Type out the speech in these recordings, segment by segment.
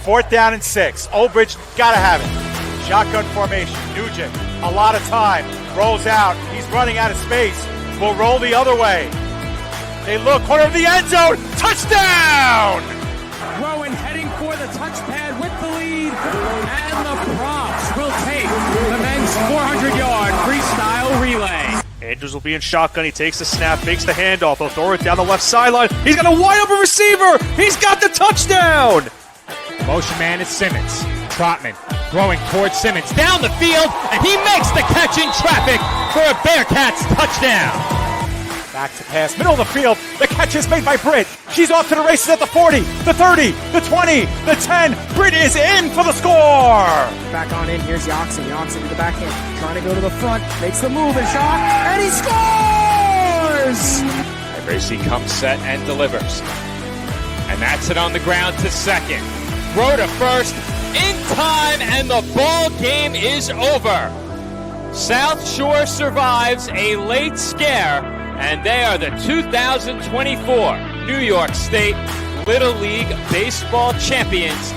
4th down and 6. Olbridge gotta have it. Shotgun formation. Nugent, a lot of time. Rolls out. He's running out of space. Will roll the other way. They look, corner of the end zone. Touchdown! Rowan heading for the touchpad with the lead. And the props will take the men's 400-yard freestyle relay. Andrews will be in shotgun. He takes the snap, makes the handoff. He'll throw it down the left sideline. He's got a wide open receiver. He's got the touchdown. Motion man is Simmons. Trotman throwing towards Simmons down the field, and he makes the catch in traffic for a Bearcats touchdown. Back to pass, middle of the field. The catch is made by Britt. She's off to the races at the 40, the 30, the 20, the 10. Britt is in for the score. Back on in, here's Yoxie. Yoxie to the backhand, trying to go to the front, makes the move and shot, and he scores! Gracie comes set and delivers. And that's it on the ground to second. Throw to first, in time, and the ball game is over. South Shore survives a late scare, and they are the 2024 New York State Little League Baseball champions.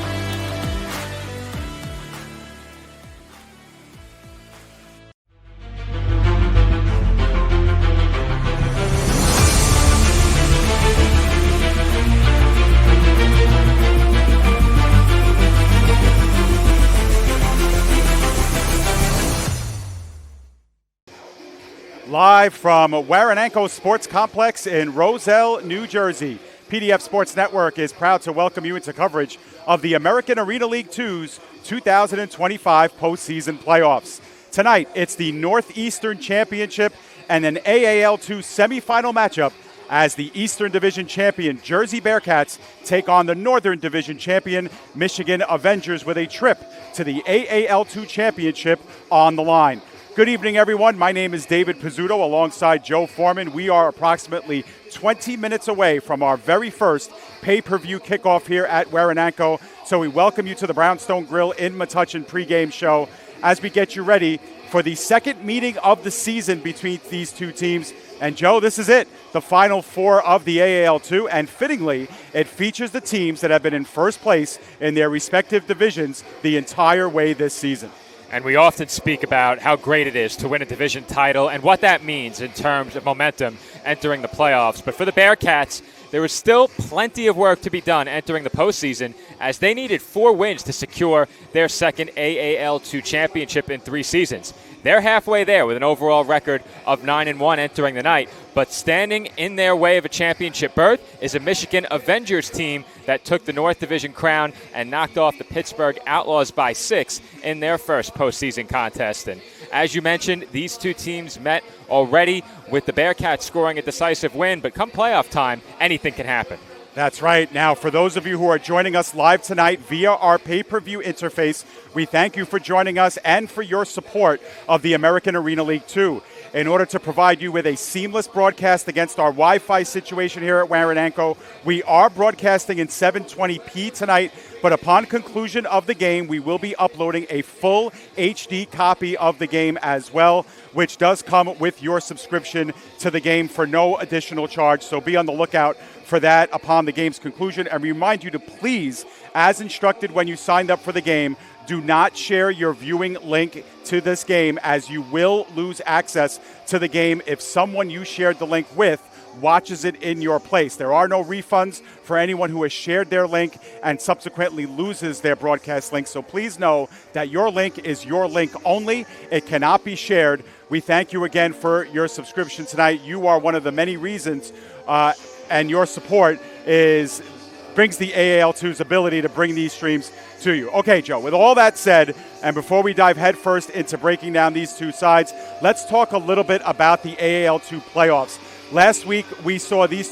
Live from Waranenko Sports Complex in Roselle, New Jersey, PDF Sports Network is proud to welcome you into coverage of the American Arena League 2's 2025 postseason playoffs. Tonight, it's the Northeastern Championship and an AAL2 semifinal matchup as the Eastern Division champion Jersey Bearcats take on the Northern Division champion Michigan Avengerz with a trip to the AAL2 championship on the line. Good evening, everyone. My name is David Pizzuto alongside Joe Foreman. We are approximately 20 minutes away from our very first pay-per-view kickoff here at Waranenko. So we welcome you to the Brownstone Grill in Metuchen pregame show as we get you ready for the second meeting of the season between these two teams. And Joe, this is it, the Final Four of the AAL2, and fittingly, it features the teams that have been in first place in their respective divisions the entire way this season. And we often speak about how great it is to win a division title and what that means in terms of momentum entering the playoffs. But for the Bearcats, there was still plenty of work to be done entering the postseason as they needed 4 wins to secure their second AAL2 championship in 3 seasons. They're halfway there with an overall record of 9-1 entering the night, but standing in their way of a championship berth is a Michigan Avengerz team that took the North Division crown and knocked off the Pittsburgh Outlaws by 6 in their first postseason contest. And as you mentioned, these two teams met already with the Bearcats scoring a decisive win, but come playoff time, anything can happen. That's right. Now, for those of you who are joining us live tonight via our pay-per-view interface, we thank you for joining us and for your support of the American Arena League 2. In order to provide you with a seamless broadcast against our Wi-Fi situation here at Waranenko, we are broadcasting in 720p tonight, but upon conclusion of the game, we will be uploading a full HD copy of the game as well, which does come with your subscription to the game for no additional charge. So be on the lookout for that upon the game's conclusion. And we remind you to please, as instructed when you signed up for the game, do not share your viewing link to this game, as you will lose access to the game if someone you shared the link with watches it in your place. There are no refunds for anyone who has shared their link and subsequently loses their broadcast link. So please know that your link is your link only. It cannot be shared. We thank you again for your subscription tonight. You are one of the many reasons, and your support brings the AAL2's ability to bring these streams to you. Okay, Joe, with all that said, and before we dive headfirst into breaking down these two sides, let's talk a little bit about the AAL2 playoffs. Last time we saw these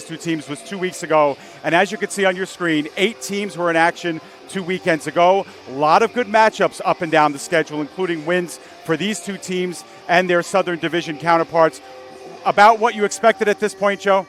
two teams was 2 weeks ago, and as you can see on your screen, 8 teams were in action 2 weekends ago. A lot of good matchups up and down the schedule, including wins for these two teams and their Southern Division counterparts. About what you expected at this point, Joe?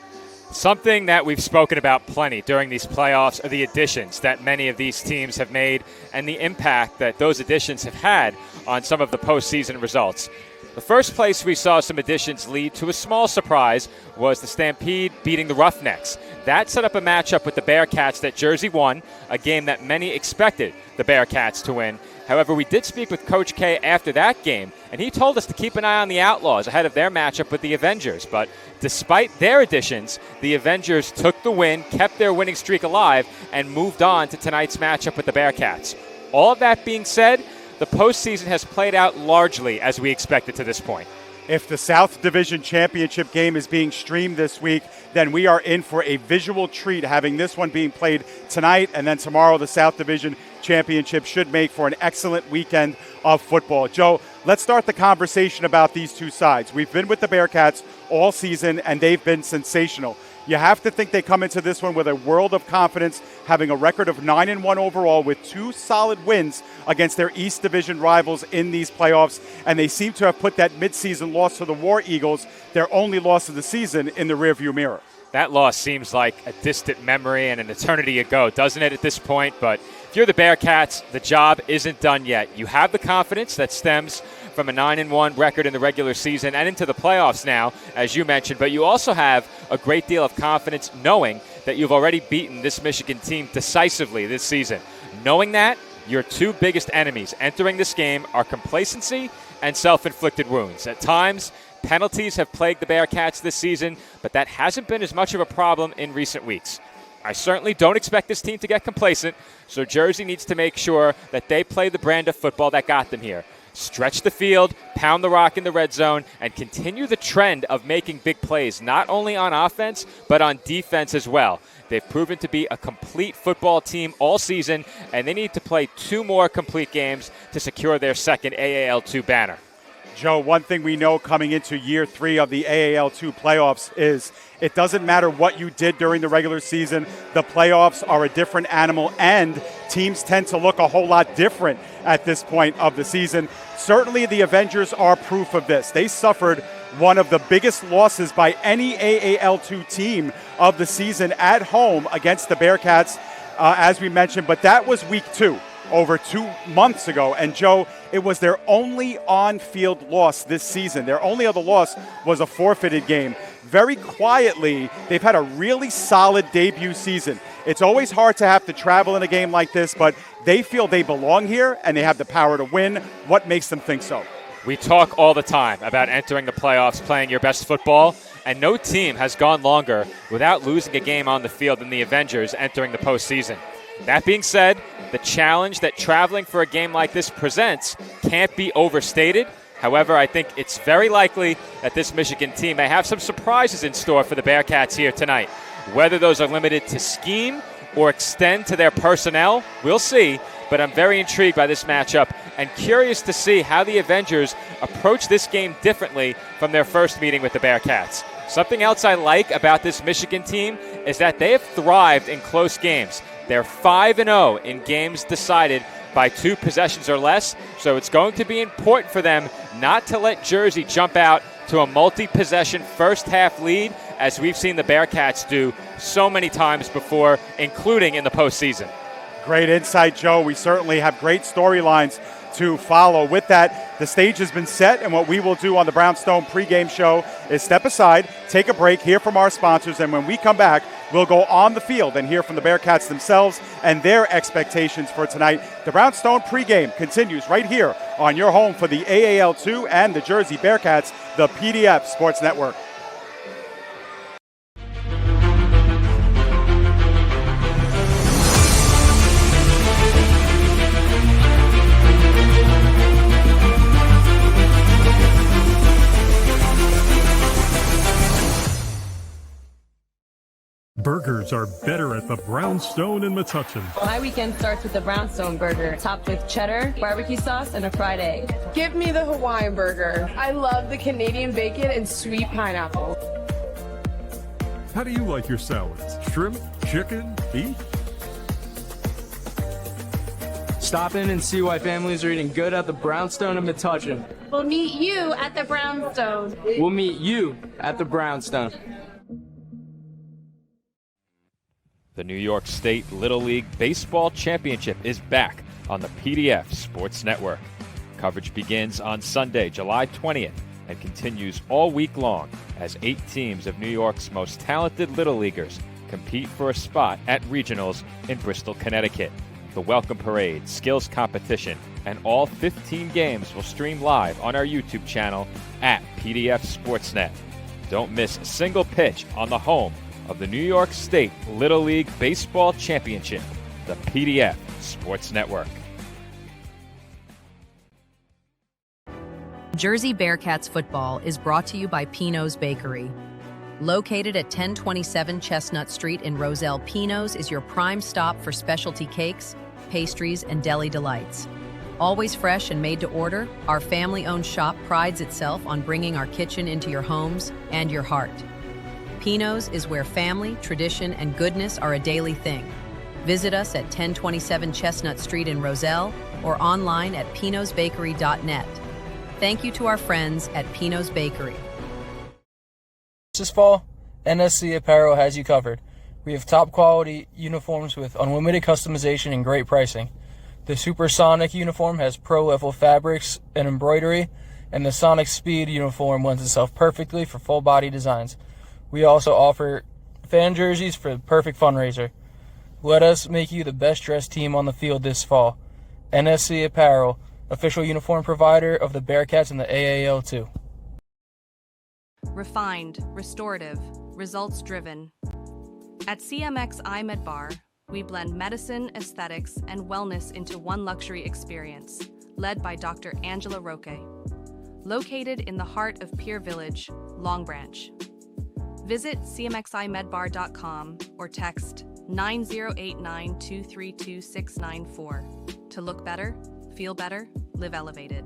Something that we've spoken about plenty during these playoffs are the additions that many of these teams have made and the impact that those additions have had on some of the postseason results. The first place we saw some additions lead to a small surprise was the Stampede beating the Roughnecks. That set up a matchup with the Bearcats that Jersey won, a game that many expected the Bearcats to win. However, we did speak with Coach K after that game, and he told us to keep an eye on the Outlaws ahead of their matchup with the Avengerz. But despite their additions, the Avengerz took the win, kept their winning streak alive, and moved on to tonight's matchup with the Bearcats. All of that being said, the postseason has played out largely as we expected to this point. If the South Division Championship game is being streamed this week, then we are in for a visual treat, having this one being played tonight, and then tomorrow the South Division Championship should make for an excellent weekend of football. Joe, let's start the conversation about these two sides. We've been with the Bearcats all season, and they've been sensational. You have to think they come into this one with a world of confidence, having a record of 9-1 overall with 2 solid wins against their East Division rivals in these playoffs, and they seem to have put that midseason loss to the War Eagles, their only loss of the season, in the rearview mirror. That loss seems like a distant memory and an eternity ago, doesn't it, at this point? But if you're the Bearcats, the job isn't done yet. You have the confidence that stems from a 9-1 record in the regular season and into the playoffs now, as you mentioned, but you also have a great deal of confidence knowing that you've already beaten this Michigan team decisively this season. Knowing that, your 2 biggest enemies entering this game are complacency and self-inflicted wounds. At times, penalties have plagued the Bearcats this season, but that hasn't been as much of a problem in recent weeks. I certainly don't expect this team to get complacent, so Jersey needs to make sure that they play the brand of football that got them here. Stretch the field, pound the rock in the red zone, and continue the trend of making big plays, not only on offense, but on defense as well. They've proven to be a complete football team all season, and they need to play 2 more complete games to secure their second AAL2 banner. Joe, one thing we know coming into year 3 of the AAL2 playoffs is it doesn't matter what you did during the regular season. The playoffs are a different animal, and teams tend to look a whole lot different at this point of the season. Certainly the Avengerz are proof of this. They suffered one of the biggest losses by any AAL2 team of the season at home against the Bearcats, as we mentioned, but that was week 2. Over 2 months ago. And Joe, it was their only on-field loss this season. Their only other loss was a forfeited game. Very quietly, they've had a really solid debut season. It's always hard to have to travel in a game like this, but they feel they belong here and they have the power to win. What makes them think so? We talk all the time about entering the playoffs, playing your best football, and no team has gone longer without losing a game on the field than the Avengerz entering the postseason. That being said, the challenge that traveling for a game like this presents can't be overstated. However, I think it's very likely that this Michigan team may have some surprises in store for the Bearcats here tonight. Whether those are limited to scheme or extend to their personnel, we'll see. But I'm very intrigued by this matchup and curious to see how the Avengerz approach this game differently from their first meeting with the Bearcats. Something else I like about this Michigan team is that they have thrived in close games. They're 5-0 in games decided by 2 possessions or less, so it's going to be important for them not to let Jersey jump out to a multi-possession first-half lead, as we've seen the Bearcats do so many times before, including in the postseason. Great insight, Joe. We certainly have great storylines to follow. With that, the stage has been set, and what we will do on the Brownstone pregame show is step aside, take a break, hear from our sponsors, and when we come back, we'll go on the field and hear from the Bearcats themselves and their expectations for tonight. The Brownstone pregame continues right here on your home for the AAL2 and the Jersey Bearcats, the PDF Sports Network. Burgers are better at the Brownstone in Metuchen. My weekend starts with the Brownstone burger, topped with cheddar, barbecue sauce, and a fried egg. Give me the Hawaiian burger. I love the Canadian bacon and sweet pineapple. How do you like your salads? Shrimp, chicken, beef? Stop in and see why families are eating good at the Brownstone in Metuchen. We'll meet you at the Brownstone. We'll meet you at the Brownstone. The New York State Little League Baseball Championship is back on the PDF Sports Network. Coverage begins on Sunday, July 20th, and continues all week long as 8 teams of New York's most talented Little Leaguers compete for a spot at regionals in Bristol, Connecticut. The welcome parade, skills competition, and all 15 games will stream live on our YouTube channel at PDF Sportsnet. Don't miss a single pitch on the home of the New York State Little League Baseball Championship, the PDF Sports Network. Jersey Bearcats football is brought to you by Pino's Bakery. Located at 1027 Chestnut Street in Roselle, Pino's is your prime stop for specialty cakes, pastries, and deli delights. Always fresh and made to order, our family-owned shop prides itself on bringing our kitchen into your homes and your heart. Pino's is where family, tradition, and goodness are a daily thing. Visit us at 1027 Chestnut Street in Roselle or online at pinosbakery.net. Thank you to our friends at Pino's Bakery. This fall, NSC Apparel has you covered. We have top quality uniforms with unlimited customization and great pricing. The Supersonic uniform has pro-level fabrics and embroidery, and the Sonic Speed uniform lends itself perfectly for full-body designs. We also offer fan jerseys for the perfect fundraiser. Let us make you the best-dressed team on the field this fall. NSC Apparel, official uniform provider of the Bearcats and the AAL2. Refined, restorative, results-driven. At CMX iMed Bar, we blend medicine, aesthetics, and wellness into one luxury experience, led by Dr. Angela Roque. Located in the heart of Pier Village, Long Branch. Visit cmximedbar.com or text 9089-232-694 to look better, feel better, live elevated.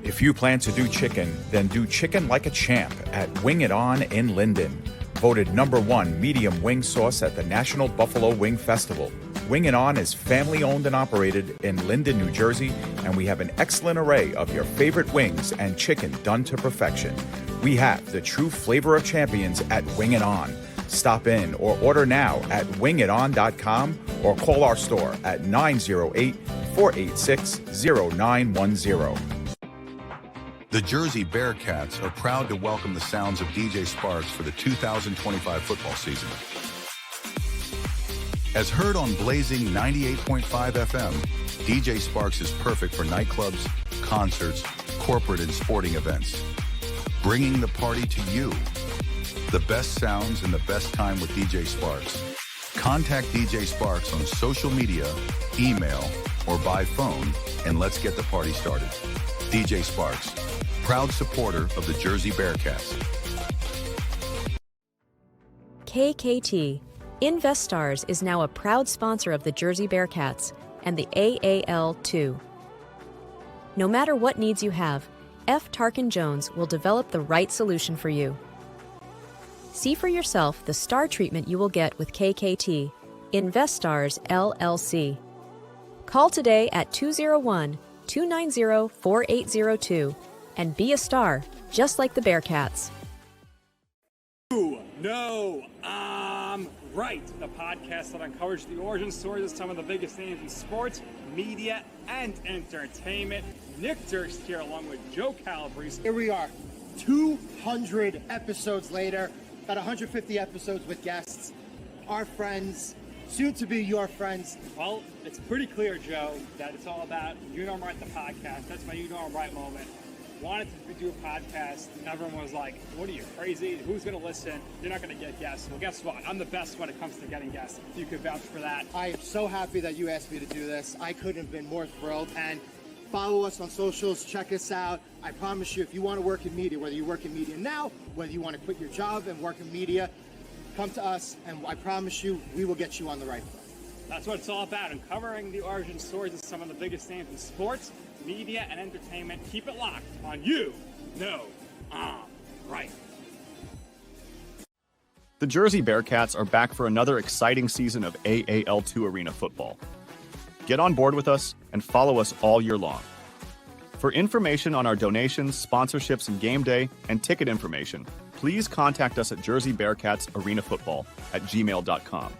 If you plan to do chicken, then do chicken like a champ at Wing It On in Linden. Voted #1 medium wing sauce at the National Buffalo Wing Festival. Wing It On is family owned and operated in Linden, New Jersey, and we have an excellent array of your favorite wings and chicken done to perfection. We have the true flavor of champions at Wing It On. Stop in or order now at wingiton.com or call our store at 908-486-0910. The Jersey Bearcats are proud to welcome the sounds of DJ Sparks for the 2025 football season. As heard on Blazing 98.5 FM, DJ Sparks is perfect for nightclubs, concerts, corporate and sporting events. Bringing the party to you. The best sounds and the best time with DJ Sparks. Contact DJ Sparks on social media, email, or by phone, and let's get the party started. DJ Sparks, proud supporter of the Jersey Bearcats. KKT. InvestStars is now a proud sponsor of the Jersey Bearcats and the AAL2. No matter what needs you have, F. Tarkin Jones will develop the right solution for you. See for yourself the star treatment you will get with KKT, InvestStars LLC. Call today at 201-290-4802 and be a star, just like the Bearcats. No, I'm right. The podcast that uncovers the origin stories of some of the biggest names in sports, media, and entertainment. Nick Durst here along with Joe Calabrese. Here we are, 200 episodes later, about 150 episodes with guests, our friends, soon to be your friends. Well, it's pretty clear, Joe, that it's all about You Know I'm Right, the podcast. That's my You Know I'm Right moment. Wanted to do a podcast, and everyone was like, what are you, crazy? Who's going to listen? You're not going to get guests. Well, guess what? I'm the best when it comes to getting guests. You could vouch for that. I am so happy that you asked me to do this. I couldn't have been more thrilled. And follow us on socials. Check us out. I promise you, if you want to work in media, whether you work in media now, whether you want to quit your job and work in media, come to us, and I promise you, we will get you on the right foot. That's what it's all about, uncovering the origin stories of some of the biggest names in sports, media, and entertainment. Keep it locked on You Know I'm Right. The Jersey Bearcats are back for another exciting season of AAL2 Arena football. Get on board with us and follow us all year long. For information on our donations, sponsorships, and game day, and ticket information, please contact us at jerseybearcatsarenafootball@gmail.com.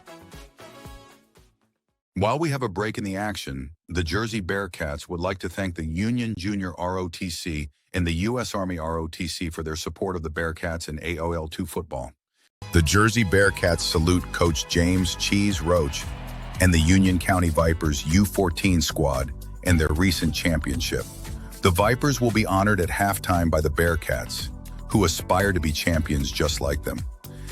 While we have a break in the action, the Jersey Bearcats would like to thank the Union Junior ROTC and the U.S. Army ROTC for their support of the Bearcats and AAL2 football. The Jersey Bearcats salute Coach James Cheese Roach and the Union County Vipers U14 squad and their recent championship. The Vipers will be honored at halftime by the Bearcats, who aspire to be champions just like them.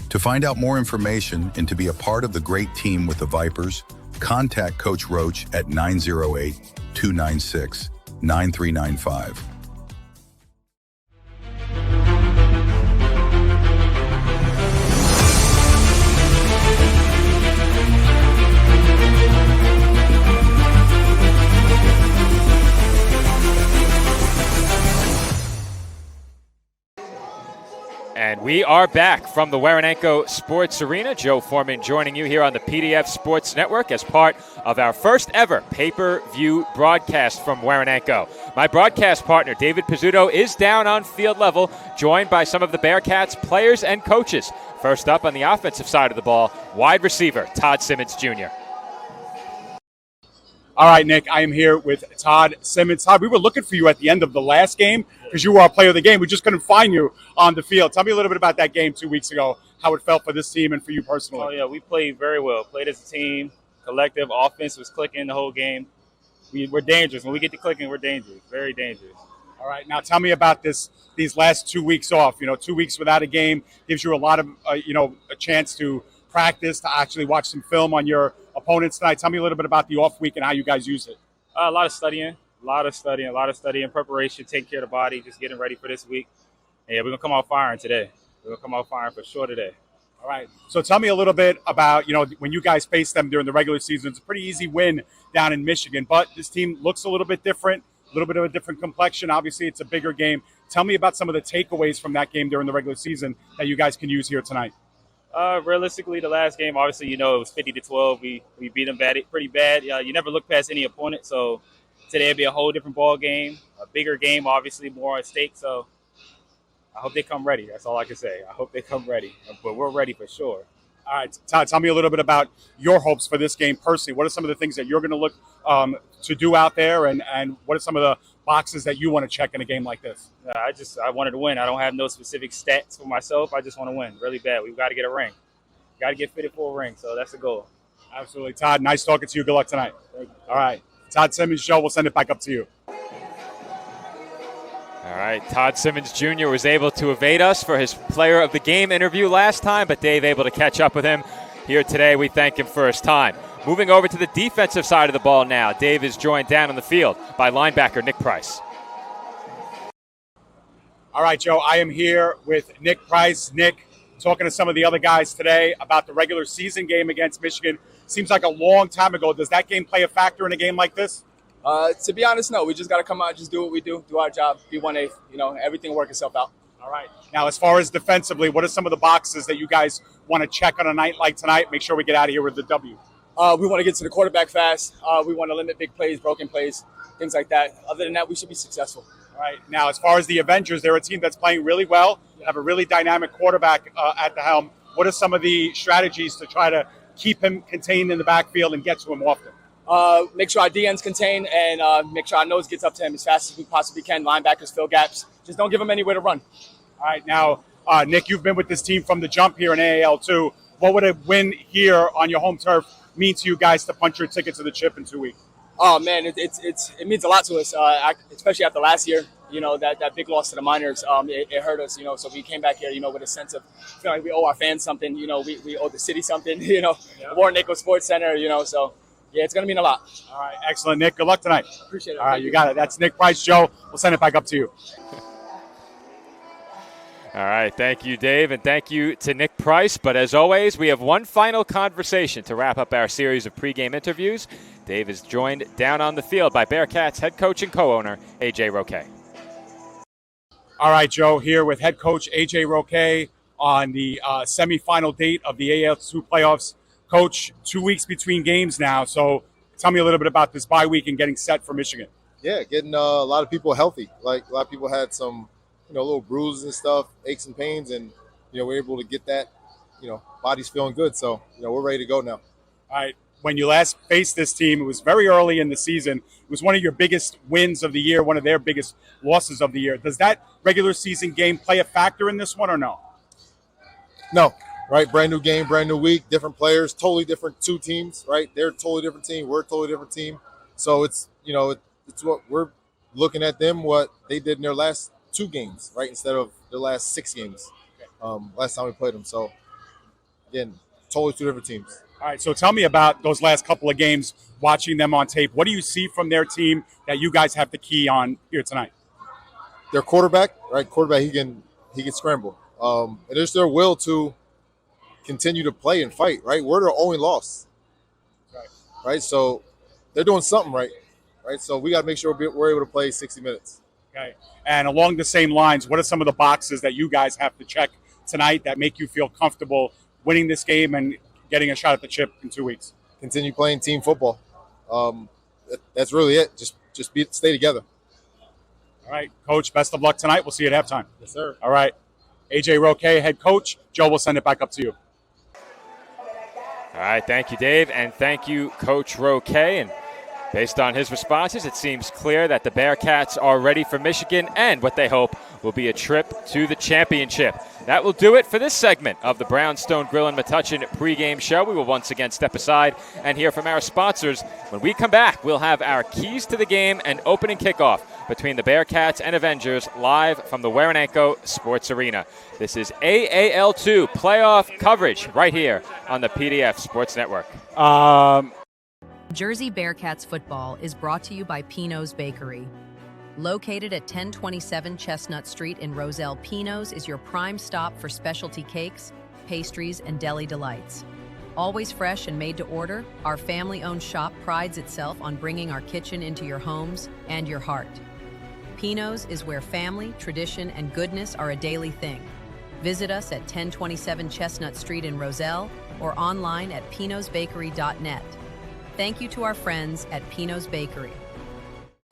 To find out more information and to be a part of the great team with the Vipers, contact Coach Roach at 908-296-9395. And we are back from the Waranenko Sports Arena. Joe Foreman joining you here on the PDF Sports Network as part of our first ever pay-per-view broadcast from Waranenko. My broadcast partner, David Pizzuto, is down on field level, joined by some of the Bearcats players and coaches. First up on the offensive side of the ball, wide receiver Todd Simmons Jr. All right, Nick, I am here with Todd Simmons. Todd, we were looking for you at the end of the last game because you were our player of the game. We just couldn't find you on the field. Tell me a little bit about that game 2 weeks ago, how it felt for this team and for you personally. Oh, yeah, we played very well. Played as a team, collective. Offense was clicking the whole game. We're dangerous. When we get to clicking, we're dangerous, very dangerous. All right, now tell me about these last 2 weeks off. 2 weeks without a game gives you a lot of, a chance to practice, to actually watch some film on your opponents tonight. Tell me a little bit about the off week and how you guys use it. A lot of studying, preparation, taking care of the body, just getting ready for this week. And yeah, we're going to come out firing today. We're going to come out firing for sure today. All right. So tell me a little bit about, when you guys faced them during the regular season. It's a pretty easy win down in Michigan, but this team looks a little bit different, a little bit of a different complexion. Obviously, it's a bigger game. Tell me about some of the takeaways from that game during the regular season that you guys can use here tonight. Realistically, the last game, obviously, it was 50-12. We beat them pretty bad. You never look past any opponent, so today will be a whole different ball game, a bigger game, obviously, more at stake. So I hope they come ready. That's all I can say. I hope they come ready, but we're ready for sure. All right, Todd, tell me a little bit about your hopes for this game personally. What are some of the things that you're going to look to do out there, and what are some of the boxes that you want to check in a game like this? I wanted to win. I don't have no specific stats for myself. I just want to win really bad. We've got to get a ring. Got to get fitted for a ring, so that's the goal. Absolutely. Todd, nice talking to you. Good luck tonight. All right. Todd Simmons, Joe, we'll send it back up to you. All right, Todd Simmons Jr. was able to evade us for his player of the game interview last time, but Dave able to catch up with him here today. We thank him for his time. Moving over to the defensive side of the ball now. Dave is joined down on the field by linebacker Nick Price. All right, Joe, I am here with Nick Price. Nick, talking to some of the other guys today about the regular season game against Michigan. Seems like a long time ago. Does that game play a factor in a game like this? To be honest, no. We just got to come out and just do what we do our job, be 1-8, everything work itself out. All right. Now, as far as defensively, what are some of the boxes that you guys want to check on a night like tonight? Make sure we get out of here with the W. We want to get to the quarterback fast. We want to limit big plays, broken plays, things like that. Other than that, we should be successful. All right. Now, as far as the Avengerz, they're a team that's playing really well, have a really dynamic quarterback at the helm. What are some of the strategies to try to keep him contained in the backfield and get to him often? Make sure our DN's contained and make sure our nose gets up to him as fast as we possibly can. Linebackers fill gaps. Just don't give him anywhere to run. All right. Now, Nick, you've been with this team from the jump here in AAL2. What would a win here on your home turf mean to you guys to punch your ticket to the chip in 2 weeks? Oh, man, it means a lot to us, especially after last year. That big loss to the Miners, it hurt us, so we came back here, with a sense of feeling like we owe our fans something, we owe the city something, Waranenko Sports Center, so, yeah, it's going to mean a lot. All right, excellent, Nick. Good luck tonight. Appreciate it. All right, you got it. That's Nick Price. Joe, we'll send it back up to you. All right, thank you, Dave, and thank you to Nick Price. But as always, we have one final conversation to wrap up our series of pregame interviews. Dave is joined down on the field by Bearcats head coach and co-owner A.J. Roque. All right, Joe, here with head coach A.J. Roque on the semifinal date of the AAL2 playoffs. Coach, 2 weeks between games now, so tell me a little bit about this bye week and getting set for Michigan. Yeah, getting a lot of people healthy. Like, a lot of people had some, little bruises and stuff, aches and pains, and, we're able to get that, body's feeling good. So, we're ready to go now. All right. When you last faced this team, it was very early in the season. It was one of your biggest wins of the year, one of their biggest losses of the year. Does that regular season game play a factor in this one or no? No. right? Brand new game, brand new week, different players, totally different two teams, right? They're a totally different team. We're a totally different team. So it's, it's what we're looking at them, what they did in their last 2 games, right? Instead of their last 6 games, last time we played them. So again, totally 2 different teams. All right, so tell me about those last couple of games, watching them on tape. What do you see from their team that you guys have the key on here tonight? Their quarterback, right? Quarterback, he can scramble. And it's their will to continue to play and fight, right? We're their only loss, right? So they're doing something right? So we got to make sure we're able to play 60 minutes. Okay. And along the same lines, what are some of the boxes that you guys have to check tonight that make you feel comfortable winning this game and getting a shot at the chip in 2 weeks? Continue playing team football. That's really it. Just stay together. All right, Coach, best of luck tonight. We'll see you at halftime. Yes, sir. All right. AJ Roque, head coach. Joe, will send it back up to you. All right, thank you, Dave, and thank you, Coach Roque. And based on his responses, it seems clear that the Bearcats are ready for Michigan and what they hope will be a trip to the championship. That will do it for this segment of the Brownstone Grill and Metuchen pregame show. We will once again step aside and hear from our sponsors. When we come back, we'll have our keys to the game and opening kickoff between the Bearcats and Avengerz live from the Warenenko Sports Arena. This is AAL2 playoff coverage right here on the PDF Sports Network. Jersey Bearcats football is brought to you by Pino's Bakery. Located at 1027 Chestnut Street in Roselle, Pino's is your prime stop for specialty cakes, pastries, and deli delights. Always fresh and made to order, our family-owned shop prides itself on bringing our kitchen into your homes and your heart. Pino's is where family, tradition, and goodness are a daily thing. Visit us at 1027 Chestnut Street in Roselle or online at pinosbakery.net. Thank you to our friends at Pino's Bakery.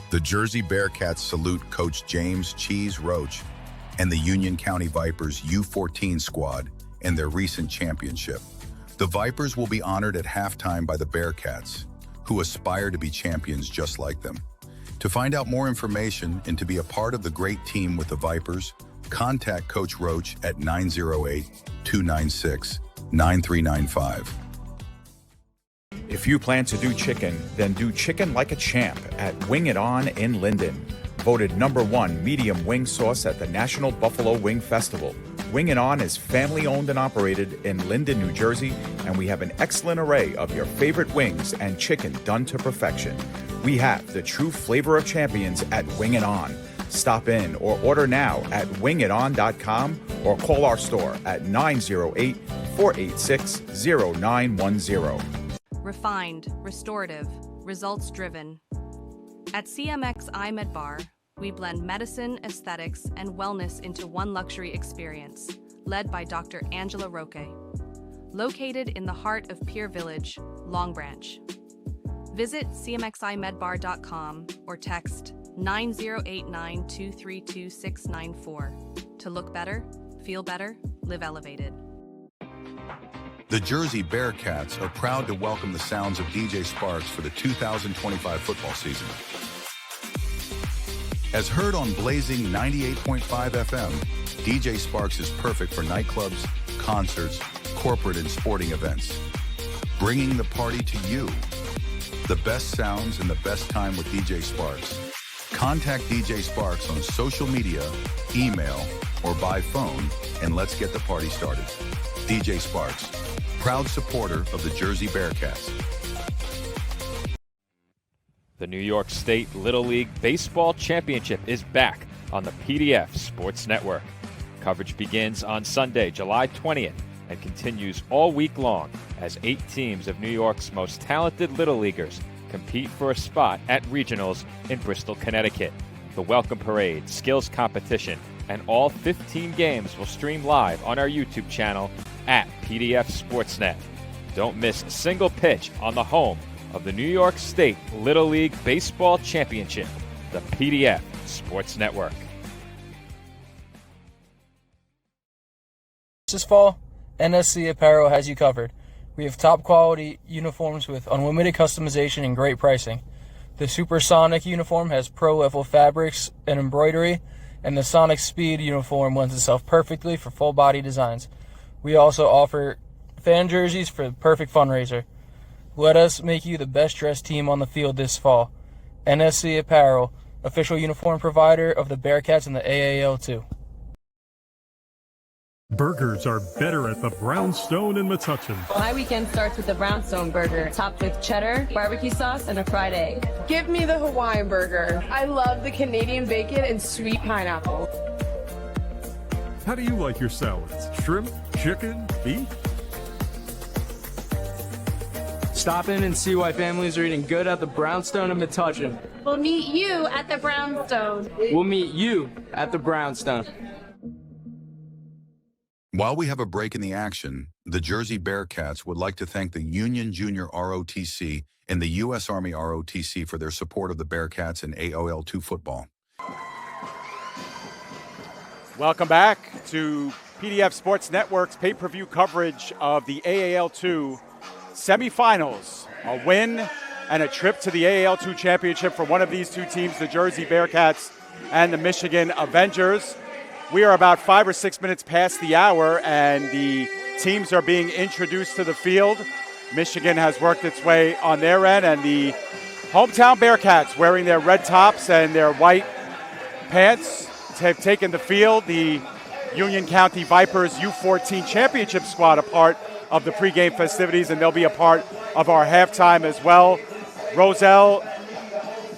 The Jersey Bearcats salute Coach James Cheese Roach and the Union County Vipers U14 squad in their recent championship. The Vipers will be honored at halftime by the Bearcats, who aspire to be champions just like them. To find out more information and to be a part of the great team with the Vipers, contact Coach Roach at 908-296-9395. If you plan to do chicken, then do chicken like a champ at Wing It On in Linden. Voted #1 medium wing sauce at the National Buffalo Wing Festival. Wing It On is family owned and operated in Linden, New Jersey, and we have an excellent array of your favorite wings and chicken done to perfection. We have the true flavor of champions at Wing It On. Stop in or order now at wingiton.com or call our store at 908-486-0910. Refined, restorative, results-driven. At CMX iMed Bar, we blend medicine, aesthetics, and wellness into one luxury experience, led by Dr. Angela Roque. Located in the heart of Pier Village, Long Branch. Visit cmximedbar.com or text 9089-232-694 to look better, feel better, live elevated. The Jersey Bearcats are proud to welcome the sounds of DJ Sparks for the 2025 football season. As heard on Blazing 98.5 FM, DJ Sparks is perfect for nightclubs, concerts, corporate and sporting events. Bringing the party to you. The best sounds and the best time with DJ Sparks. Contact DJ Sparks on social media, email, or by phone, and let's get the party started. DJ Sparks, proud supporter of the Jersey Bearcats. The New York State Little League Baseball Championship is back on the PDF Sports Network. Coverage begins on Sunday, July 20th, and continues all week long as 8 teams of New York's most talented Little Leaguers compete for a spot at regionals in Bristol, Connecticut. The welcome parade, skills competition, and all 15 games will stream live on our YouTube channel at PDF Sportsnet. Don't miss a single pitch on the home of the New York State Little League Baseball Championship, the PDF Sports Network. This fall, NSC Apparel has you covered. We have top quality uniforms with unlimited customization and great pricing. The Supersonic uniform has pro level fabrics and embroidery, and the Sonic Speed uniform lends itself perfectly for full body designs. We also offer fan jerseys for the perfect fundraiser. Let us make you the best dressed team on the field this fall. NSC Apparel, official uniform provider of the Bearcats and the AAL2. Burgers are better at the Brownstone in Metuchen. My weekend starts with the Brownstone burger, topped with cheddar, barbecue sauce, and a fried egg. Give me the Hawaiian burger. I love the Canadian bacon and sweet pineapple. How do you like your salads? Shrimp, chicken, beef? Stop in and see why families are eating good at the Brownstone in Metuchen. We'll meet you at the Brownstone. We'll meet you at the Brownstone. While we have a break in the action, the Jersey Bearcats would like to thank the Union Junior ROTC and the U.S. Army ROTC for their support of the Bearcats in AAL2 football. Welcome back to PDF Sports Network's pay-per-view coverage of the AAL2 semifinals. A win and a trip to the AAL2 championship for one of these two teams, the Jersey Bearcats and the Michigan Avengerz. We are about 5 or 6 minutes past the hour, and the teams are being introduced to the field. Michigan has worked its way on their end, and the hometown Bearcats, wearing their red tops and their white pants, have taken the field. The Union County Vipers U14 championship squad, a part of the pregame festivities, and they'll be a part of our halftime as well. Roselle,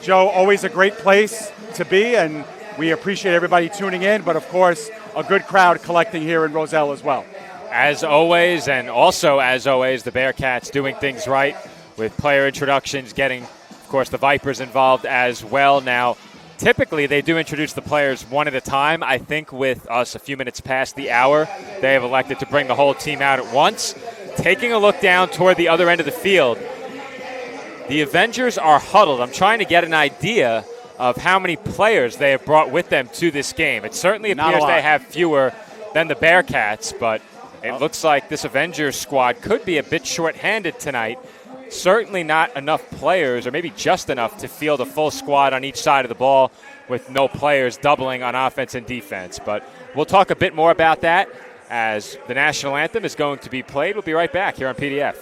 Joe, always a great place to be, and we appreciate everybody tuning in, but of course, a good crowd collecting here in Roselle as well. As always, and also as always, the Bearcats doing things right with player introductions, getting, of course, the Vipers involved as well. Now, typically, they do introduce the players one at a time. I think with us a few minutes past the hour, they have elected to bring the whole team out at once. Taking a look down toward the other end of the field, the Avengerz are huddled. I'm trying to get an idea of how many players they have brought with them to this game. It certainly appears they have fewer than the Bearcats, but it looks like this Avengerz squad could be a bit short-handed tonight. Certainly not enough players, or maybe just enough, to field a full squad on each side of the ball with no players doubling on offense and defense. But we'll talk a bit more about that as the national anthem is going to be played. We'll be right back here on PDF.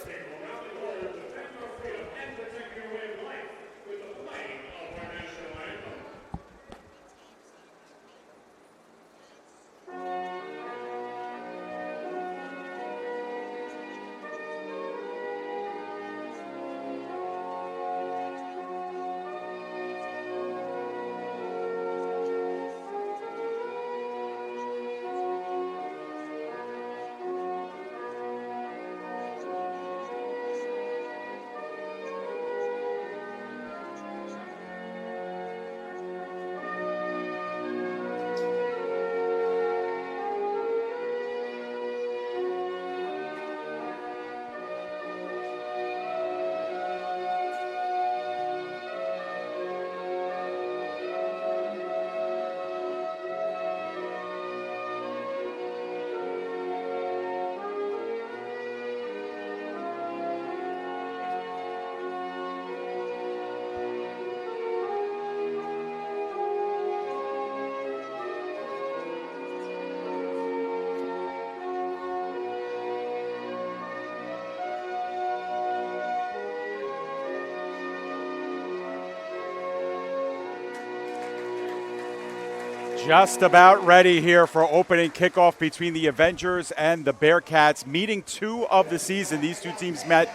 Just about ready here for opening kickoff between the Avengerz and the Bearcats. Meeting 2 of the season. These two teams met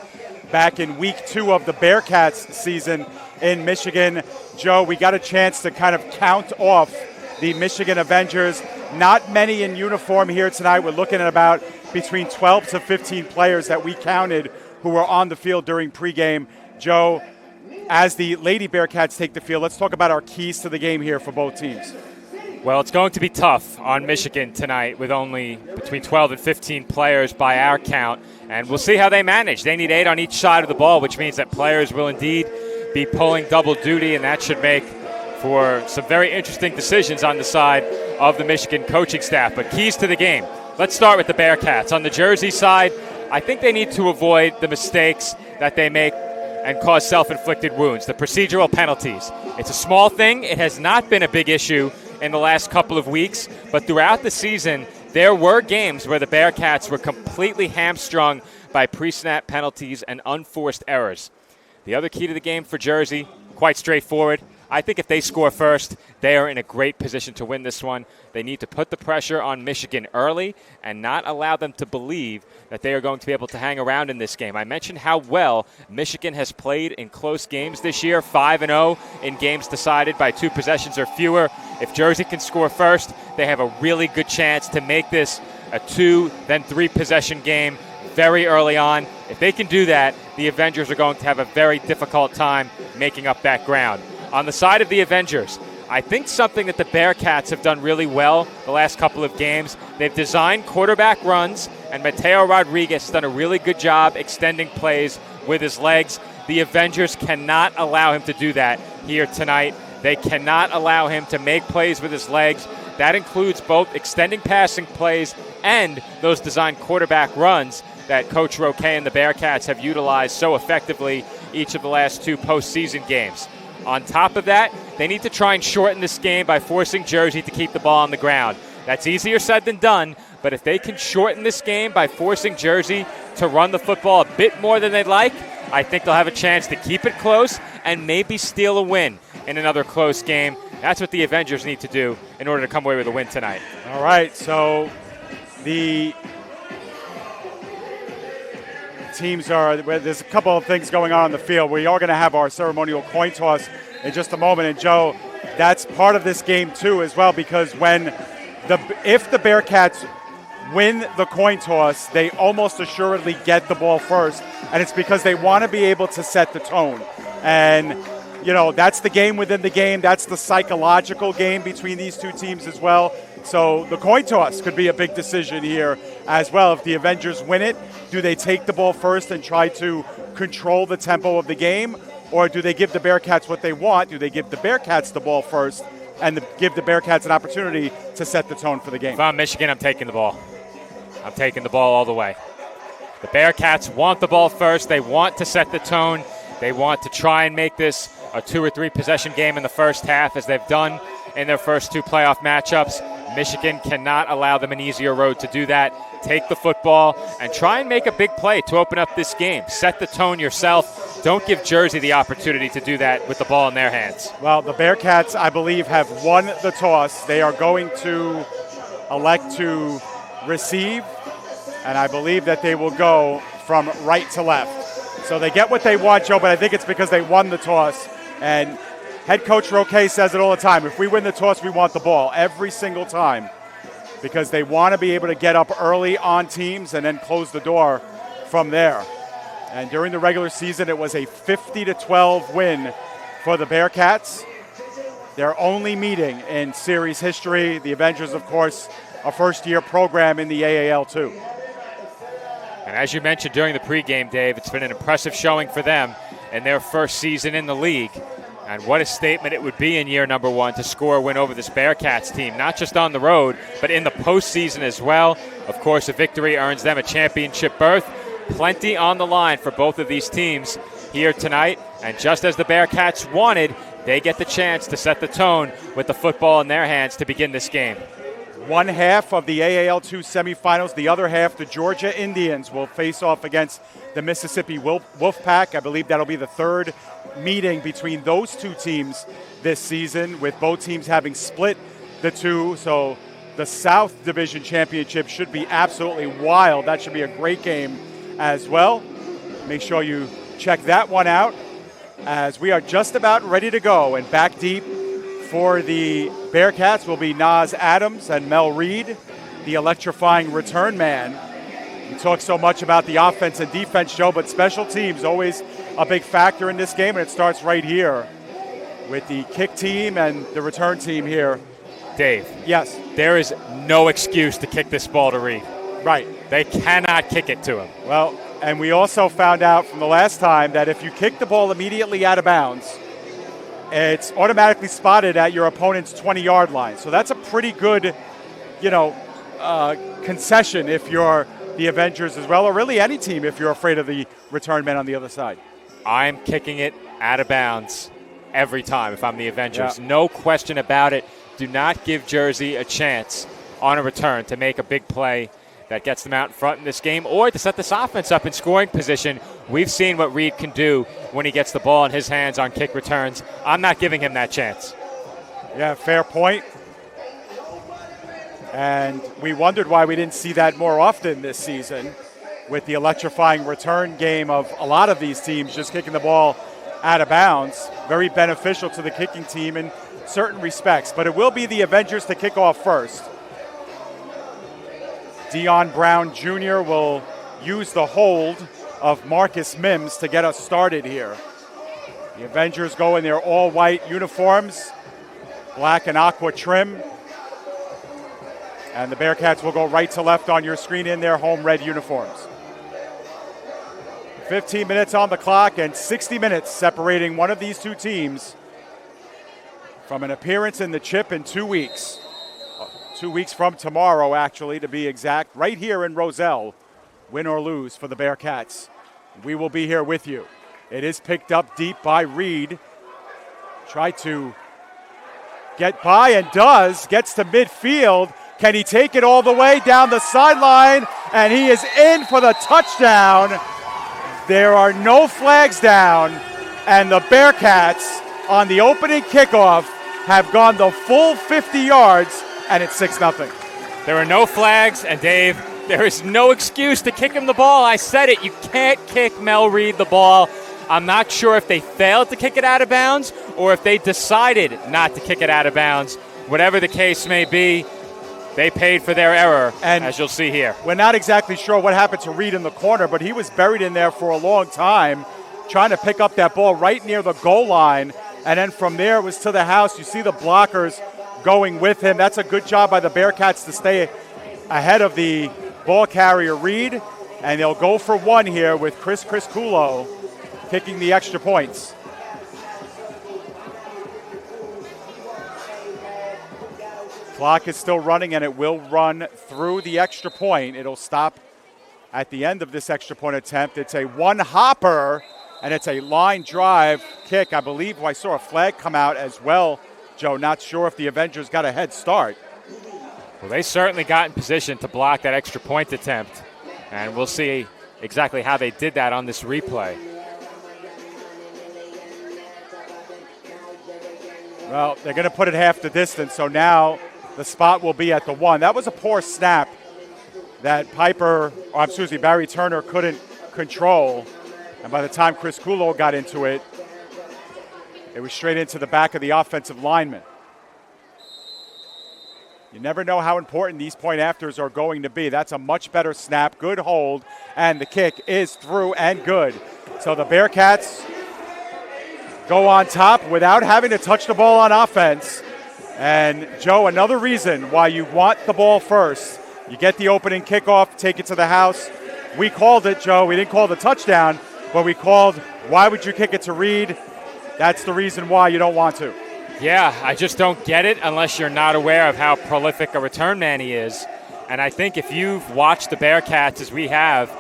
back in week 2 of the Bearcats season in Michigan. Joe, we got a chance to kind of count off the Michigan Avengerz. Not many in uniform here tonight. We're looking at about between 12 to 15 players that we counted who were on the field during pregame. Joe, as the Lady Bearcats take the field, let's talk about our keys to the game here for both teams. Well, it's going to be tough on Michigan tonight with only between 12 and 15 players by our count, and we'll see how they manage. They need 8 on each side of the ball, which means that players will indeed be pulling double duty, and that should make for some very interesting decisions on the side of the Michigan coaching staff. But keys to the game. Let's start with the Bearcats. On the Jersey side, I think they need to avoid the mistakes that they make and cause self-inflicted wounds, the procedural penalties. It's a small thing. It has not been a big issue in the last couple of weeks, but throughout the season, there were games where the Bearcats were completely hamstrung by pre-snap penalties and unforced errors. The other key to the game for Jersey, quite straightforward. I think if they score first, they are in a great position to win this one. They need to put the pressure on Michigan early and not allow them to believe that they are going to be able to hang around in this game. I mentioned how well Michigan has played in close games this year, 5-0 in games decided by 2 possessions or fewer. If Jersey can score first, they have a really good chance to make this a 2, then 3 possession game very early on. If they can do that, the Avengerz are going to have a very difficult time making up that ground. On the side of the Avengerz, I think something that the Bearcats have done really well the last couple of games, they've designed quarterback runs, and Mateo Rodriguez has done a really good job extending plays with his legs. The Avengerz cannot allow him to do that here tonight. They cannot allow him to make plays with his legs. That includes both extending passing plays and those designed quarterback runs that Coach Roque and the Bearcats have utilized so effectively each of the last 2 postseason games. On top of that, they need to try and shorten this game by forcing Jersey to keep the ball on the ground. That's easier said than done, but if they can shorten this game by forcing Jersey to run the football a bit more than they'd like, I think they'll have a chance to keep it close and maybe steal a win in another close game. That's what the Avengerz need to do in order to come away with a win tonight. All right, so the teams there's a couple of things going on the field. We are going to have our ceremonial coin toss in just a moment. And Joe, that's part of this game too as well, because if the Bearcats win the coin toss, they almost assuredly get the ball first. And it's because they want to be able to set the tone. And, that's the game within the game. That's the psychological game between these 2 teams as well. So the coin toss could be a big decision here as well. If the Avengerz win it, do they take the ball first and try to control the tempo of the game? Or do they give the Bearcats what they want? Do they give the Bearcats the ball first and give the Bearcats an opportunity to set the tone for the game? If I'm Michigan, I'm taking the ball. I'm taking the ball all the way. The Bearcats want the ball first. They want to set the tone. They want to try and make this a 2 or 3 possession game in the first half, as they've done in their first 2 playoff matchups. Michigan cannot allow them an easier road to do that. Take the football and try and make a big play to open up this game. Set the tone yourself. Don't give Jersey the opportunity to do that with the ball in their hands. Well, the Bearcats, I believe, have won the toss. They are going to elect to receive, and I believe that they will go from right to left. So they get what they want, Joe, but I think it's because they won the toss. And head coach Roque says it all the time. If we win the toss, we want the ball every single time, because they want to be able to get up early on teams and then close the door from there. And during the regular season, it was a 50-12 win for the Bearcats. Their only meeting in series history. The Avengerz, of course, a first-year program in the AAL2. And as you mentioned during the pregame, Dave, it's been an impressive showing for them in their first season in the league. And what a statement it would be in year number 1 to score a win over this Bearcats team, not just on the road, but in the postseason as well. Of course, a victory earns them a championship berth. Plenty on the line for both of these teams here tonight. And just as the Bearcats wanted, they get the chance to set the tone with the football in their hands to begin this game. One half of the AAL2 semifinals. The other half, the Georgia Indians, will face off against the Mississippi Wolfpack. I believe that'll be the 3rd meeting between those 2 teams this season, with both teams having split the 2. So the South Division Championship should be absolutely wild. That should be a great game as well. Make sure you check that one out, as we are just about ready to go. And back deep for the Bearcats will be Nas Adams and Mel Reed, the electrifying return man. We talk so much about the offense and defense, Joe, but special teams always a big factor in this game, and it starts right here with the kick team and the return team here. Dave. Yes. There is no excuse to kick this ball to Reed. Right. They cannot kick it to him. Well, and we also found out from the last time that if you kick the ball immediately out of bounds, it's automatically spotted at your opponent's 20-yard line. So that's a pretty good, concession if you're the Avengerz as well, or really any team if you're afraid of the return men on the other side. I'm kicking it out of bounds every time if I'm the Avengerz. Yeah. No question about it. Do not give Jersey a chance on a return to make a big play that gets them out in front in this game, or to set this offense up in scoring position. We've seen what Reed can do when he gets the ball in his hands on kick returns. I'm not giving him that chance. Yeah, fair point. And we wondered why we didn't see that more often this season with the electrifying return game of a lot of these teams just kicking the ball out of bounds. Very beneficial to the kicking team in certain respects. But it will be the Avengerz to kick off first. Dion Brown Jr. will use the hold of Marcus Mims to get us started here. The Avengerz go in their all-white uniforms, black and aqua trim. And the Bearcats will go right to left on your screen in their home red uniforms. 15 minutes on the clock and 60 minutes separating one of these two teams from an appearance in the chip in 2 weeks. 2 weeks from tomorrow, actually, to be exact, right here in Roselle, win or lose for the Bearcats. We will be here with you. It is picked up deep by Reed. Try to get by and does, gets to midfield. Can he take it all the way down the sideline? And he is in for the touchdown. There are no flags down, and the Bearcats on the opening kickoff have gone the full 50 yards, and it's 6-0. There are no flags, and Dave, there is no excuse to kick him the ball. I said it. You can't kick Mel Reed the ball. I'm not sure if they failed to kick it out of bounds or if they decided not to kick it out of bounds. Whatever the case may be, they paid for their error, and as you'll see here. We're not exactly sure what happened to Reed in the corner, but he was buried in there for a long time, trying to pick up that ball right near the goal line. And then from there, it was to the house. You see the blockers going with him. That's a good job by the Bearcats to stay ahead of the ball carrier, Reed. And they'll go for one here with Chris Culo kicking the extra points. Clock is still running, and it will run through the extra point. It'll stop at the end of this extra point attempt. It's a one-hopper, and it's a line drive kick. I believe I saw a flag come out as well, Joe. Not sure if the Avengerz got a head start. Well, they certainly got in position to block that extra point attempt, and we'll see exactly how they did that on this replay. Well, they're going to put it half the distance, so now the spot will be at the one. That was a poor snap that Barry Turner couldn't control. And by the time Chris Culo got into it, it was straight into the back of the offensive lineman. You never know how important these point afters are going to be. That's a much better snap, good hold, and the kick is through and good. So the Bearcats go on top without having to touch the ball on offense. And, Joe, another reason why you want the ball first. You get the opening kickoff, take it to the house. We called it, Joe. We didn't call the touchdown, but we called, why would you kick it to Reed? That's the reason why you don't want to. Yeah, I just don't get it unless you're not aware of how prolific a return man he is. And I think if you've watched the Bearcats as we have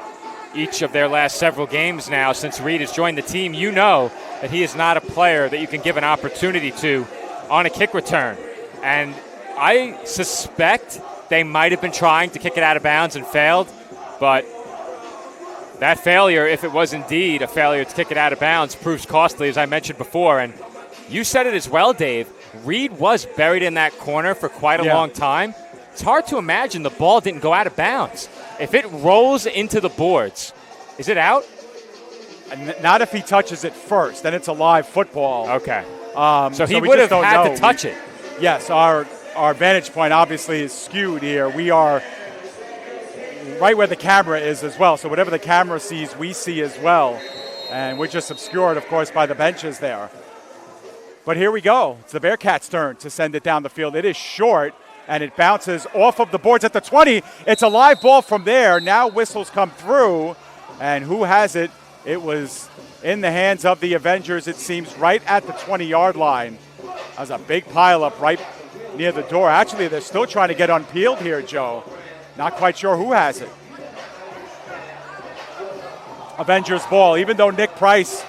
each of their last several games now since Reed has joined the team, you know that he is not a player that you can give an opportunity to on a kick return. And I suspect they might have been trying to kick it out of bounds and failed, but that failure, if it was indeed a failure to kick it out of bounds, proves costly, as I mentioned before. And you said it as well, Dave. Reed was buried in that corner for quite a long time. It's hard to imagine the ball didn't go out of bounds. If it rolls into the boards, is it out? Not if he touches it first. Then it's a live football. Okay. So he would have had to touch it. Yes, our vantage point obviously is skewed here. We are right where the camera is as well. So whatever the camera sees, we see as well. And we're just obscured, of course, by the benches there. But here we go. It's the Bearcats' turn to send it down the field. It is short, and it bounces off of the boards at the 20. It's a live ball from there. Now whistles come through. And who has it? It was in the hands of the Avengerz, it seems, right at the 20-yard line. That was a big pileup right near the door. Actually, they're still trying to get unpeeled here, Joe. Not quite sure who has it. Avengerz ball. Even though Nick Price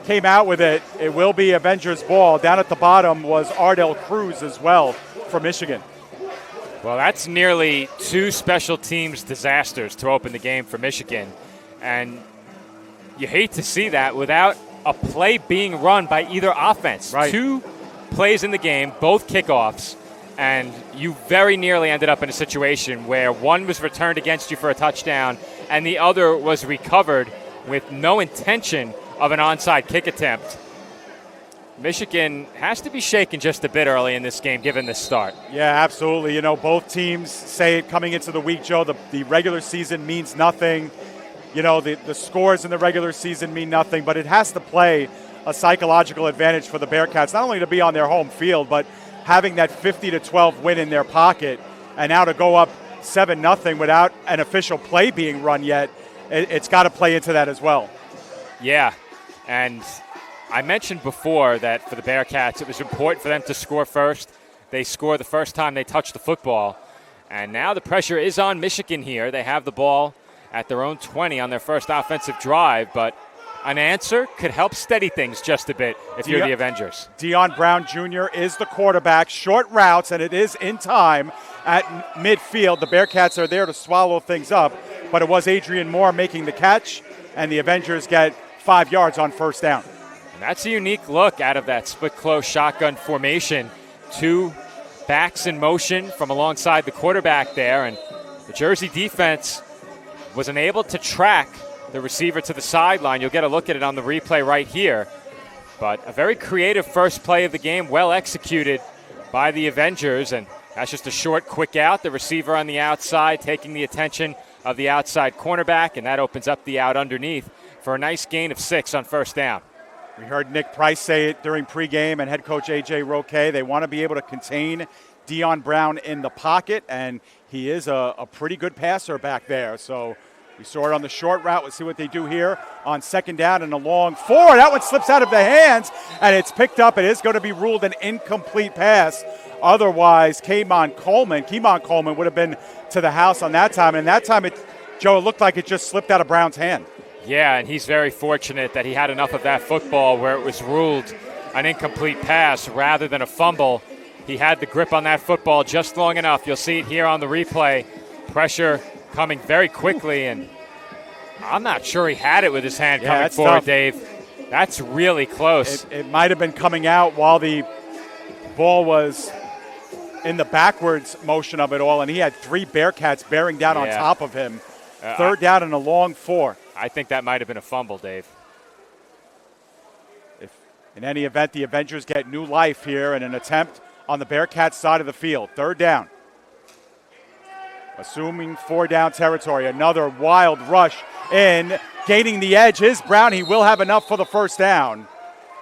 came out with it, it will be Avengerz ball. Down at the bottom was Ardell Cruz as well from Michigan. Well, that's nearly 2 special teams disasters to open the game for Michigan. And you hate to see that without a play being run by either offense. Right. 2 plays in the game, both kickoffs, and you very nearly ended up in a situation where one was returned against you for a touchdown and the other was recovered with no intention of an onside kick attempt. Michigan has to be shaken just a bit early in this game, given this start. Yeah, absolutely. You know, both teams say it coming into the week, Joe, the regular season means nothing. You know, the scores in the regular season mean nothing, but it has to play a psychological advantage for the Bearcats, not only to be on their home field, but having that 50-12 win in their pocket, and now to go up 7-0 without an official play being run yet, it's got to play into that as well. Yeah, and I mentioned before that for the Bearcats, it was important for them to score first. They score the first time they touch the football. And now the pressure is on Michigan here. They have the ball at their own 20 on their first offensive drive, but an answer could help steady things just a bit if you're the Avengerz. Deion Brown Jr. is the quarterback. Short routes, and it is in time at midfield. The Bearcats are there to swallow things up, but it was Adrian Moore making the catch, and the Avengerz get 5 yards on first down. And that's a unique look out of that split-close shotgun formation. 2 backs in motion from alongside the quarterback there, and the Jersey defense was unable to track the receiver to the sideline. You'll get a look at it on the replay right here. But a very creative first play of the game, well executed by the Avengerz, and that's just a short, quick out. The receiver on the outside taking the attention of the outside cornerback, and that opens up the out underneath for a nice gain of 6 on first down. We heard Nick Price say it during pregame, and head coach A.J. Roque. They want to be able to contain Deion Brown in the pocket, and he is a pretty good passer back there. So we saw it on the short route. Let's see what they do here on second down and a long 4. That one slips out of the hands, and it's picked up. It is going to be ruled an incomplete pass. Otherwise, Keymon Coleman would have been to the house on that time. And that time, Joe, it looked like it just slipped out of Brown's hand. Yeah, and he's very fortunate that he had enough of that football where it was ruled an incomplete pass rather than a fumble. He had the grip on that football just long enough. You'll see it here on the replay. Pressure coming very quickly, and I'm not sure he had it with his hand coming forward, tough. Dave. That's really close. It might have been coming out while the ball was in the backwards motion of it all, and he had 3 Bearcats bearing down on top of him. Third down and a long 4. I think that might have been a fumble, Dave. If in any event, the Avengerz get new life here in an attempt on the Bearcats side of the field. Third down. Assuming 4-down territory. Another wild rush in. Gaining the edge is Brown. He will have enough for the first down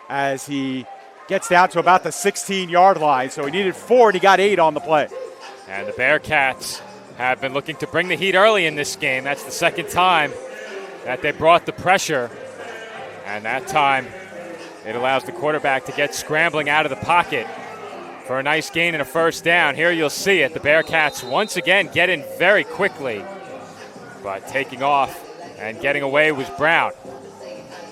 as he gets down to about the 16-yard line. So he needed 4, and he got 8 on the play. And the Bearcats have been looking to bring the heat early in this game. That's the second time that they brought the pressure. And that time it allows the quarterback to get scrambling out of the pocket for a nice gain and a first down. Here you'll see it. The Bearcats once again get in very quickly. But taking off and getting away was Brown.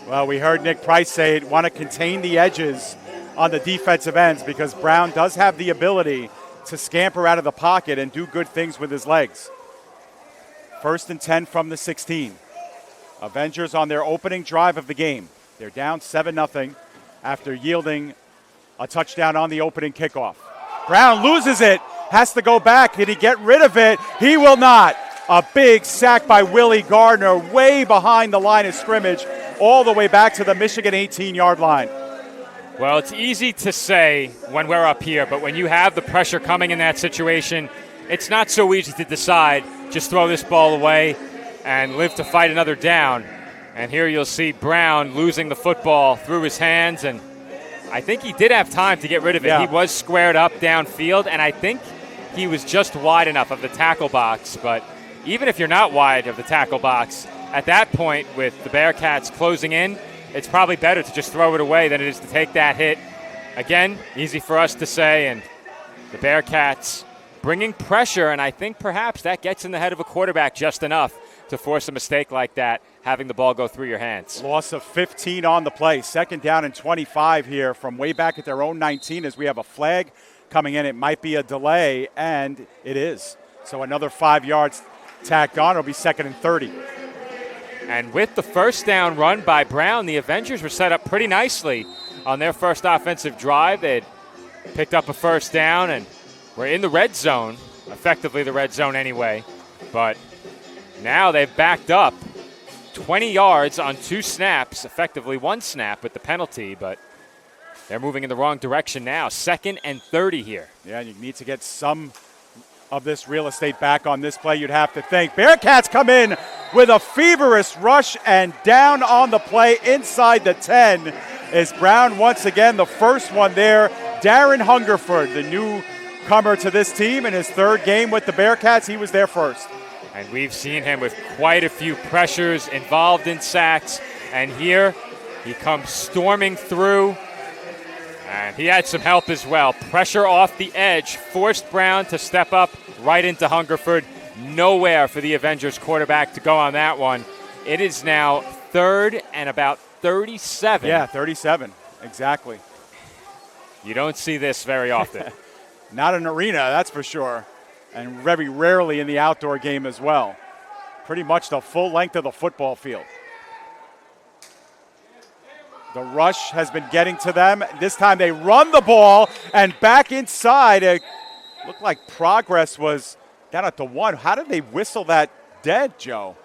Well, we heard Nick Price say want to contain the edges on the defensive ends because Brown does have the ability to scamper out of the pocket and do good things with his legs. 1st and 10 from the 16. Avengerz on their opening drive of the game. They're down 7-0 after yielding a touchdown on the opening kickoff. Brown loses it, has to go back. Did he get rid of it? He will not. A big sack by Willie Gardner way behind the line of scrimmage, all the way back to the Michigan 18-yard line. Well, it's easy to say when we're up here, but when you have the pressure coming in that situation, it's not so easy to decide, just throw this ball away and live to fight another down. And here you'll see Brown losing the football through his hands, and I think he did have time to get rid of it. Yeah. He was squared up downfield, and I think he was just wide enough of the tackle box. But even if you're not wide of the tackle box, at that point with the Bearcats closing in, it's probably better to just throw it away than it is to take that hit. Again, easy for us to say, and the Bearcats bringing pressure, and I think perhaps that gets in the head of a quarterback just enough to force a mistake like that, having the ball go through your hands. Loss of 15 on the play. 2nd down and 25 here from way back at their own 19 as we have a flag coming in. It might be a delay, and it is. So another 5 yards tacked on. It'll be 2nd and 30. And with the first down run by Brown, the Avengers were set up pretty nicely on their first offensive drive. They'd picked up a first down and were in the red zone, effectively the red zone anyway. But now they've backed up 20 yards on 2 snaps, effectively 1 snap with the penalty, but they're moving in the wrong direction now. 2nd and 30 here. Yeah, you need to get some of this real estate back on this play, you'd have to think. Bearcats come in with a feverish rush, and down on the play inside the 10 is Brown once again, the first one there. Darren Hungerford, the newcomer to this team in his 3rd game with the Bearcats. He was there first. And we've seen him with quite a few pressures, involved in sacks. And here he comes storming through. And he had some help as well. Pressure off the edge forced Brown to step up right into Hungerford. Nowhere for the Avengers quarterback to go on that one. It is now 3rd and about 37. Yeah, 37. Exactly. You don't see this very often. Not in arena, that's for sure. And very rarely in the outdoor game as well. Pretty much the full length of the football field. The rush has been getting to them. This time they run the ball and back inside. It looked like progress was down at the 1. How did they whistle that dead, Joe?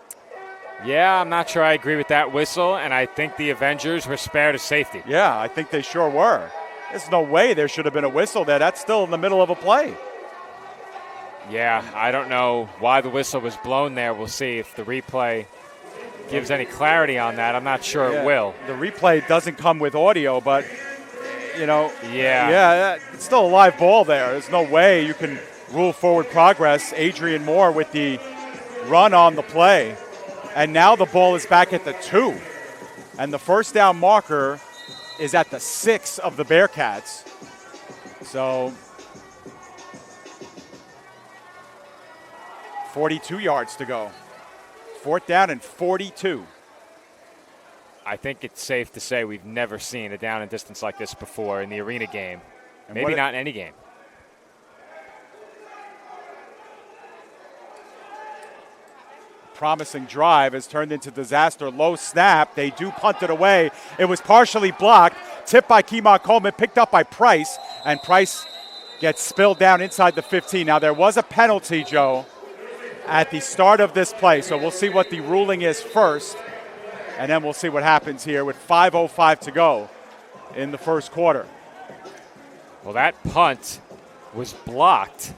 Yeah, I'm not sure I agree with that whistle, and I think the Avengers were spared a safety. Yeah, I think they sure were. There's no way there should have been a whistle there. That's still in the middle of a play. Yeah, I don't know why the whistle was blown there. We'll see if the replay gives any clarity on that. I'm not sure it will. The replay doesn't come with audio, but, you know. Yeah, it's still a live ball there. There's no way you can rule forward progress. Adrian Moore with the run on the play. And now the ball is back at the 2. And the first down marker is at the 6 of the Bearcats. So 42 yards to go. 4th down and 42. I think it's safe to say we've never seen a down and distance like this before in the arena game. And maybe not in any game. Promising drive has turned into disaster. Low snap. They do punt it away. It was partially blocked. Tipped by Keemon Coleman. Picked up by Price. And Price gets spilled down inside the 15. Now, there was a penalty, Joe, at the start of this play. So we'll see what the ruling is first. And then we'll see what happens here with 5:05 to go in the first quarter. Well, that punt was blocked.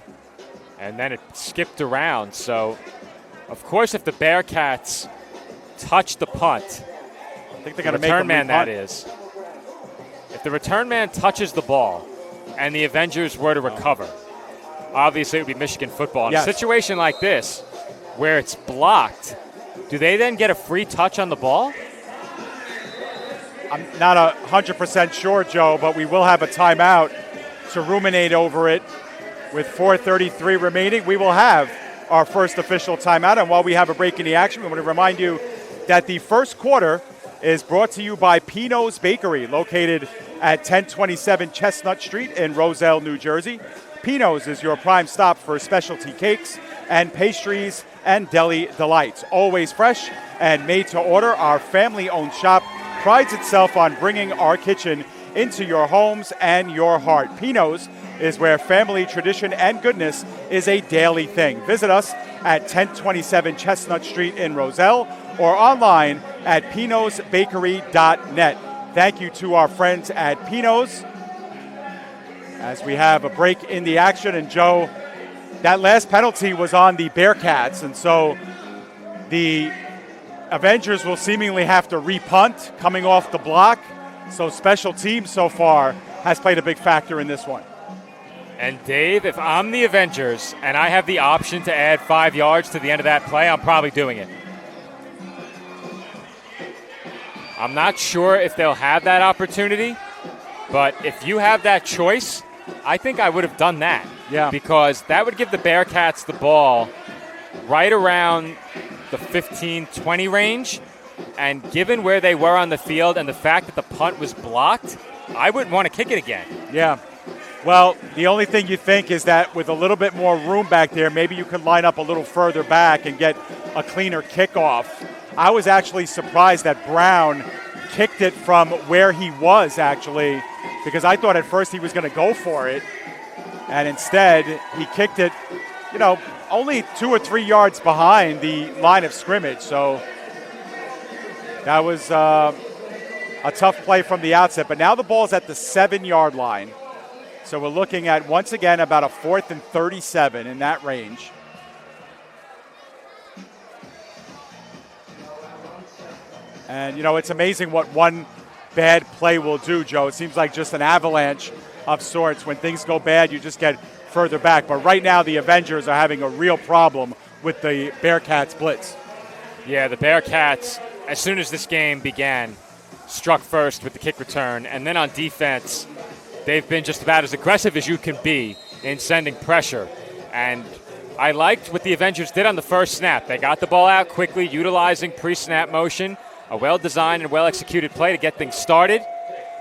And then it skipped around. So, of course, if the Bearcats touch the punt, I think they're going to make a return man, that repunt. is. If the return man touches the ball and the Avengers were to recover, obviously it would be Michigan football. In Yes. a situation like this, where it's blocked, do they then get a free touch on the ball? I'm not 100% sure, Joe, but we will have a timeout to ruminate over it. With 4:33 remaining, we will have our first official timeout. And while we have a break in the action, we want to remind you that the first quarter is brought to you by Pino's Bakery, located at 1027 Chestnut Street in Roselle, New Jersey. Pino's is your prime stop for specialty cakes and pastries and deli delights. Always fresh and made to order, our family-owned shop prides itself on bringing our kitchen into your homes and your heart. Pino's is where family tradition and goodness is a daily thing. Visit us at 1027 Chestnut Street in Roselle or online at pinosbakery.net. Thank you to our friends at Pino's as we have a break in the action. And Joe, that last penalty was on the Bearcats, and so the Avengers will seemingly have to repunt coming off the block. So special teams so far has played a big factor in this one. And Dave, if I'm the Avengers and I have the option to add 5 yards to the end of that play, I'm probably doing it. I'm not sure if they'll have that opportunity, but if you have that choice, I think I would have done that. Yeah. Because that would give the Bearcats the ball right around the 15-20 range. And given where they were on the field and the fact that the punt was blocked, I wouldn't want to kick it again. Yeah. Well, the only thing you think is that with a little bit more room back there, maybe you could line up a little further back and get a cleaner kickoff. I was actually surprised that Brown kicked it from where he was, actually, because I thought at first he was going to go for it. And instead, he kicked it, only 2 or 3 yards behind the line of scrimmage. So that was a tough play from the outset. But now the ball's at the 7-yard line. So we're looking at, once again, about a 4th and 37 in that range. And, it's amazing what one bad play will do, Joe. It seems like just an avalanche of sorts. When things go bad, you just get further back. But right now, the Avengerz are having a real problem with the Bearcats blitz. Yeah, the Bearcats, as soon as this game began, struck first with the kick return. And then on defense, they've been just about as aggressive as you can be in sending pressure. And I liked what the Avengerz did on the first snap. They got the ball out quickly, utilizing pre-snap motion, a well-designed and well-executed play to get things started.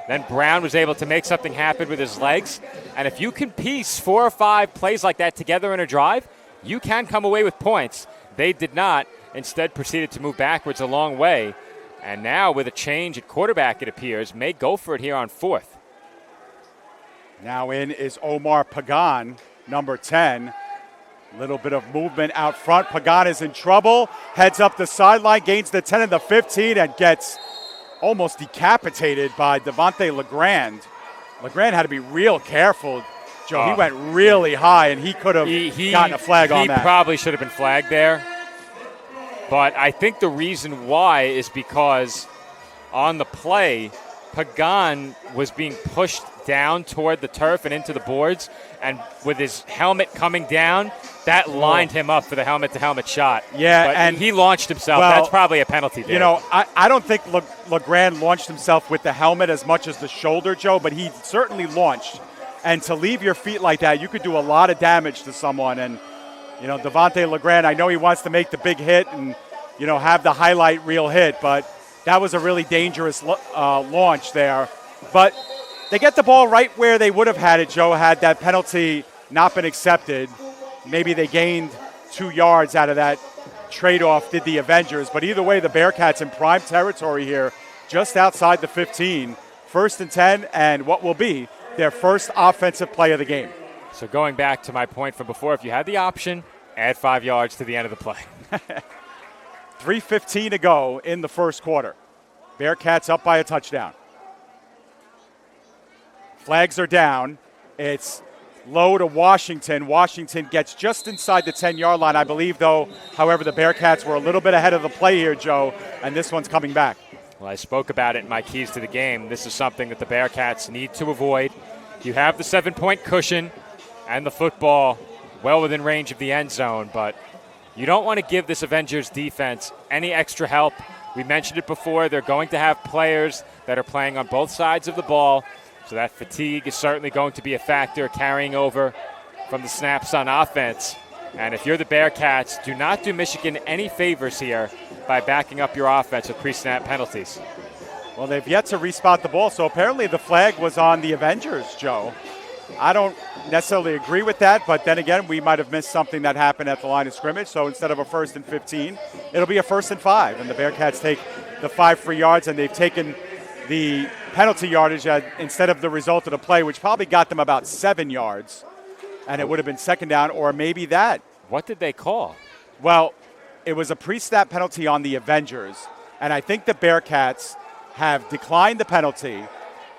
Then Brown was able to make something happen with his legs. And if you can piece 4 or 5 plays like that together in a drive, you can come away with points. They did not. Instead proceeded to move backwards a long way. And now with a change at quarterback, it appears, may go for it here on 4th. Now in is Omar Pagan, number 10. Little bit of movement out front. Pagan is in trouble. Heads up the sideline, gains the 10 and the 15, and gets almost decapitated by Devontae Legrand. Legrand had to be real careful, Joe. He went really high, and he could have gotten a flag on that. He probably should have been flagged there. But I think the reason why is because on the play, Pagan was being pushed down toward the turf and into the boards, and with his helmet coming down, that lined him up for the helmet-to-helmet shot. Yeah, but and he launched himself. Well, that's probably a penalty there. I don't think Legrand launched himself with the helmet as much as the shoulder, Joe, but he certainly launched. And to leave your feet like that, you could do a lot of damage to someone. And, Devontae Legrand, I know he wants to make the big hit and, have the highlight reel hit, but that was a really dangerous launch there. But they get the ball right where they would have had it, Joe, had that penalty not been accepted. Maybe they gained 2 yards out of that trade-off, did the Avengerz. But either way, the Bearcats in prime territory here, just outside the 15. 1st and 10, and what will be their first offensive play of the game. So going back to my point from before, if you had the option, add 5 yards to the end of the play. 3:15 to go in the first quarter. Bearcats up by a touchdown. Flags are down. It's low to Washington. Washington gets just inside the 10-yard line, I believe, though. However, the Bearcats were a little bit ahead of the play here, Joe, and this one's coming back. Well, I spoke about it in my keys to the game. This is something that the Bearcats need to avoid. You have the 7-point cushion and the football well within range of the end zone, but you don't want to give this Avengerz defense any extra help. We mentioned it before. They're going to have players that are playing on both sides of the ball, so that fatigue is certainly going to be a factor carrying over from the snaps on offense. And if you're the Bearcats, do not do Michigan any favors here by backing up your offense with pre-snap penalties. Well, they've yet to respot the ball, so apparently the flag was on the Avengerz, Joe. I don't necessarily agree with that, but then again, we might have missed something that happened at the line of scrimmage. So instead of a 1st and 15, it'll be a 1st and 5. And the Bearcats take the 5 free yards, and they've taken the penalty yardage instead of the result of the play, which probably got them about 7 yards. And it would have been 2nd down, or maybe that. What did they call? Well, it was a pre-snap penalty on the Avengerz. And I think the Bearcats have declined the penalty,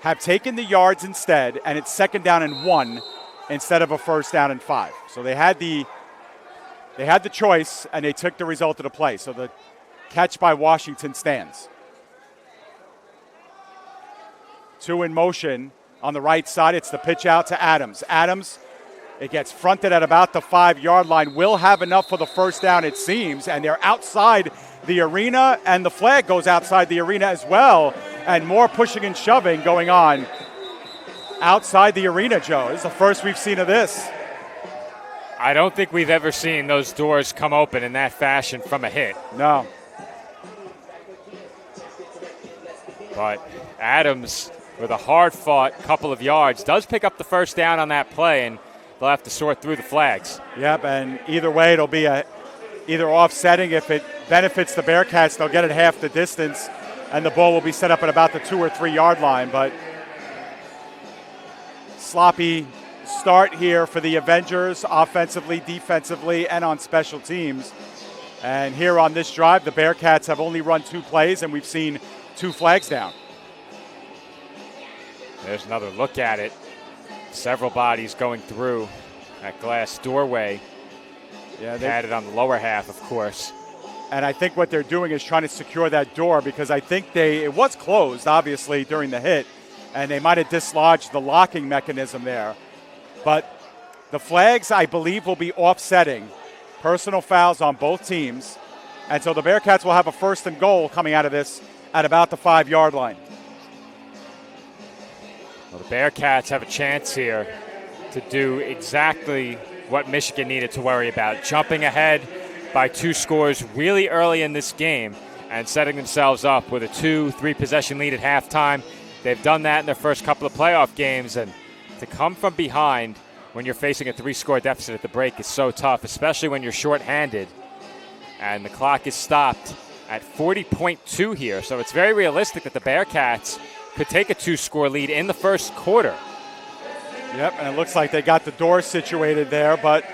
have taken the yards instead, and it's 2nd down and 1 instead of a 1st down and 5. So they had the choice, and they took the result of the play. So the catch by Washington stands. 2 in motion on the right side. It's the pitch out to Adams. Adams, it gets fronted at about the 5-yard line. Will have enough for the 1st down, it seems, and they're outside the arena, and the flag goes outside the arena as well. And more pushing and shoving going on outside the arena, Joe. This is the first we've seen of this. I don't think we've ever seen those doors come open in that fashion from a hit. No. But Adams with a hard-fought couple of yards. Does pick up the first down on that play, and they'll have to sort through the flags. Yep, and either way, it'll be either offsetting. If it benefits the Bearcats, they'll get it half the distance, and the ball will be set up at about the 2 or 3 yard line. But sloppy start here for the Avengerz, offensively, defensively, and on special teams. And here on this drive, the Bearcats have only run 2 plays, and we've seen 2 flags down. There's another look at it. Several bodies going through that glass doorway. Yeah, they had it on the lower half, of course. And I think what they're doing is trying to secure that door, because I think it was closed, obviously, during the hit, and they might have dislodged the locking mechanism there. But the flags, I believe, will be offsetting personal fouls on both teams. And so the Bearcats will have a 1st and goal coming out of this at about the 5 yard line. Well, the Bearcats have a chance here to do exactly what Michigan needed to worry about, jumping ahead by 2 scores really early in this game and setting themselves up with a 2-3 possession lead at halftime. They've done that in their first couple of playoff games, and to come from behind when you're facing a 3-score deficit at the break is so tough, especially when you're shorthanded. And the clock is stopped at 40.2 here, so it's very realistic that the Bearcats could take a 2-score lead in the first quarter. Yep, and it looks like they got the door situated there, but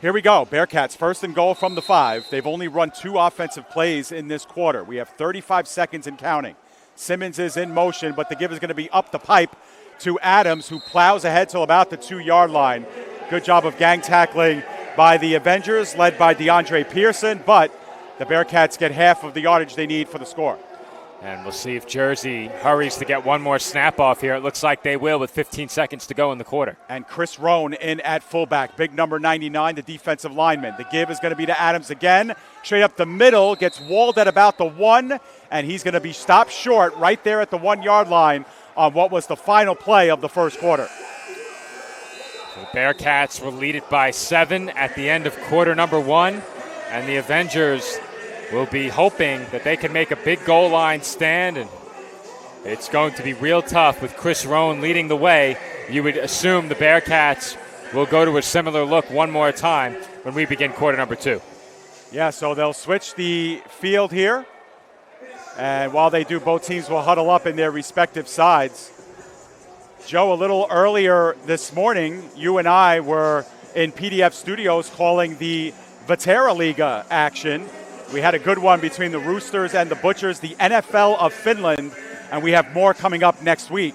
here we go. Bearcats 1st and goal from the 5. They've only run 2 offensive plays in this quarter. We have 35 seconds and counting. Simmons is in motion, but the give is going to be up the pipe to Adams, who plows ahead till about the 2 yard line. Good job of gang tackling by the Avengerz, led by DeAndre Pearson, but the Bearcats get half of the yardage they need for the score. And we'll see if Jersey hurries to get one more snap off here. It looks like they will with 15 seconds to go in the quarter. And Chris Rohn in at fullback, big number 99, the defensive lineman. The give is going to be to Adams again. Straight up the middle, gets walled at about the 1, and he's going to be stopped short right there at the 1 yard line on what was the final play of the first quarter. So the Bearcats will lead it by 7 at the end of quarter number 1, and the Avengerz will be hoping that they can make a big goal line stand, and it's going to be real tough with Chris Rohn leading the way. You would assume the Bearcats will go to a similar look one more time when we begin quarter number 2. Yeah, so they'll switch the field here, and while they do, both teams will huddle up in their respective sides. Joe, a little earlier this morning, you and I were in PDF Studios calling the Vetera Liga action. We had a good one between the Roosters and the Butchers, the NFL of Finland, and we have more coming up next week.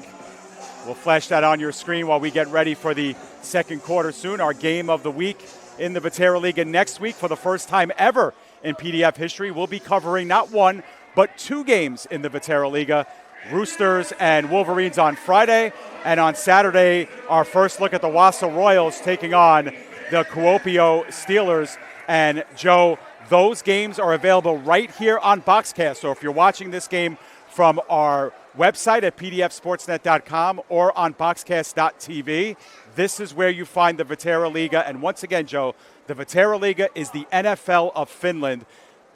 We'll flash that on your screen while we get ready for the second quarter soon. Our game of the week in the Vetera Liga next week, for the first time ever in PDF history, we'll be covering not 1, but 2 games in the Vetera Liga. Roosters and Wolverines on Friday, and on Saturday, our first look at the Wausau Royals taking on the Kuopio Steelers. And Joe, those games are available right here on Boxcast. So if you're watching this game from our website at pdfsportsnet.com or on boxcast.tv, this is where you find the Vetera Liga. And once again, Joe, the Vetera Liga is the NFL of Finland.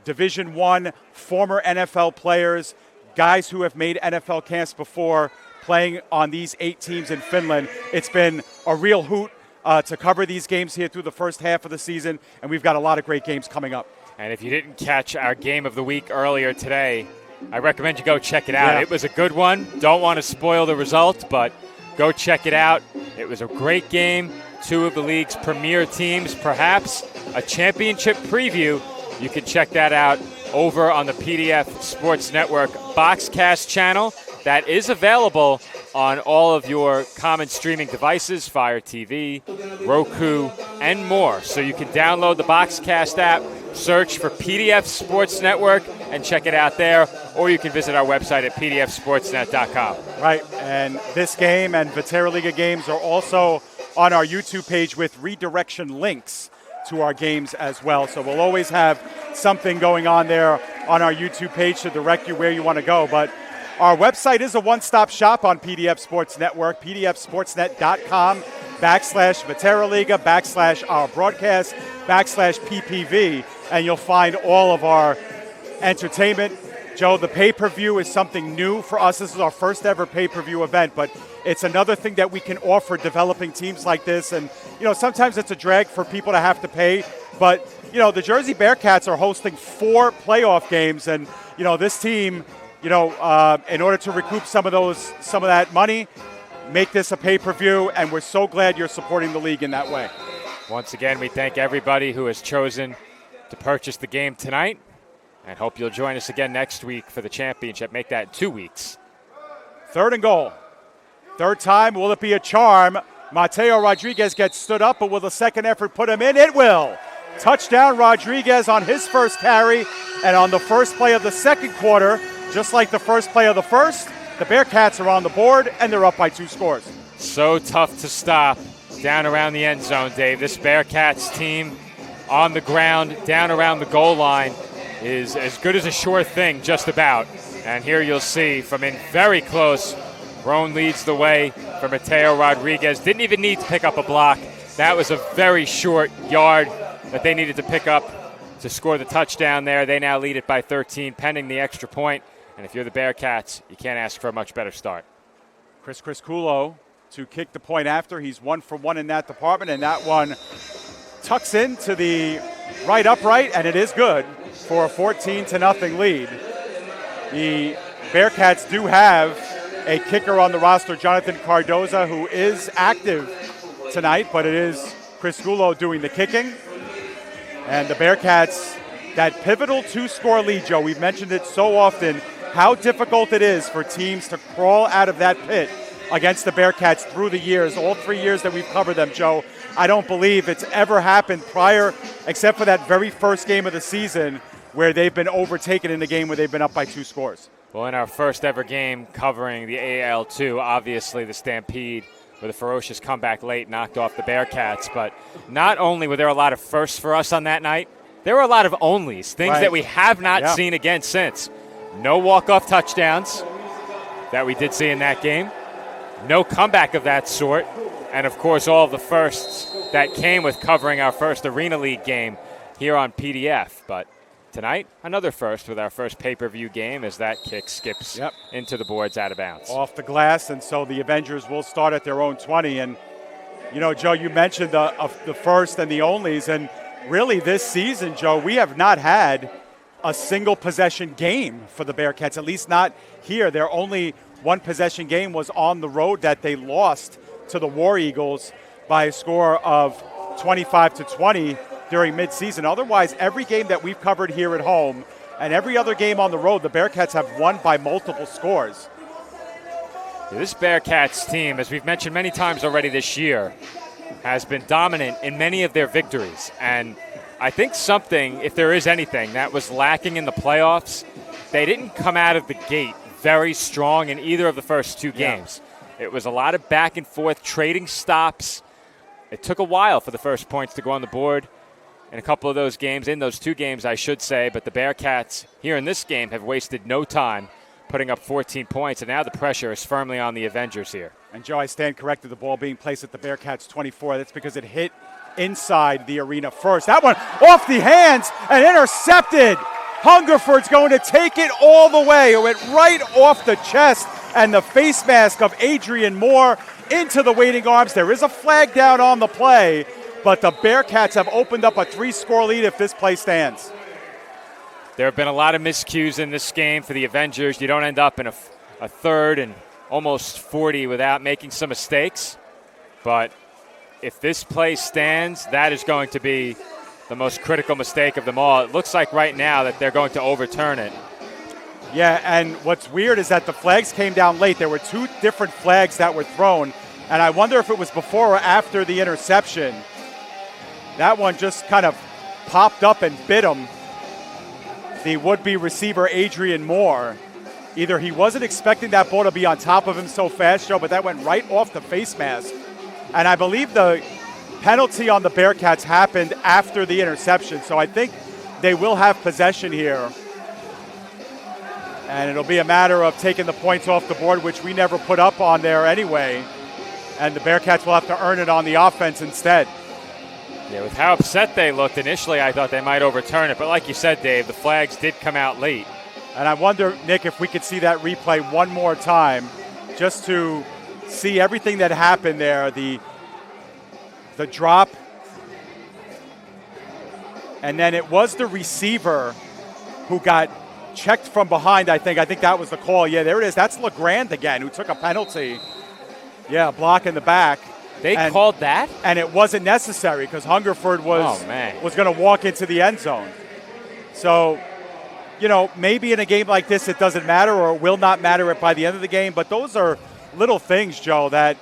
Division I, former NFL players, guys who have made NFL camps before, playing on these 8 teams in Finland. It's been a real hoot to cover these games here through the first half of the season, and we've got a lot of great games coming up. And if you didn't catch our game of the week earlier today, I recommend you go check it out. Yeah. It was a good one. Don't want to spoil the result, but go check it out. It was a great game. 2 of the league's premier teams, perhaps a championship preview. You can check that out over on the PDF Sports Network Boxcast channel. That is available on all of your common streaming devices, Fire TV, Roku, and more. So you can download the Boxcast app, search for PDF Sports Network, and check it out there. Or you can visit our website at pdfsportsnet.com. Right, and this game and Vetera Liga games are also on our YouTube page with redirection links to our games as well. So we'll always have something going on there on our YouTube page to direct you where you want to go. But our website is a one-stop shop on PDF Sports Network, pdfsportsnet.com/Vetera Liga, /our broadcast, /PPV, and you'll find all of our entertainment, Joe, the pay-per-view is something new for us. This is our first ever pay-per-view event, but it's another thing that we can offer developing teams like this. And, sometimes it's a drag for people to have to pay, but, the Jersey Bearcats are hosting 4 playoff games, and, this team, in order to recoup some of that money, make this a pay-per-view, and we're so glad you're supporting the league in that way. Once again, we thank everybody who has chosen to purchase the game tonight, and hope you'll join us again next week for the championship. Make that 2 weeks. 3rd and goal. 3rd time, will it be a charm? Mateo Rodriguez gets stood up, but will the second effort put him in? It will. Touchdown Rodriguez on his first carry, and on the first play of the second quarter, just like the first play of the first, the Bearcats are on the board, and they're up by 2 scores. So tough to stop down around the end zone, Dave. This Bearcats team on the ground, down around the goal line, is as good as a sure thing, just about. And here you'll see from in very close, Roan leads the way for Mateo Rodriguez. Didn't even need to pick up a block. That was a very short yard that they needed to pick up to score the touchdown there. They now lead it by 13, pending the extra point. And if you're the Bearcats, you can't ask for a much better start. Chris Crisculo to kick the point after. He's 1 for 1 in that department, and that one tucks into the right upright, and it is good for a 14-0 lead. The Bearcats do have a kicker on the roster, Jonathan Cardoza, who is active tonight, but it is Crisculo doing the kicking. And the Bearcats, that pivotal 2-score lead, Joe, we've mentioned it so often, how difficult it is for teams to crawl out of that pit against the Bearcats through the years, all 3 years that we've covered them, Joe. I don't believe it's ever happened prior, except for that very first game of the season where they've been overtaken in a game where they've been up by 2 scores. Well, in our first ever game covering the AAL2, obviously the Stampede with a ferocious comeback late knocked off the Bearcats. But not only were there a lot of firsts for us on that night, there were a lot of onlys, things that we have not seen again since. No walk-off touchdowns that we did see in that game. No comeback of that sort. And, of course, all of the firsts that came with covering our first Arena League game here on PDF. But tonight, another first with our first pay-per-view game as that kick skips into the boards out of bounds. Off the glass, and so the Avengerz will start at their own 20. And, Joe, you mentioned the first and the onlys. And really this season, Joe, we have not had a single possession game for the Bearcats, at least not here. Their only one possession game was on the road that they lost to the War Eagles by a score of 25-20 during midseason. Otherwise, every game that we've covered here at home and every other game on the road, the Bearcats have won by multiple scores. This Bearcats team, as we've mentioned many times already this year, has been dominant in many of their victories. And I think something, if there is anything, that was lacking in the playoffs, they didn't come out of the gate very strong in either of the first 2 games. It was a lot of back and forth, trading stops. It took a while for the first points to go on the board in a couple of those games, in those 2 games, I should say. But the Bearcats here in this game have wasted no time putting up 14 points, and now the pressure is firmly on the Avengerz here. And, Joe, I stand corrected. The ball being placed at the Bearcats' 24. That's because it hit inside the arena first. That one off the hands and intercepted. Hungerford's going to take it all the way. It went right off the chest and the face mask of Adrian Moore into the waiting arms. There is a flag down on the play, but the Bearcats have opened up a 3-score lead if this play stands. There have been a lot of miscues in this game for the Avengerz. You don't end up in a 3rd and almost 40 without making some mistakes. But if this play stands, that is going to be the most critical mistake of them all. It looks like right now that they're going to overturn it. Yeah, and what's weird is that the flags came down late. There were 2 different flags that were thrown, and I wonder if it was before or after the interception. That one just kind of popped up and bit him, the would-be receiver Adrian Moore. Either he wasn't expecting that ball to be on top of him so fast, Joe, but that went right off the face mask. And I believe the penalty on the Bearcats happened after the interception, so I think they will have possession here. And it'll be a matter of taking the points off the board, which we never put up on there anyway. And the Bearcats will have to earn it on the offense instead. Yeah, with how upset they looked initially, I thought they might overturn it. But like you said, Dave, the flags did come out late. And I wonder, Nick, if we could see that replay one more time just to see everything that happened there, the drop. And then it was the receiver who got checked from behind, I think. I think that was the call. Yeah, there it is. That's LeGrand again, who took a penalty. Yeah, block in the back. They called that? And it wasn't necessary because Hungerford was going to walk into the end zone. So, maybe in a game like this it doesn't matter or it will not matter by the end of the game. But those are little things, Joe, that,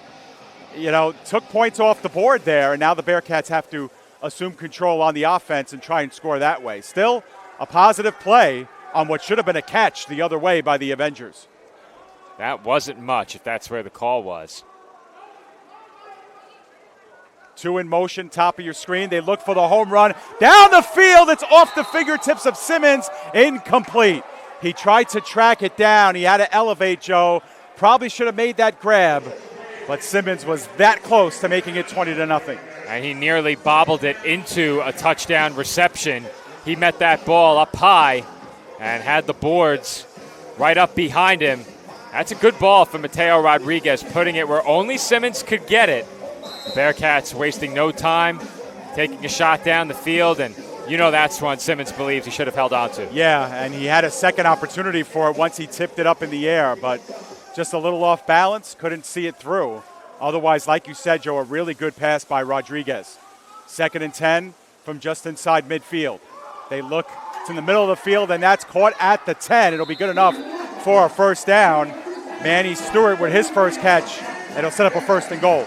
took points off the board there. And now the Bearcats have to assume control on the offense and try and score that way. Still a positive play on what should have been a catch the other way by the Avengerz. That wasn't much if that's where the call was. 2 in motion, top of your screen. They look for the home run. Down the field, it's off the fingertips of Simmons. Incomplete. He tried to track it down. He had to elevate, Joe. Probably should have made that grab, but Simmons was that close to making it 20-0. And he nearly bobbled it into a touchdown reception. He met that ball up high and had the boards right up behind him. That's a good ball for Mateo Rodriguez, putting it where only Simmons could get it. The Bearcats wasting no time, taking a shot down the field, and that's one Simmons believes he should have held on to. Yeah, and he had a second opportunity for it once he tipped it up in the air, but just a little off balance, couldn't see it through. Otherwise, like you said, Joe, a really good pass by Rodriguez. 2nd and 10 from just inside midfield. They look to the middle of the field, and that's caught at the 10. It'll be good enough for a first down. Manny Stewart with his first catch, and it'll set up a 1st and goal.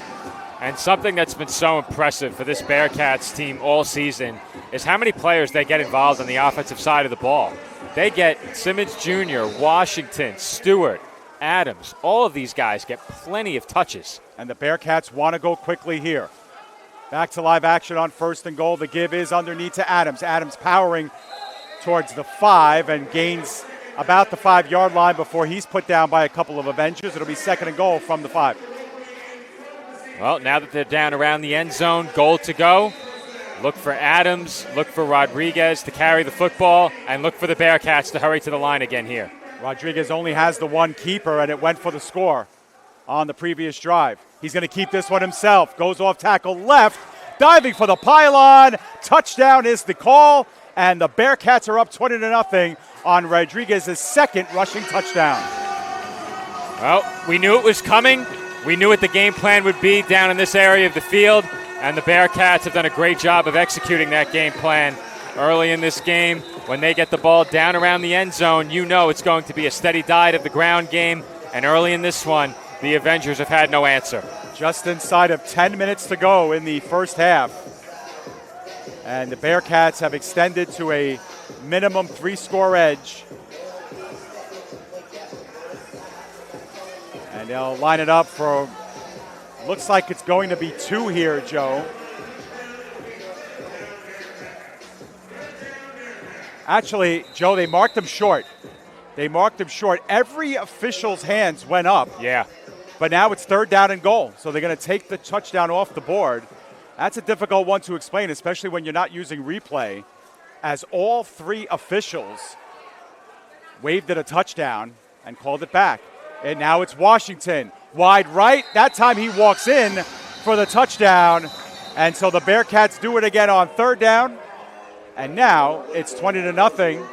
And something that's been so impressive for this Bearcats team all season is how many players they get involved on the offensive side of the ball. They get Simmons Jr., Washington, Stewart, Adams. All of these guys get plenty of touches. And the Bearcats want to go quickly here. Back to live action on 1st and goal. The give is underneath to Adams. Adams powering towards the 5 and gains about the 5-yard line before he's put down by a couple of Avengerz. It'll be 2nd and goal from the 5. Well, now that they're down around the end zone, goal to go. Look for Adams, look for Rodriguez to carry the football, and look for the Bearcats to hurry to the line again here. Rodriguez only has the one keeper, and it went for the score on the previous drive. He's going to keep this one himself. Goes off tackle left, diving for the pylon. Touchdown is the call, and the Bearcats are up 20-0 on Rodriguez's 2nd rushing touchdown. Well, we knew it was coming. We knew what the game plan would be down in this area of the field, and the Bearcats have done a great job of executing that game plan early in this game. When they get the ball down around the end zone, it's going to be a steady diet of the ground game, and early in this one, the Avengerz have had no answer. Just inside of 10 minutes to go in the first half, and the Bearcats have extended to a minimum 3-score edge. And they'll line it up for, looks like it's going to be 2 here, Joe. Actually, Joe, they marked them short. Every official's hands went up. Yeah. But now it's 3rd down and goal. So they're going to take the touchdown off the board. That's a difficult one to explain, especially when you're not using replay, as all 3 officials waved at a touchdown and called it back. And now it's Washington. Wide right. That time he walks in for the touchdown. And so the Bearcats do it again on 3rd down. And now it's 20-0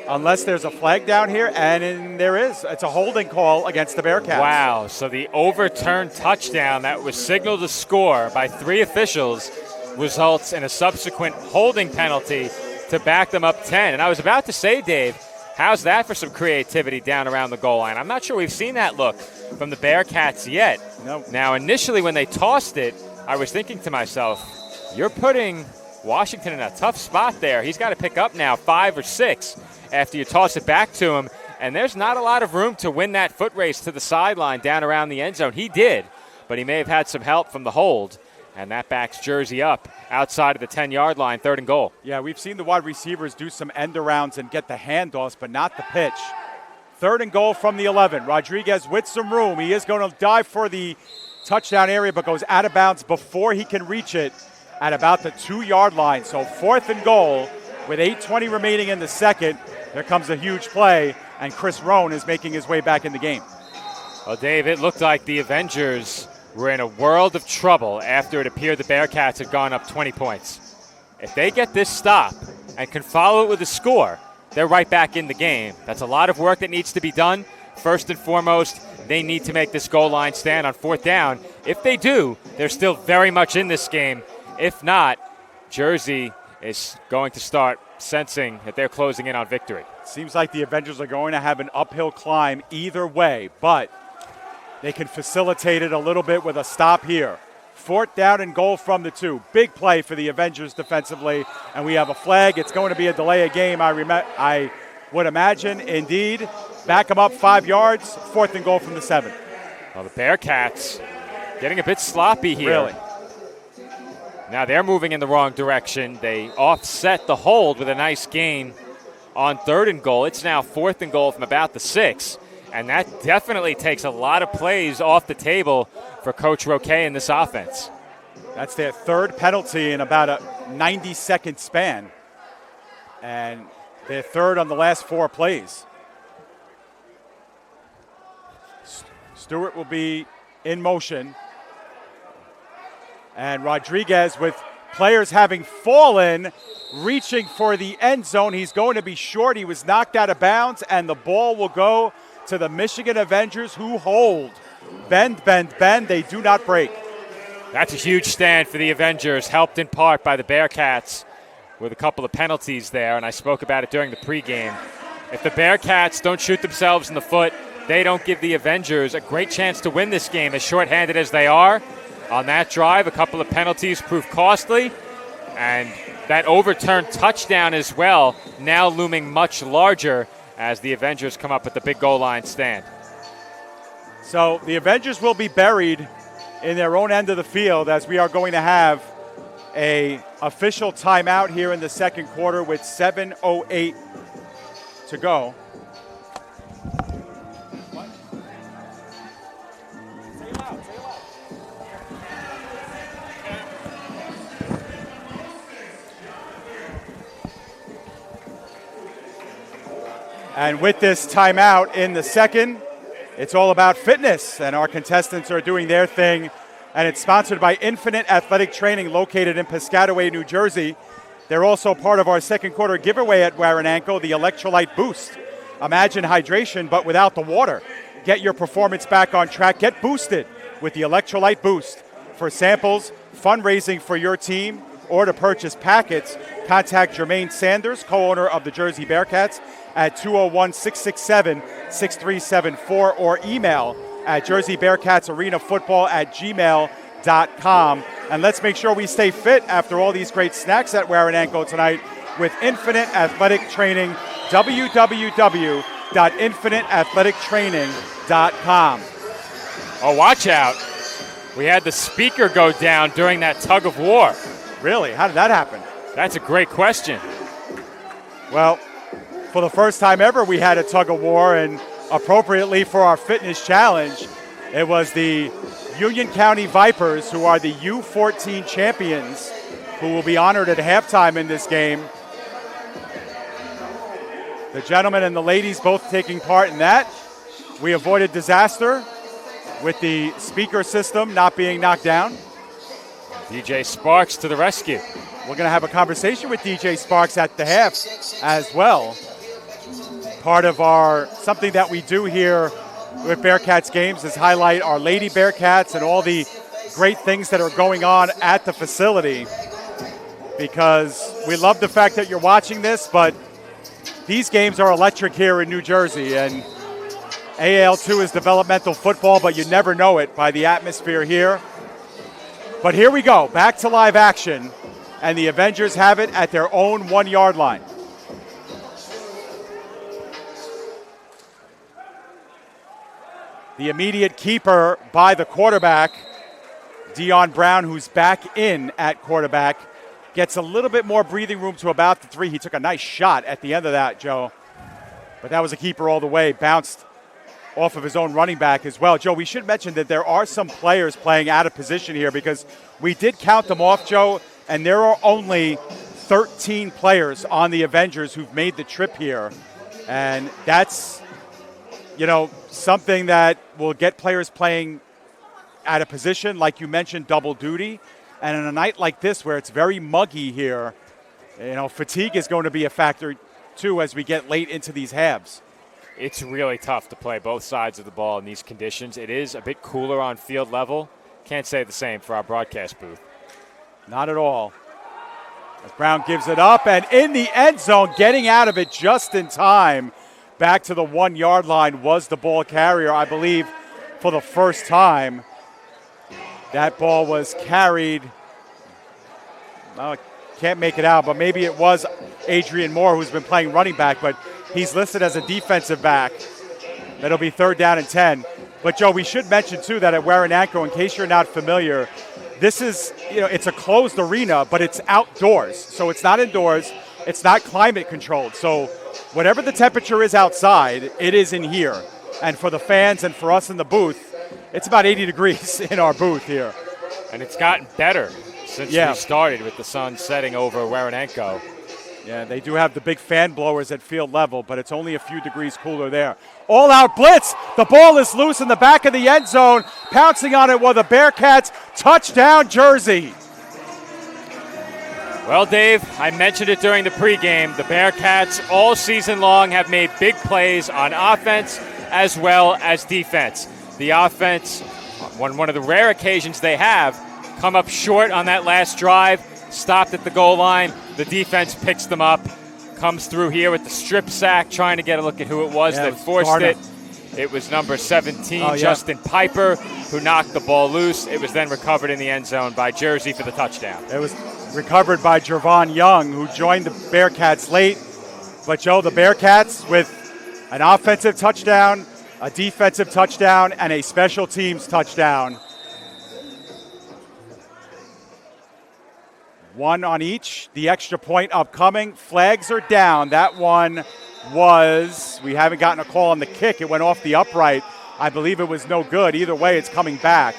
unless there's a flag down here. And there is. It's a holding call against the Bearcats. Wow. So the overturned touchdown that was signaled to score by 3 officials results in a subsequent holding penalty to back them up 10. And I was about to say, Dave, how's that for some creativity down around the goal line? I'm not sure we've seen that look from the Bearcats yet. No. Now, initially when they tossed it, I was thinking to myself, you're putting Washington in a tough spot there. He's got to pick up now 5 or 6 after you toss it back to him. And there's not a lot of room to win that foot race to the sideline down around the end zone. He did, but he may have had some help from the hold. And that backs Jersey up outside of the 10-yard line, 3rd and goal. Yeah, we've seen the wide receivers do some end arounds and get the handoffs, but not the pitch. 3rd and goal from the 11. Rodriguez with some room. He is going to dive for the touchdown area, but goes out of bounds before he can reach it at about the 2-yard line. So 4th and goal with 8:20 remaining in the second. Here comes a huge play, and Chris Rohn is making his way back in the game. Well, Dave, it looked like the Avengerz were in a world of trouble after it appeared the Bearcats had gone up 20 points. If they get this stop and can follow it with a score, they're right back in the game. That's a lot of work that needs to be done. First and foremost, they need to make this goal line stand on 4th down. If they do, they're still very much in this game. If not, Jersey is going to start sensing that they're closing in on victory. Seems like the Avengerz are going to have an uphill climb either way, but they can facilitate it a little bit with a stop here. 4th down and goal from the 2. Big play for the Avengerz defensively, and we have a flag. It's going to be a delay of game, I would imagine. Indeed, back them up 5 yards, 4th and goal from the 7. Well, the Bearcats getting a bit sloppy here. Really? Now they're moving in the wrong direction. They offset the hold with a nice gain on 3rd and goal. It's now 4th and goal from about the 6. And that definitely takes a lot of plays off the table for Coach Roquet in this offense. That's their 3rd penalty in about a 90-second span. And their 3rd on the last 4 plays. Stewart will be in motion. And Rodriguez, with players having fallen, reaching for the end zone. He's going to be short. He was knocked out of bounds, and the ball will go to the Michigan Avengerz, who hold. Bend, bend, bend. They do not break. That's a huge stand for the Avengerz, helped in part by the Bearcats with a couple of penalties there, and I spoke about it during the pregame. If the Bearcats don't shoot themselves in the foot, they don't give the Avengerz a great chance to win this game, as shorthanded as they are. On that drive, a couple of penalties proved costly, and that overturned touchdown as well, now looming much larger as the Avengerz come up with the big goal line stand. So the Avengerz will be buried in their own end of the field, as we are going to have a official timeout here in the 2nd quarter with 7:08 to go. And with this timeout in the 2nd, it's all about fitness, and our contestants are doing their thing. And it's sponsored by Infinite Athletic Training, located in Piscataway, New Jersey. They're also part of our 2nd quarter giveaway at Warananko, the Electrolyte Boost. Imagine hydration, but without the water. Get your performance back on track. Get boosted with the Electrolyte Boost. For samples, fundraising for your team, or to purchase packets, contact Jermaine Sanders, co-owner of the Jersey Bearcats, at 201-667-6374, or email at jerseybearcatsarenafootball@gmail.com. And let's make sure we stay fit after all these great snacks at Warananko tonight with Infinite Athletic Training, www.infiniteathletictraining.com. Oh, watch out. We had the speaker go down during that tug of war. Really? How did that happen? That's a great question. Well, for the first time ever, we had a tug of war, and appropriately for our fitness challenge, it was the Union County Vipers, who are the U14 champions, who will be honored at halftime in this game. The gentlemen and the ladies both taking part in that. We avoided disaster with the speaker system not being knocked down. DJ Sparks to the rescue. We're going to have a conversation with DJ Sparks at the half as well. Part of something that we do here with Bearcats games is highlight our Lady Bearcats and all the great things that are going on at the facility, because we love the fact that you're watching this, but these games are electric here in New Jersey, and AAL2 is developmental football, but you never know it by the atmosphere here. But here we go, back to live action, and the Avengerz have it at their own 1-yard line. The immediate keeper by the quarterback, Dion Brown, who's back in at quarterback, gets a little bit more breathing room to about the 3. He took a nice shot at the end of that, Joe. But that was a keeper all the way, bounced off of his own running back as well. Joe, we should mention that there are some players playing out of position here, because we did count them off, Joe, and there are only 13 players on the Avengerz who've made the trip here. And that's, something that will get players playing at a position, like you mentioned, double duty. And on a night like this where it's very muggy here, fatigue is going to be a factor too as we get late into these halves. It's really tough to play both sides of the ball in these conditions. It is a bit cooler on field level. Can't say the same for our broadcast booth. Not at all. As Brown gives it up, and in the end zone, getting out of it just in time. Back to the 1 yard line was the ball carrier, I believe, for the first time. That ball was carried. Well, I can't make it out, but maybe it was Adrian Moore, who's been playing running back, but he's listed as a defensive back. That'll be 3rd down and 10. But, Joe, we should mention, too, that at Warananko, in case you're not familiar, this is, it's a closed arena, but it's outdoors. So it's not indoors. It's not climate controlled. So whatever the temperature is outside, it is in here. And for the fans and for us in the booth, it's about 80 degrees in our booth here. And it's gotten better since we started with the sun setting over Warananko. Yeah, they do have the big fan blowers at field level, but it's only a few degrees cooler there. All-out blitz. The ball is loose in the back of the end zone. Pouncing on it were the Bearcats. Touchdown, Jersey. Well, Dave, I mentioned it during the pregame. The Bearcats all season long have made big plays on offense as well as defense. The offense, on one of the rare occasions they have, come up short on that last drive, stopped at the goal line. The defense picks them up, comes through here with the strip sack, trying to get a look at who it was that forced it. It was number 17, Justin Piper, who knocked the ball loose. It was then recovered in the end zone by Jersey for the touchdown. It was recovered by Jervon Young, who joined the Bearcats late. But, Joe, the Bearcats with an offensive touchdown, a defensive touchdown, and a special teams touchdown. One on each. The extra point upcoming. Flags are down. That one was, we haven't gotten a call on the kick. It went off the upright. I believe it was no good. Either way, it's coming back.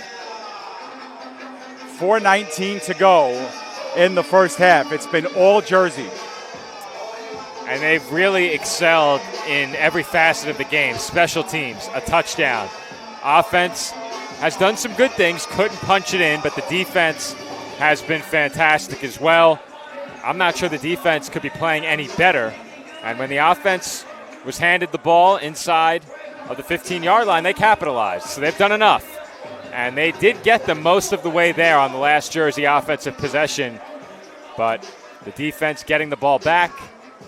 4:19 to go in the first half. It's been all Jersey. And they've really excelled in every facet of the game. Special teams, a touchdown. Offense has done some good things, couldn't punch it in, but the defense has been fantastic as well. I'm not sure the defense could be playing any better. And when the offense was handed the ball inside of the 15-yard line, they capitalized. So they've done enough. And they did get them most of the way there on the last Jersey offensive possession. But the defense getting the ball back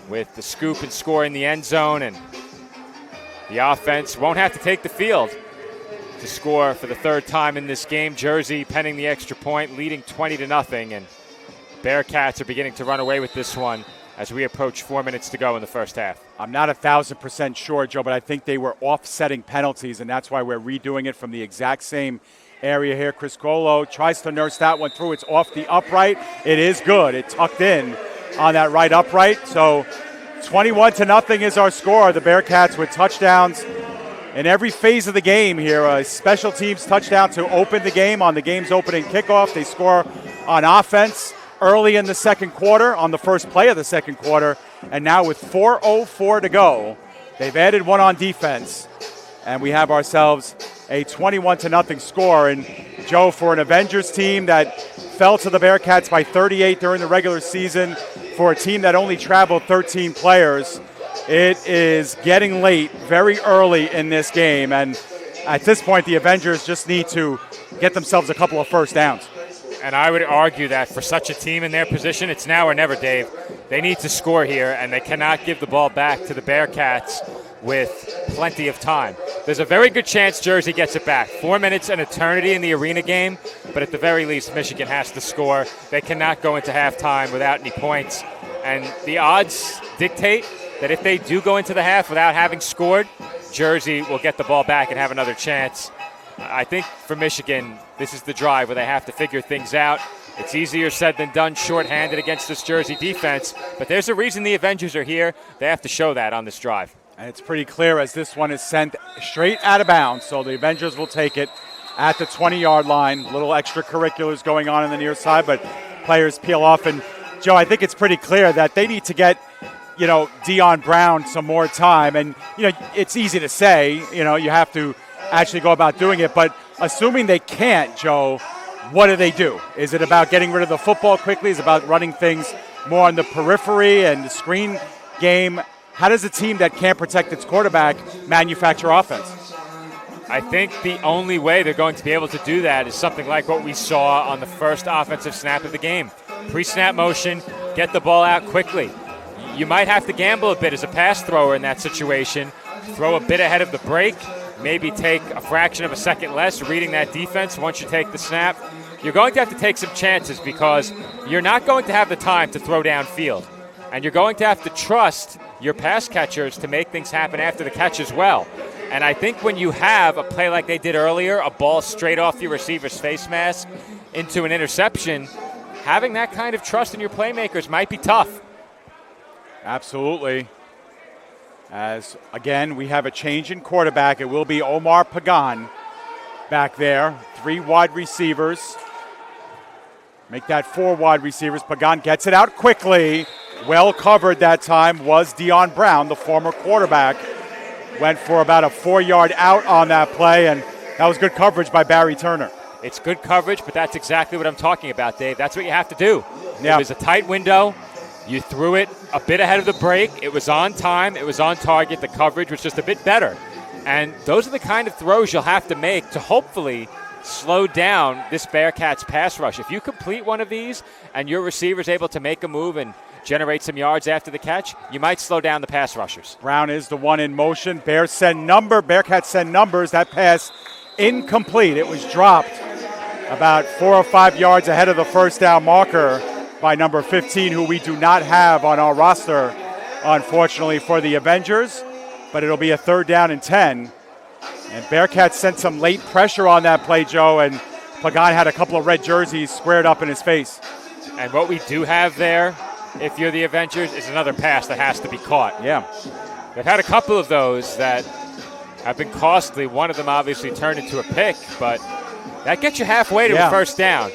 with the scoop and score in the end zone. And the offense won't have to take the field to score for the 3rd time in this game. Jersey penning the extra point, leading 20-0. And Bearcats are beginning to run away with this one as we approach 4 minutes to go in the first half. I'm not 1,000% sure, Joe, but I think they were offsetting penalties, and that's why we're redoing it from the exact same area here. Chris Golo tries to nurse that one through. It's off the upright. It is good. It tucked in on that right upright. So 21-0 is our score. The Bearcats with touchdowns in every phase of the game here. A special teams touchdown to open the game on the game's opening kickoff. They score on offense early in the second quarter, on the first play of the second quarter. And now with 4:04 to go, they've added one on defense. And we have ourselves a 21-0 score. And, Joe, for an Avengerz team that fell to the Bearcats by 38 during the regular season, for a team that only traveled 13 players, it is getting late very early in this game. And at this point, the Avengerz just need to get themselves a couple of first downs. And I would argue that for such a team in their position, it's now or never, Dave. They need to score here, and they cannot give the ball back to the Bearcats with plenty of time. There's a very good chance Jersey gets it back. 4 minutes, an eternity in the arena game, but at the very least, Michigan has to score. They cannot go into halftime without any points. And the odds dictate that if they do go into the half without having scored, Jersey will get the ball back and have another chance. I think for Michigan, this is the drive where they have to figure things out. It's easier said than done, shorthanded against this Jersey defense, but there's a reason the Avengerz are here. They have to show that on this drive. And it's pretty clear as this one is sent straight out of bounds, so the Avengerz will take it at the 20-yard line. Little extracurriculars going on the near side, but players peel off. And, Joe, I think it's pretty clear that they need to get Dion Brown some more time. And, it's easy to say, you have to actually go about doing it. But assuming they can't, Joe, what do? Is it about getting rid of the football quickly? Is it about running things more on the periphery and the screen game? How does a team that can't protect its quarterback manufacture offense? I think the only way they're going to be able to do that is something like what we saw on the first offensive snap of the game. Pre-snap motion, get the ball out quickly. You might have to gamble a bit as a pass thrower in that situation, throw a bit ahead of the break, maybe take a fraction of a second less reading that defense once you take the snap. You're going to have to take some chances because you're not going to have the time to throw downfield. And you're going to have to trust your pass catchers to make things happen after the catch as well. And I think when you have a play like they did earlier, a ball straight off your receiver's face mask into an interception, having that kind of trust in your playmakers might be tough. Absolutely. As, again, we have a change in quarterback. It will be Omar Pagan back there. 3 wide receivers. Make that 4 wide receivers. Pagan gets it out quickly. Well covered that time was Dion Brown, the former quarterback. Went for about a 4-yard out on that play, and that was good coverage by Barry Turner. It's good coverage, but that's exactly what I'm talking about, Dave. That's what you have to do. Yeah. It was a tight window. You threw it a bit ahead of the break. It was on time. It was on target. The coverage was just a bit better. And those are the kind of throws you'll have to make to hopefully slow down this Bearcats pass rush. If you complete one of these and your receiver's able to make a move and generate some yards after the catch, you might slow down the pass rushers. Brown is the one in motion. Bearcats send numbers. That pass incomplete. It was dropped about 4 or 5 yards ahead of the first down marker by number 15, who we do not have on our roster, unfortunately, for the Avengerz. But it'll be a 3rd down and 10. And Bearcats sent some late pressure on that play, Joe, and Pagan had a couple of red jerseys squared up in his face. And what we do have there, if you're the Avengerz, is another pass that has to be caught. Yeah. They've had a couple of those that have been costly. One of them obviously turned into a pick, but that gets you halfway to a first down.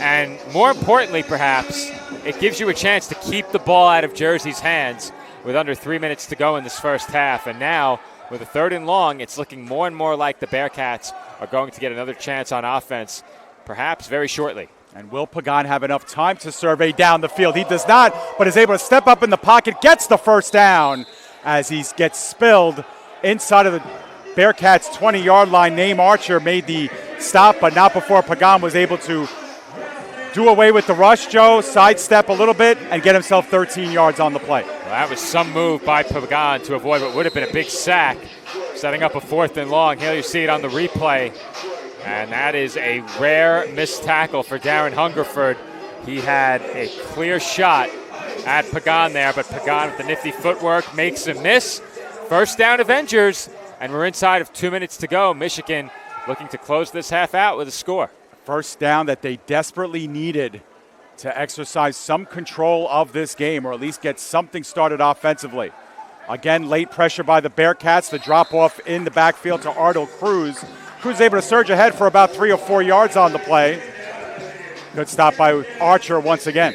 And more importantly, perhaps, it gives you a chance to keep the ball out of Jersey's hands with under 3 minutes to go in this first half. And now, with a 3rd and long, it's looking more and more like the Bearcats are going to get another chance on offense, perhaps very shortly. And will Pagan have enough time to survey down the field? He does not, but is able to step up in the pocket, gets the first down as he gets spilled inside of the Bearcats' 20-yard line. Name Archer made the stop, but not before Pagan was able to do away with the rush, Joe, sidestep a little bit, and get himself 13 yards on the play. Well, that was some move by Pagan to avoid what would have been a big sack, setting up a 4th and long. Here you see it on the replay. And that is a rare missed tackle for Darren Hungerford. He had a clear shot at Pagan there, but Pagan with the nifty footwork makes a miss. First down, Avengerz, and we're inside of 2 minutes to go. Michigan looking to close this half out with a score. First down that they desperately needed to exercise some control of this game, or at least get something started offensively. Again, late pressure by the Bearcats. The drop-off in the backfield to Ardell Cruz. Cruz able to surge ahead for about 3 or 4 yards on the play. Good stop by Archer once again.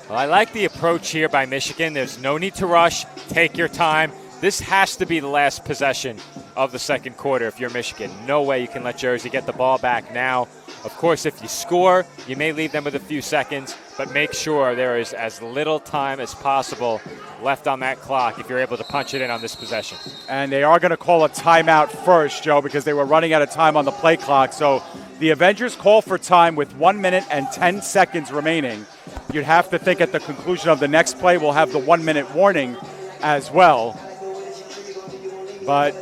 Well, I like the approach here by Michigan. There's no need to rush. Take your time. This has to be the last possession of the second quarter if you're Michigan. No way you can let Jersey get the ball back now. Of course, if you score, you may leave them with a few seconds, but make sure there is as little time as possible left on that clock if you're able to punch it in on this possession. And they are going to call a timeout first, Joe, because they were running out of time on the play clock. So the Avengerz call for time with 1 minute and 10 seconds remaining. You'd have to think at the conclusion of the next play we'll have the 1 minute warning as well. But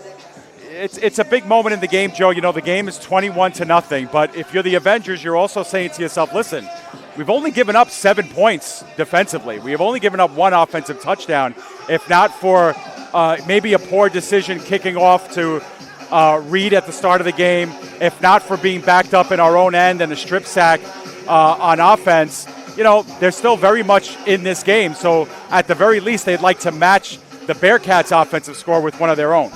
it's a big moment in the game, Joe. You know, the game is 21-0. But if you're the Avengerz, you're also saying to yourself, listen, we've only given up 7 points defensively. We have only given up 1 offensive touchdown. If not for maybe a poor decision kicking off to Reed at the start of the game, if not for being backed up in our own end and a strip sack on offense, you know, they're still very much in this game. So at the very least, they'd like to match the Bearcats' offensive score with one of their own.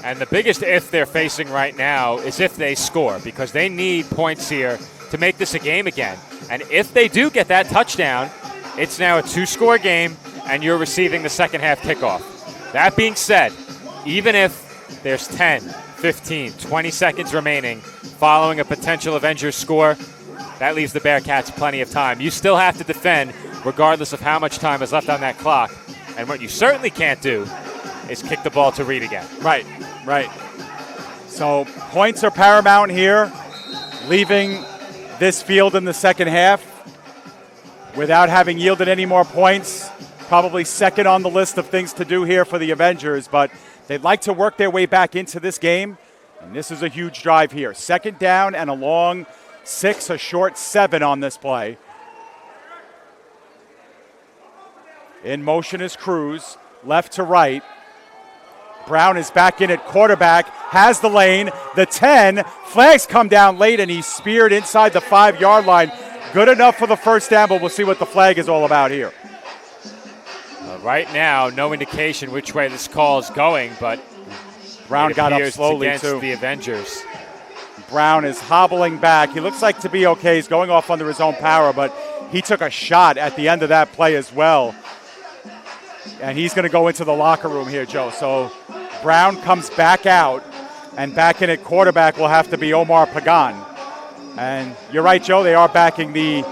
And the biggest if they're facing right now is if they score, because they need points here to make this a game again. And if they do get that touchdown, it's now a 2-score game, and you're receiving the second half kickoff. That being said, even if there's 10, 15, 20 seconds remaining following a potential Avengerz score, that leaves the Bearcats plenty of time. You still have to defend regardless of how much time is left on that clock. And what you certainly can't do is kick the ball to Reed again. Right. So points are paramount here, leaving this field in the second half without having yielded any more points. Probably second on the list of things to do here for the Avengerz, but they'd like to work their way back into this game, and this is a huge drive here. Second down and a long 6, a short 7 on this play. In motion is Cruz, left to right. Brown is back in at quarterback, has the lane, the 10. Flags come down late, and he's speared inside the 5-yard line. Good enough for the first down, but we'll see what the flag is all about here. Right now, no indication which way this call is going, but Brown got up slowly, against too. the Avengerz. Brown is hobbling back. He looks like to be okay. He's going off under his own power, but he took a shot at the end of that play as well. And he's going to go into the locker room here, Joe. So Brown comes back out, and back in at quarterback will have to be Omar Pagan. And you're right, Joe, they are backing the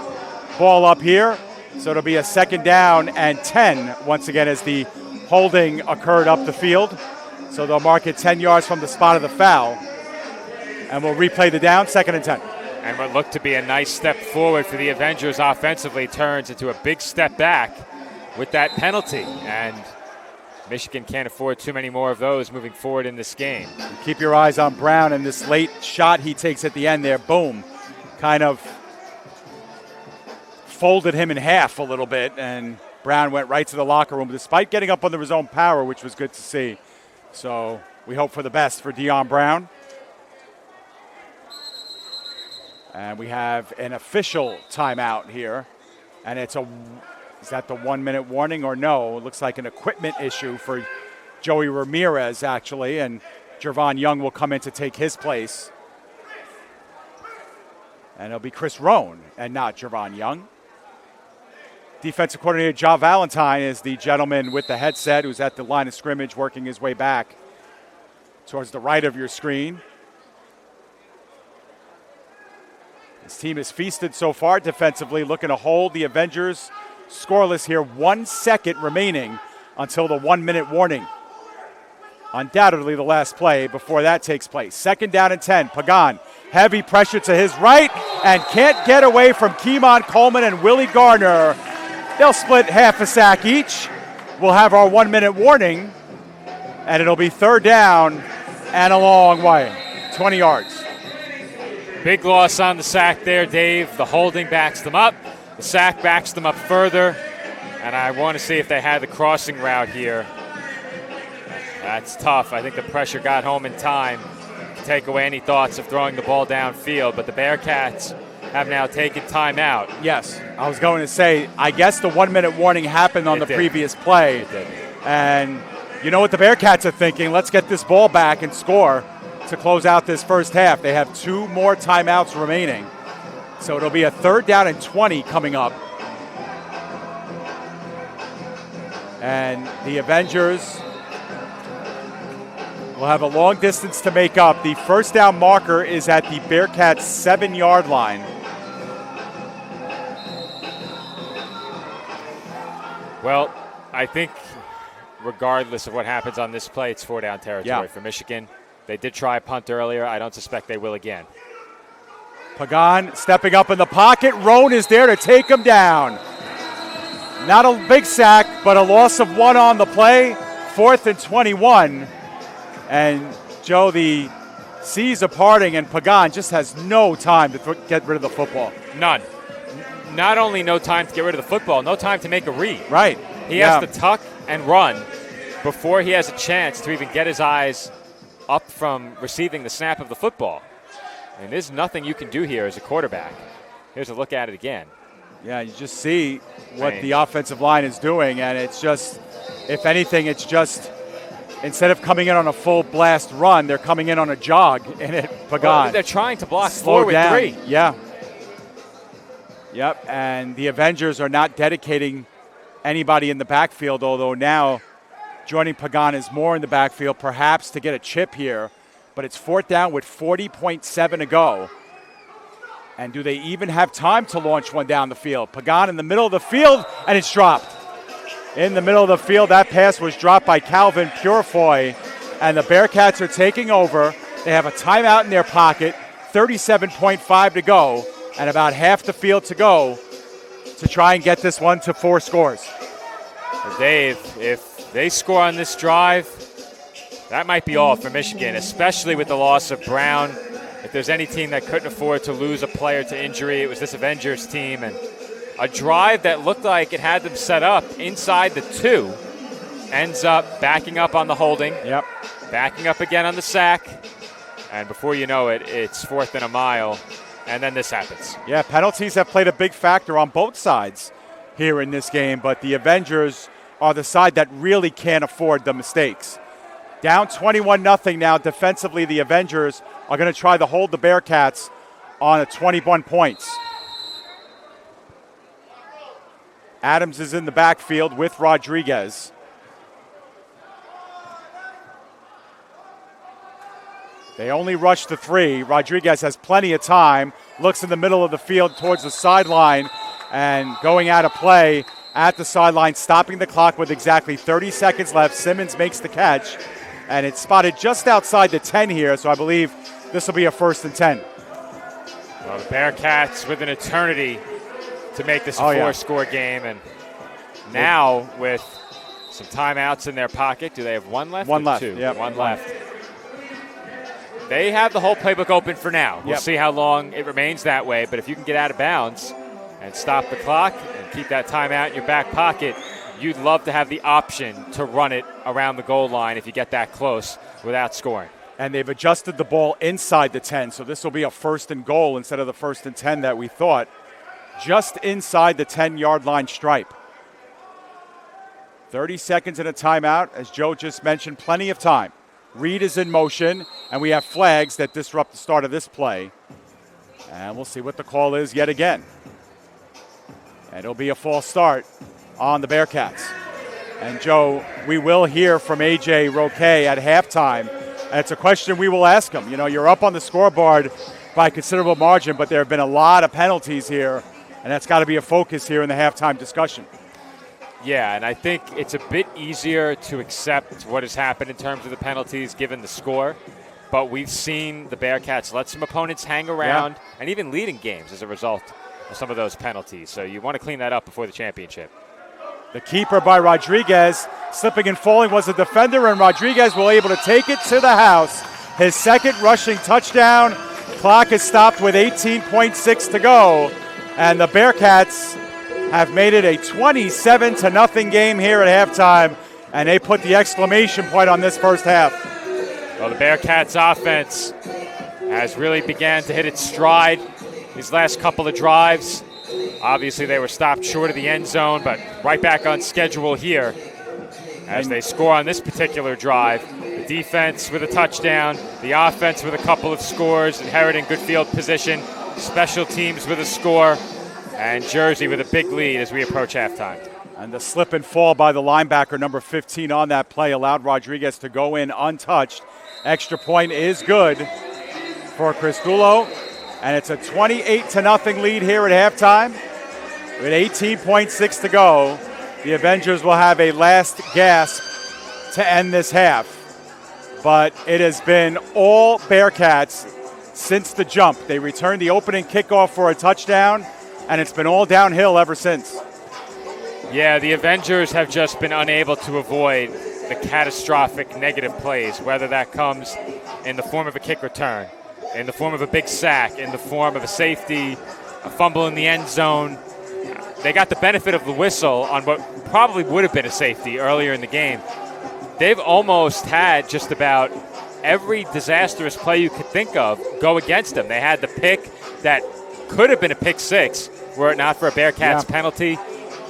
ball up here. So it'll be a second down and 10 once again as the holding occurred up the field. So they'll mark it 10 yards from the spot of the foul. And we'll replay the down, second and 10. And what looked to be a nice step forward for the Avengerz offensively turns into a big step back with that penalty. And Michigan can't afford too many more of those moving forward in this game. Keep your eyes on Brown and this late shot he takes at the end there. Boom. Kind of folded him in half a little bit, and Brown went right to the locker room despite getting up under his own power, which was good to see. So we hope for the best for Deion Brown. And we have an official timeout here, and is that the 1 minute warning or no? It looks like an equipment issue for Joey Ramirez, actually, and Jervon Young will come in to take his place. And it'll be Chris Rohn and not Jervon Young. Defensive coordinator Ja Valentine is the gentleman with the headset who's at the line of scrimmage working his way back towards the right of your screen. This team has feasted so far defensively, looking to hold the Avengerz scoreless here. 1 second remaining until the 1 minute warning. Undoubtedly the last play before that takes place. Second down and 10. Pagan, heavy pressure to his right and can't get away from Keemon Coleman and Willie Garner. They'll split half a sack each. We'll have our 1 minute warning, and it'll be third down and a long way, 20 yards. Big loss on the sack there, Dave. The holding backs them up. The sack backs them up further. And I want to see if they had the crossing route here. That's tough. I think the pressure got home in time to take away any thoughts of throwing the ball downfield. But the Bearcats have now taken time out. Yes, I was going to say, I guess the 1 minute warning happened on the previous play. It did. And you know what the Bearcats are thinking? Let's get this ball back and score to close out this first half. They have 2 more timeouts remaining. So it'll be a third down and 20 coming up. And the Avengerz will have a long distance to make up. The first down marker is at the Bearcats' 7-yard line. Well, I think regardless of what happens on this play, it's 4-down territory for Michigan. They did try a punt earlier. I don't suspect they will again. Pagan stepping up in the pocket. Rohn is there to take him down. Not a big sack, but a loss of 1 on the play. 4th and 21. And, Joe, the seas are parting, and Pagan just has no time to get rid of the football. None. Not only no time to get rid of the football, no time to make a read. Right. He has to tuck and run before he has a chance to even get his eyes up from receiving the snap of the football. And there's nothing you can do here as a quarterback. Here's a look at it again. Yeah, you just see what the offensive line is doing, and it's just, if anything, it's just, instead of coming in on a full blast run, they're coming in on a jog, and Pagan. Well, they're trying to block slow 4 with down. 3. Yeah. Yep, and the Avengerz are not dedicating anybody in the backfield, although now joining Pagan is more in the backfield, perhaps to get a chip here. But it's 4th down with 40.7 to go. And do they even have time to launch one down the field? Pagan in the middle of the field, and it's dropped. In the middle of the field, that pass was dropped by Calvin Purefoy, and the Bearcats are taking over. They have a timeout in their pocket, 37.5 to go, and about half the field to go to try and get this one to 4 scores. Dave, if they score on this drive, that might be all for Michigan, especially with the loss of Brown. If there's any team that couldn't afford to lose a player to injury, it was this Avengerz team. And a drive that looked like it had them set up inside the 2 ends up backing up on the holding. Yep. Backing up again on the sack. And before you know it, it's 4th and a mile. And then this happens. Yeah, penalties have played a big factor on both sides here in this game. But the Avengerz are the side that really can't afford the mistakes. Down 21-0 now defensively. The Avengerz are going to try to hold the Bearcats on a 21 points. Adams is in the backfield with Rodriguez. They only rush the 3. Rodriguez has plenty of time, looks in the middle of the field towards the sideline, and going out of play at the sideline, stopping the clock with exactly 30 seconds left. Simmons makes the catch, and it's spotted just outside the 10 here, so I believe this will be a 1st and 10. Well, the Bearcats with an eternity to make this a 4-score game, and now with some timeouts in their pocket, do they have one left? One left. 2? Yep. One left. They have the whole playbook open for now. We'll see how long it remains that way, but if you can get out of bounds and stop the clock and keep that timeout in your back pocket, you'd love to have the option to run it around the goal line if you get that close without scoring. And they've adjusted the ball inside the 10, so this will be a 1st and goal instead of the 1st and 10 that we thought. Just inside the 10-yard line stripe. 30 seconds in a timeout. As Joe just mentioned, plenty of time. Reed is in motion, and we have flags that disrupt the start of this play. And we'll see what the call is yet again. And it'll be a false start on the Bearcats. And Joe, we will hear from A.J. Roque at halftime. And it's a question we will ask him. You know, you're up on the scoreboard by a considerable margin, but there have been a lot of penalties here, and that's got to be a focus here in the halftime discussion. Yeah, and I think it's a bit easier to accept what has happened in terms of the penalties given the score. But we've seen the Bearcats let some opponents hang around and even lead in games as a result of some of those penalties. So you want to clean that up before the championship. The keeper by Rodriguez, slipping and falling, was a defender, and Rodriguez will able to take it to the house. His 2nd rushing touchdown. Clock is stopped with 18.6 to go. And the Bearcats have made it a 27-0 game here at halftime, and they put the exclamation point on this first half. Well, the Bearcats offense has really began to hit its stride these last couple of drives. Obviously, they were stopped short of the end zone, but right back on schedule here as they score on this particular drive. The defense with a touchdown, the offense with a couple of scores, inheriting good field position, special teams with a score, and Jersey with a big lead as we approach halftime. And the slip and fall by the linebacker, number 15 on that play, allowed Rodriguez to go in untouched. Extra point is good for Criscuolo. And it's a 28-0 lead here at halftime. With 18.6 to go, the Avengerz will have a last gasp to end this half. But it has been all Bearcats since the jump. They returned the opening kickoff for a touchdown, and it's been all downhill ever since. Yeah, the Avengerz have just been unable to avoid the catastrophic negative plays, whether that comes in the form of a kick return, in the form of a big sack, in the form of a safety, a fumble in the end zone. They got the benefit of the whistle on what probably would have been a safety earlier in the game. They've almost had just about every disastrous play you could think of go against them. They had the pick that could have been a pick six were it not for a Bearcats penalty.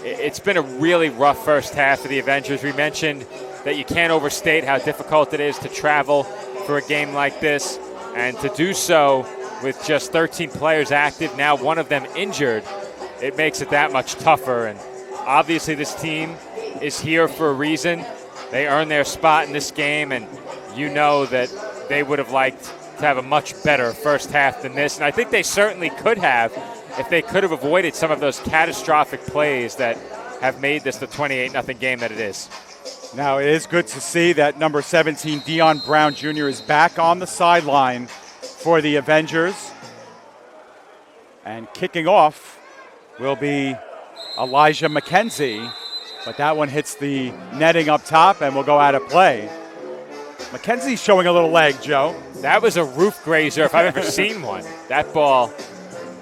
It's been a really rough first half for the Avengerz. We mentioned that you can't overstate how difficult it is to travel for a game like this, and to do so with just 13 players active, now one of them injured, it makes it that much tougher. And Obviously, this team is here for a reason. They earned their spot in this game, and you know that they would have liked to have a much better first half than this. And I think they certainly could have if they could have avoided some of those catastrophic plays that have made this the 28-0 game that it is. Now, it is good to see that number 17, Dion Brown Jr., is back on the sideline for the Avengerz. And kicking off will be Elijah McKenzie, but that one hits the netting up top and will go out of play. McKenzie's showing a little leg, Joe. That was a roof grazer if I've ever seen one. That ball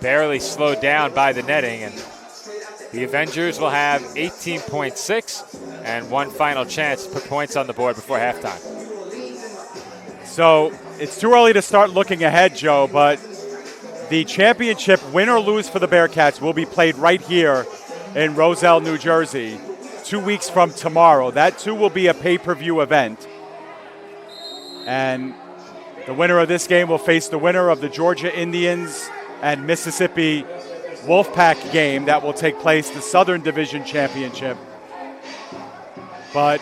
barely slowed down by the netting, and the Avengerz will have 18.6 and one final chance to put points on the board before halftime. So it's too early to start looking ahead, Joe, but the championship, win or lose for the Bearcats, will be played right here in Roselle, New Jersey, 2 weeks from tomorrow. That, too, will be a pay-per-view event. And the winner of this game will face the winner of the Georgia Indians and Mississippi Wolfpack game that will take place, the Southern Division Championship. But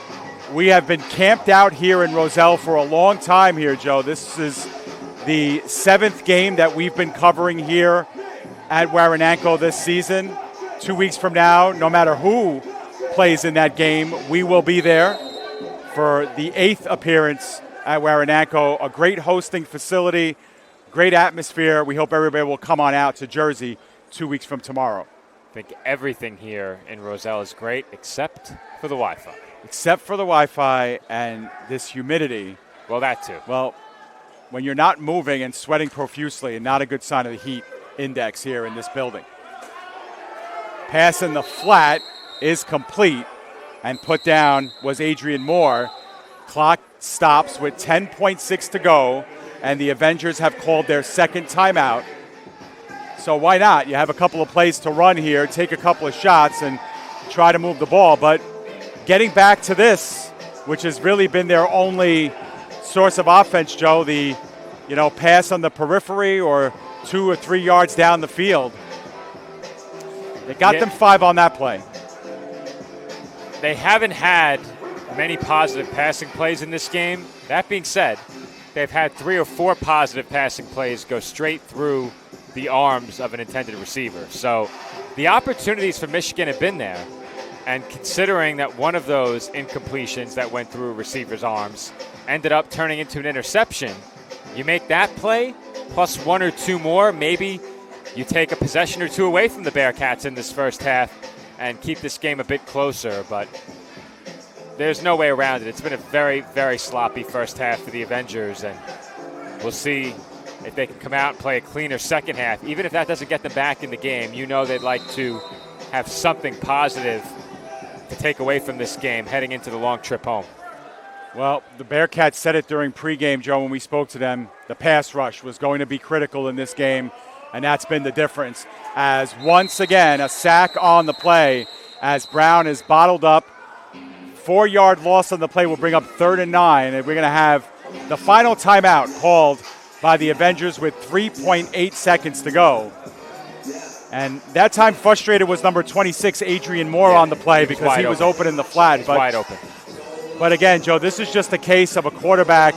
we have been camped out here in Roselle for a long time here, Joe. This is the 7th game that we've been covering here at Warananko this season. 2 weeks from now, no matter who plays in that game, we will be there for the 8th appearance at Warananko. A great hosting facility, great atmosphere. We hope everybody will come on out to Jersey 2 weeks from tomorrow. I think everything here in Roselle is great except for the Wi-Fi. Except for the Wi-Fi and this humidity. Well, that too. Well, when you're not moving and sweating profusely, and not a good sign of the heat index here in this building. Pass in the flat is complete, and put down was Adrian Moore. Clock stops with 10.6 to go, and the Avengerz have called their second timeout. So why not? You have a couple of plays to run here, take a couple of shots, and try to move the ball. But getting back to this, which has really been their only source of offense, Joe, the pass on the periphery or 2 or 3 yards down the field. They got them 5 on that play. They haven't had many positive passing plays in this game. That being said, they've had 3 or 4 positive passing plays go straight through the arms of an intended receiver. So the opportunities for Michigan have been there. And considering that one of those incompletions that went through a receiver's arms ended up turning into an interception, you make that play plus 1 or 2 more, maybe you take a possession or 2 away from the Bearcats in this first half and keep this game a bit closer. But there's no way around it. It's been a very, very sloppy first half for the Avengerz, and we'll see if they can come out and play a cleaner second half. Even if that doesn't get them back in the game, you know they'd like to have something positive to take away from this game heading into the long trip home. Well, the Bearcats said it during pregame, Joe, when we spoke to them. The pass rush was going to be critical in this game, and that's been the difference. As once again, a sack on the play as Brown is bottled up. 4-yard loss on the play will bring up 3rd and 9, and we're going to have the final timeout called by the Avengerz with 3.8 seconds to go. And that time frustrated was number 26, Adrian Moore, on the play because he was open in the flat. But wide open. But again, Joe, this is just a case of a quarterback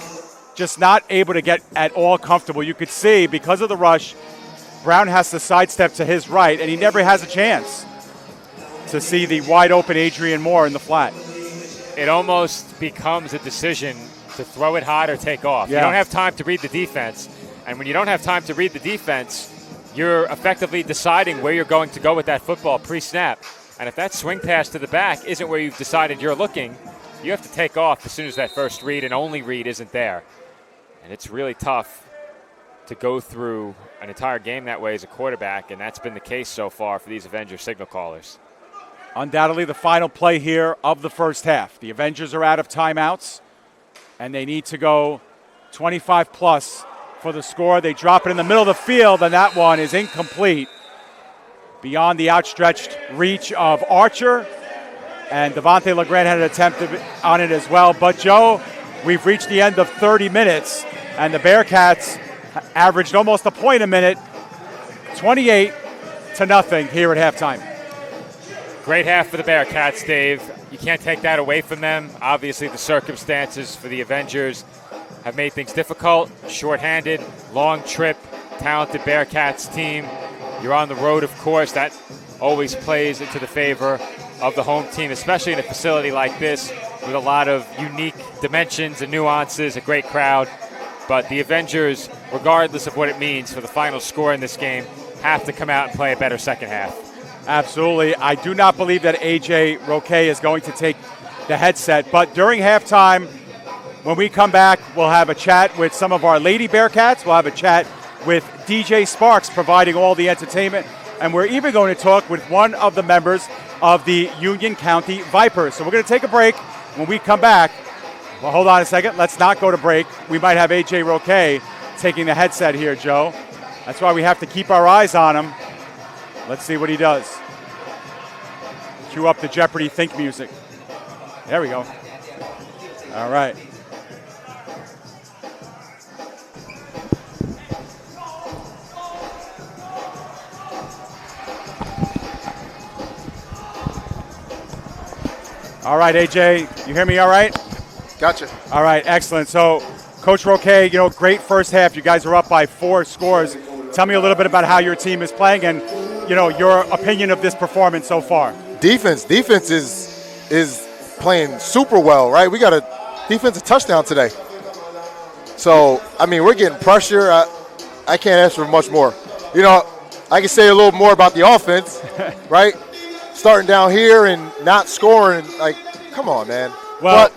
just not able to get at all comfortable. You could see because of the rush, Brown has to sidestep to his right, and he never has a chance to see the wide open Adrian Moore in the flat. It almost becomes a decision to throw it hot or take off. Yeah. You don't have time to read the defense. And when you don't have time to read the defense, you're effectively deciding where you're going to go with that football pre-snap. And if that swing pass to the back isn't where you've decided you're looking, you have to take off as soon as that first read and only read isn't there. And it's really tough to go through an entire game that way as a quarterback, and that's been the case so far for these Avengerz signal callers. Undoubtedly the final play here of the first half. The Avengerz are out of timeouts, and they need to go 25-plus for the score. They drop it in the middle of the field, and that one is incomplete. Beyond the outstretched reach of Archer, and Devontae LeGrand had an attempt on it as well. But, Joe, we've reached the end of 30 minutes, and the Bearcats averaged almost a point a minute, 28-0 here at halftime. Great half for the Bearcats, Dave. You can't take that away from them. Obviously, the circumstances for the Avengerz have made things difficult. Short-handed, long trip, talented Bearcats team. You're on the road, of course. That always plays into the favor of the home team, especially in a facility like this with a lot of unique dimensions and nuances, a great crowd. But the Avengerz, regardless of what it means for the final score in this game, have to come out and play a better second half. Absolutely. I do not believe that A.J. Roquet is going to take the headset, but during halftime, when we come back, we'll have a chat with some of our Lady Bearcats. We'll have a chat with DJ Sparks providing all the entertainment, and we're even going to talk with one of the members of the Union County Vipers. So we're going to take a break. When we come back, well, hold on a second. Let's not go to break. We might have A.J. Roquet taking the headset here, Joe. That's why we have to keep our eyes on him. Let's see what he does. Cue up the Jeopardy Think music. There we go. All right. All right, AJ, you hear me all right? Gotcha. All right, excellent. So, Coach Roquet, great first half. You guys are up by 4 scores. Tell me a little bit about how your team is playing and, your opinion of this performance so far. Defense is playing super well, right? We got a defensive touchdown today. So, we're getting pressure. I can't ask for much more. I can say a little more about the offense, right? Starting down here and not scoring, come on, man. Well,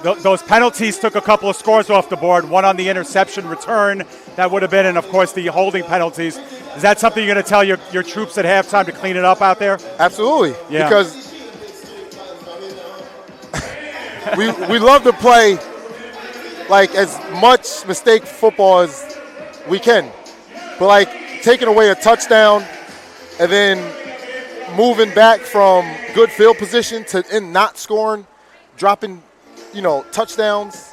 those penalties took a couple of scores off the board, one on the interception return that would have been, and, of course, the holding penalties. Is that something you're going to tell your troops at halftime to clean it up out there? Absolutely, yeah. Because we love to play, as much mistake football as we can. But, taking away a touchdown and then moving back from good field position to not scoring, dropping, touchdowns,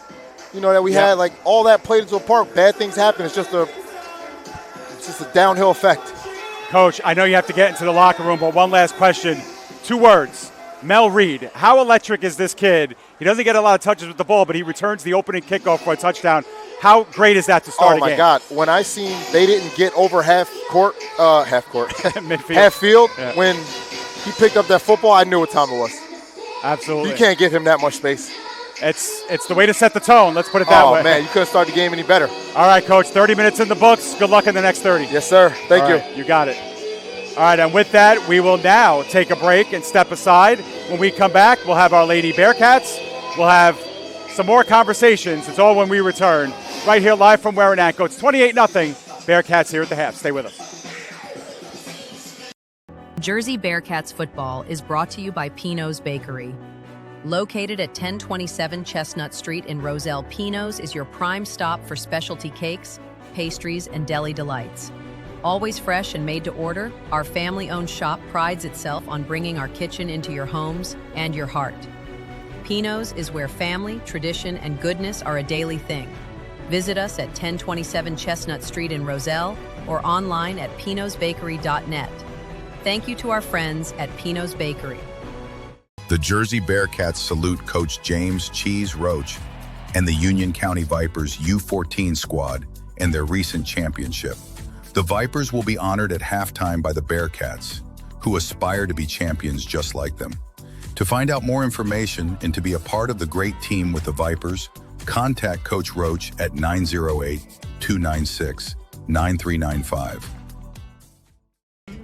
that we had, all that played into a part. Bad things happen. It's just a downhill effect. Coach, I know you have to get into the locker room, but one last question. 2 words. Mel Reed. How electric is this kid? He doesn't get a lot of touches with the ball, but he returns the opening kickoff for a touchdown. How great is that to start a game? Oh, my God. When I seen they didn't get over half field, yeah. When he picked up that football, I knew what time it was. Absolutely. You can't give him that much space. It's the way to set the tone. Let's put it that way. Oh, man, you couldn't start the game any better. All right, Coach, 30 minutes in the books. Good luck in the next 30. Yes, sir. Thank you. Right, you got it. All right, and with that, we will now take a break and step aside. When we come back, we'll have our Lady Bearcats. We'll have some more conversations. It's all when we return. Right here live from Werenanko. It's 28-0. Bearcats here at the half. Stay with us. Jersey Bearcats football is brought to you by Pino's Bakery. Located at 1027 Chestnut Street in Roselle, Pino's is your prime stop for specialty cakes, pastries, and deli delights. Always fresh and made to order, our family-owned shop prides itself on bringing our kitchen into your homes and your heart. Pino's is where family, tradition, and goodness are a daily thing. Visit us at 1027 Chestnut Street in Roselle or online at pinosbakery.net. Thank you to our friends at Pino's Bakery. The Jersey Bearcats salute Coach James Cheese Roach and the Union County Vipers U14 squad in their recent championship. The Vipers will be honored at halftime by the Bearcats, who aspire to be champions just like them. To find out more information and to be a part of the great team with the Vipers, contact Coach Roach at 908-296-9395.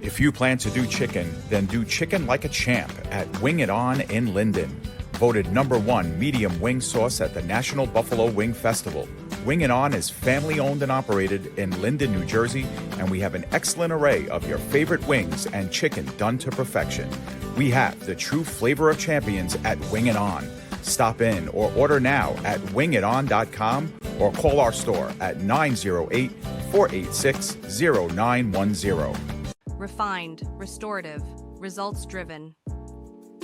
If you plan to do chicken, then do chicken like a champ at Wing It On in Linden. Voted #1 medium wing sauce at the National Buffalo Wing Festival. Wing It On is family owned and operated in Linden, New Jersey, and we have an excellent array of your favorite wings and chicken done to perfection. We have the true flavor of champions at Wing It On. Stop in or order now at wingiton.com or call our store at 908-486-0910. Refined, restorative, results-driven.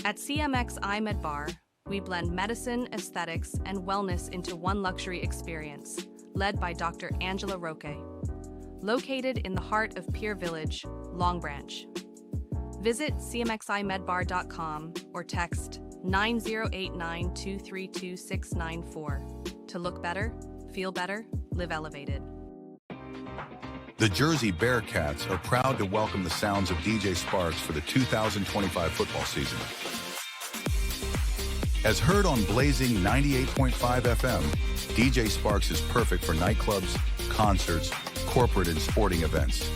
At CMX iMed Bar, we blend medicine, aesthetics, and wellness into one luxury experience, led by Dr. Angela Roque. Located in the heart of Pier Village, Long Branch. Visit cmximedbar.com or text 9089-232-694 to look better, feel better, live elevated. The Jersey Bearcats are proud to welcome the sounds of DJ Sparks for the 2025 football season. As heard on Blazing 98.5 FM, DJ Sparks is perfect for nightclubs, concerts, corporate and sporting events.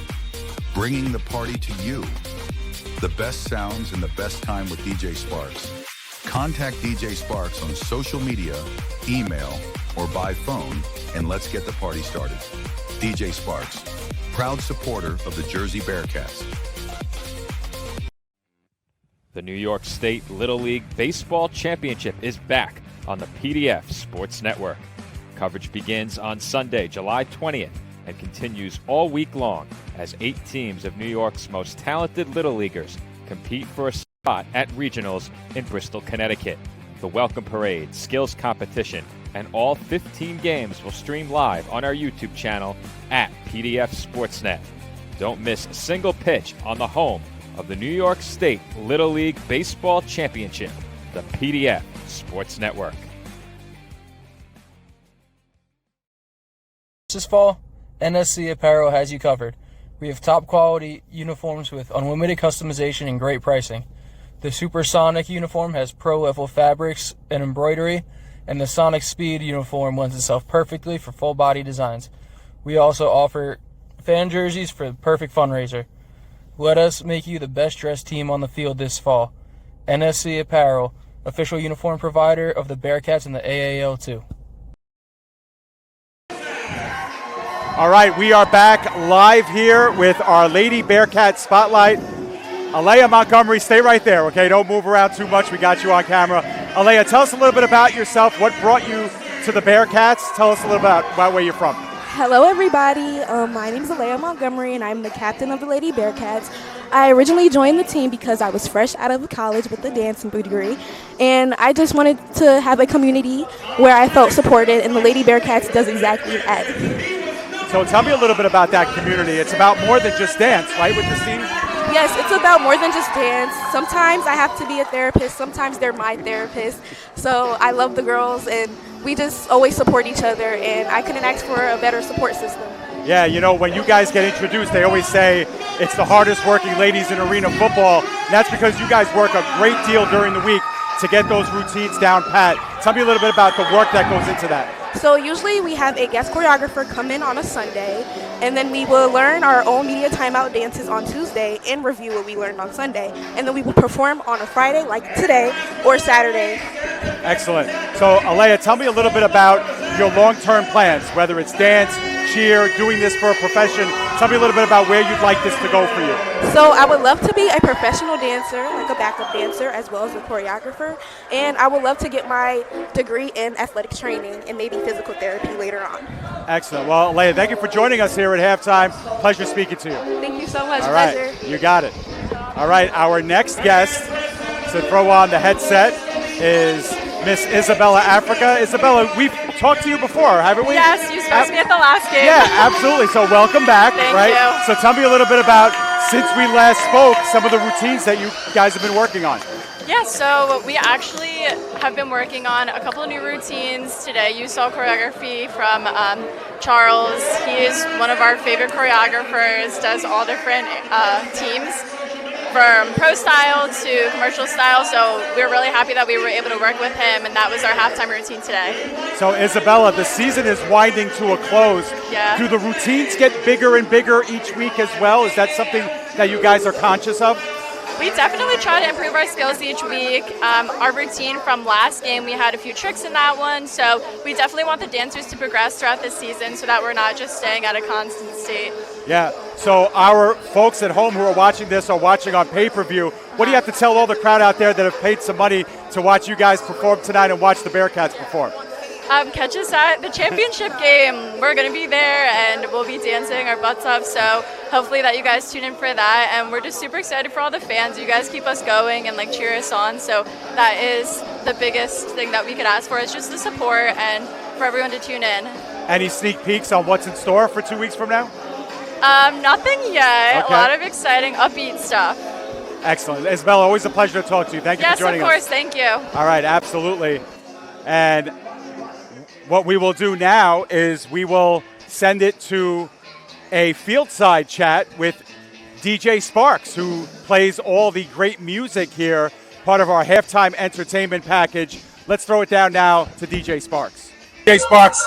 Bringing the party to you. The best sounds and the best time with DJ Sparks. Contact DJ Sparks on social media, email, or by phone, and let's get the party started. DJ Sparks, proud supporter of the Jersey Bearcats. The New York State Little League Baseball Championship is back on the PDF Sports Network. Coverage begins on Sunday, July 20th, and continues all week long as 8 teams of New York's most talented Little Leaguers compete for a spot at regionals in Bristol, Connecticut. The welcome parade, skills competition, and all 15 games will stream live on our YouTube channel at PDF Sportsnet. Don't miss a single pitch on the home of the New York State Little League Baseball Championship, the PDF Sports Network. This fall, NSC Apparel has you covered. We have top quality uniforms with unlimited customization and great pricing. The Supersonic uniform has pro level fabrics and embroidery, and the Sonic Speed uniform lends itself perfectly for full body designs. We also offer fan jerseys for the perfect fundraiser. Let us make you the best dressed team on the field this fall. NSC Apparel, official uniform provider of the Bearcats and the AAL2. All right, we are back live here with our Lady Bearcat Spotlight. Alea Montgomery, stay right there, okay? Don't move around too much. We got you on camera. Alea, tell us a little bit about yourself. What brought you to the Bearcats? Tell us a little bit about where you're from. Hello, everybody. My name is Alea Montgomery, and I'm the captain of the Lady Bearcats. I originally joined the team because I was fresh out of college with a dancing degree, and I just wanted to have a community where I felt supported, and the Lady Bearcats does exactly that. So tell me a little bit about that community. It's about more than just dance, right, with this team? Yes, it's about more than just dance. Sometimes I have to be a therapist. Sometimes they're my therapist. So I love the girls, and we just always support each other, and I couldn't ask for a better support system. Yeah, you know, when you guys get introduced, they always say it's the hardest working ladies in arena football. And that's because you guys work a great deal during the week to get those routines down pat. Tell me a little bit about the work that goes into that. So usually we have a guest choreographer come in on a Sunday, and then we will learn our own media timeout dances on Tuesday and review what we learned on Sunday. And then we will perform on a Friday like today or Saturday. Excellent. So Alea, tell me a little bit about your long-term plans, whether it's dance, cheer, doing this for a profession. Tell me a little bit about where you'd like this to go for you. So I would love to be a professional dancer, like a backup dancer, as well as a choreographer. And I would love to get my degree in athletic training and maybe physical therapy later on. Excellent. Well, Alea, thank you for joining us here at halftime. Pleasure speaking to you. Thank you so much. All right, Pleasure. you got it. All right, our next guest to throw on the headset is Miss Isabella Africa. Isabella, we've talked to you before, haven't we? Yes, you spoke to me at the last game. Yeah, absolutely. So welcome back. Thank right? you. So tell me a little bit about, since we last spoke, some of the routines that you guys have been working on. Yeah, so we actually have been working on a couple of new routines today. You saw choreography from Charles. He is one of our favorite choreographers, does all different teams, from pro style to commercial style. So we're really happy that we were able to work with him, and that was our halftime routine today. So Isabella, the season is winding to a close. Yeah. Do the routines get bigger and bigger each week as well? Is that something that you guys are conscious of? We definitely try to improve our skills each week. Our routine from last game, we had a few tricks in that one, so we definitely want the dancers to progress throughout the season so that we're not just staying at a constant state. Yeah, so our folks at home who are watching this are watching on pay-per-view. What do you have to tell all the crowd out there that have paid some money to watch you guys perform tonight and watch the Bearcats perform? Catch us at the championship game. We're going to be there, and we'll be dancing our butts off, so hopefully that you guys tune in for that. And we're just super excited for all the fans. You guys keep us going and cheer us on, so that is the biggest thing that we could ask for, is just the support and for everyone to tune in. Any sneak peeks on what's in store for 2 weeks from now? Nothing yet. Okay. A lot of exciting, upbeat stuff. Excellent. Isabella, always a pleasure to talk to you. Thank you for joining us. Yes, of course. Thank you. All right, absolutely. And what we will do now is we will send it to a fieldside chat with DJ Sparks, who plays all the great music here, part of our halftime entertainment package. Let's throw it down now to DJ Sparks. DJ Sparks,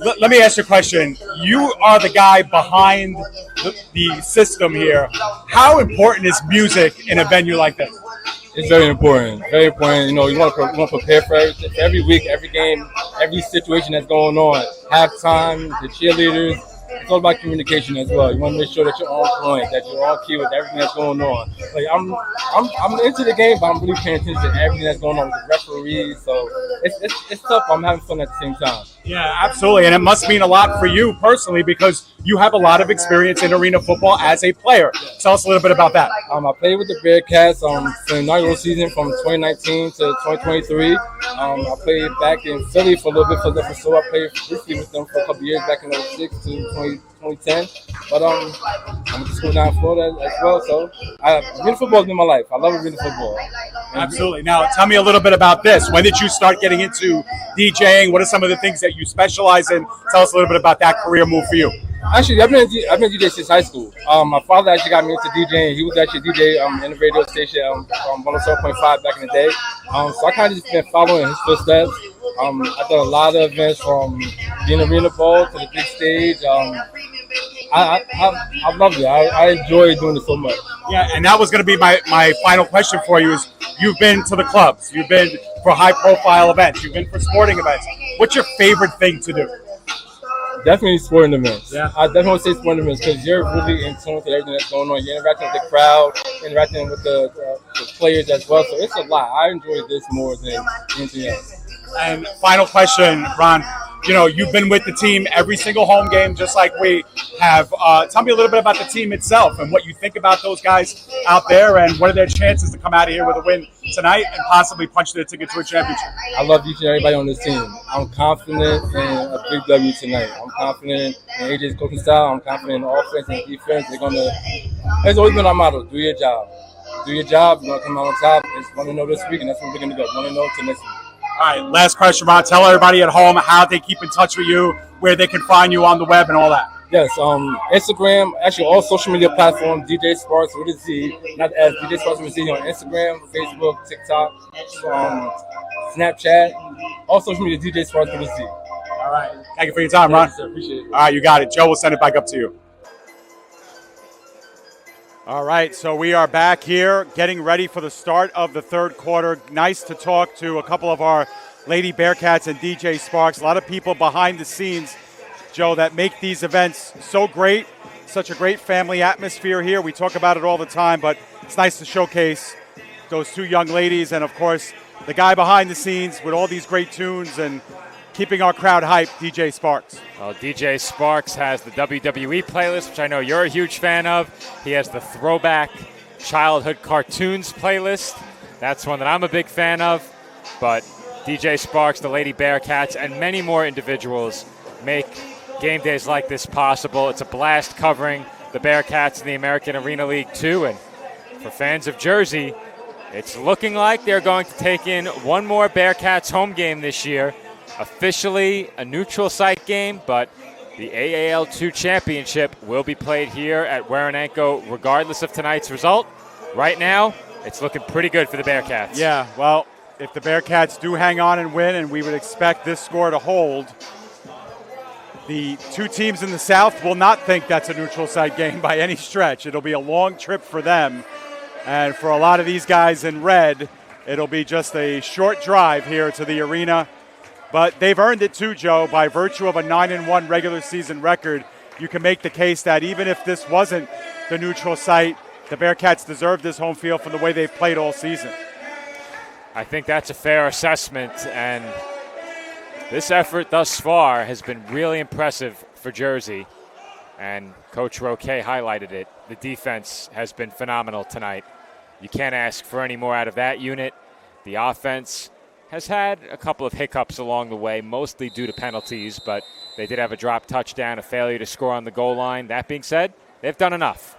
let me ask you a question. You are the guy behind the system here. How important is music in a venue like this? It's very important. Very important. You know, you want to prepare for every week, every game, every situation that's going on. Halftime, the cheerleaders. It's all about communication as well. You want to make sure that you're on point, that you're on key with everything that's going on. Like I'm into the game, but I'm really paying attention to everything that's going on with the referees. So it's tough. I'm having fun at the same time. Yeah, absolutely. And it must mean a lot for you personally because you have a lot of experience in arena football as a player. Tell us a little bit about that. I played with the Bearcats for the inaugural season from 2019 to 2023. I played back in Philly for a little bit so I played briefly with them for a couple years back in 06 to 2010. But I'm at school down in Florida as well. So arena football has been my life. I love arena football. Absolutely. Now, tell me a little bit about this. When did you start getting into DJing? What are some of the things that you specialize in? Tell us a little bit about that career move for you. Actually, I've been DJ since high school. My father actually got me into DJing. He was actually a DJ in the radio station from 107.5 back in the day. So I kind of just been following his footsteps. I've done a lot of events from being arena ball to the big stage. I love it. I enjoy doing it so much. Yeah, and that was going to be my final question for you is you've been to the clubs. You've been for high-profile events. You've been for sporting events. What's your favorite thing to do? Definitely sporting events. Yeah. I definitely would say sporting events because you're really in tune with everything that's going on. You're interacting with the crowd, interacting with the players as well. So it's a lot. I enjoy this more than anything else. And final question, Ron. You know, you've been with the team every single home game, just like we have. Tell me a little bit about the team itself and what you think about those guys out there and what are their chances to come out of here with a win tonight and possibly punch their ticket to a championship. I love each and everybody on this team. I'm confident in a big W tonight. I'm confident in AJ's coaching style. I'm confident in offense and defense. It's always been our motto, do your job. Do your job, you're going to come out on top. It's 1-0 this week, and that's where we're going to go. 1-0 to next week. All right, last question, Ron. Tell everybody at home how they keep in touch with you, where they can find you on the web and all that. Yes, Instagram, actually all social media platforms, DJ Sparks with a Z, not as DJ Sparks with a Z on Instagram, Facebook, TikTok, Snapchat, all social media, DJ Sparks with a Z. All right. Thank you for your time, Ron. Thank you, sir. Appreciate it. All right, you got it. Joe will send it back up to you. All right, so we are back here getting ready for the start of the third quarter. Nice to talk to a couple of our Lady Bearcats and DJ Sparks. A lot of people behind the scenes, Joe, that make these events so great. Such a great family atmosphere here. We talk about it all the time, but it's nice to showcase those two young ladies and, of course, the guy behind the scenes with all these great tunes and keeping our crowd hyped, DJ Sparks. Well, DJ Sparks has the WWE playlist, which I know you're a huge fan of. He has the Throwback Childhood Cartoons playlist. That's one that I'm a big fan of. But DJ Sparks, the Lady Bearcats, and many more individuals make game days like this possible. It's a blast covering the Bearcats in the American Arena League 2. And for fans of Jersey, it's looking like they're going to take in one more Bearcats home game this year. Officially a neutral site game, but the AAL2 championship will be played here at Warenenko regardless of tonight's result. Right now, it's looking pretty good for the Bearcats. Yeah, well, if the Bearcats do hang on and win, and we would expect this score to hold, the two teams in the South will not think that's a neutral site game by any stretch. It'll be a long trip for them, and for a lot of these guys in red, it'll be just a short drive here to the arena. But they've earned it too, Joe. By virtue of a 9-1 regular season record, you can make the case that even if this wasn't the neutral site, the Bearcats deserve this home field from the way they've played all season. I think that's a fair assessment, and this effort thus far has been really impressive for Jersey, and Coach Roque highlighted it. The defense has been phenomenal tonight. You can't ask for any more out of that unit. The offense has had a couple of hiccups along the way, mostly due to penalties, but they did have a drop touchdown, a failure to score on the goal line. That being said, they've done enough.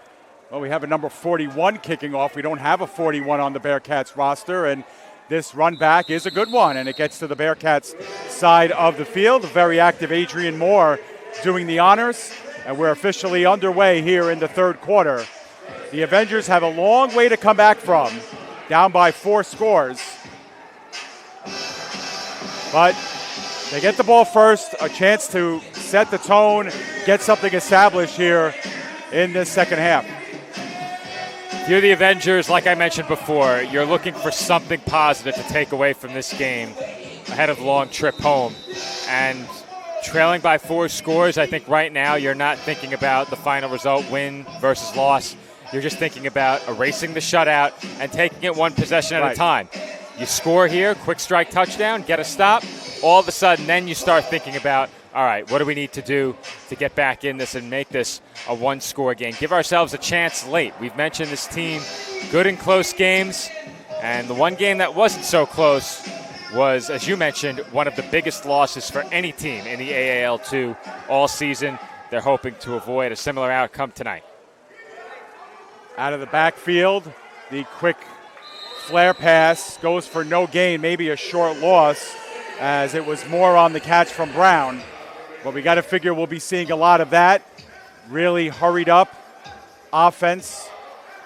Well, we have a number 41 kicking off. We don't have a 41 on the Bearcats roster, and this run back is a good one, and it gets to the Bearcats side of the field. A very active Adrian Moore doing the honors, and we're officially underway here in the third quarter. The Avengerz have a long way to come back from, down by 4 scores. But they get the ball first, a chance to set the tone, get something established here in this second half. If you're the Avengerz, like I mentioned before, you're looking for something positive to take away from this game ahead of the long trip home. And trailing by 4 scores, I think right now you're not thinking about the final result, win versus loss. You're just thinking about erasing the shutout and taking it one possession at a time. You score here, quick strike touchdown, get a stop. All of a sudden, then you start thinking about, all right, what do we need to do to get back in this and make this a one-score game? Give ourselves a chance late. We've mentioned this team good in close games, and the one game that wasn't so close was, as you mentioned, one of the biggest losses for any team in the AAL2 all season. They're hoping to avoid a similar outcome tonight. Out of the backfield, the quick flare pass goes for no gain, maybe a short loss, as it was more on the catch from Brown. But we got to figure we'll be seeing a lot of that. Really hurried up offense,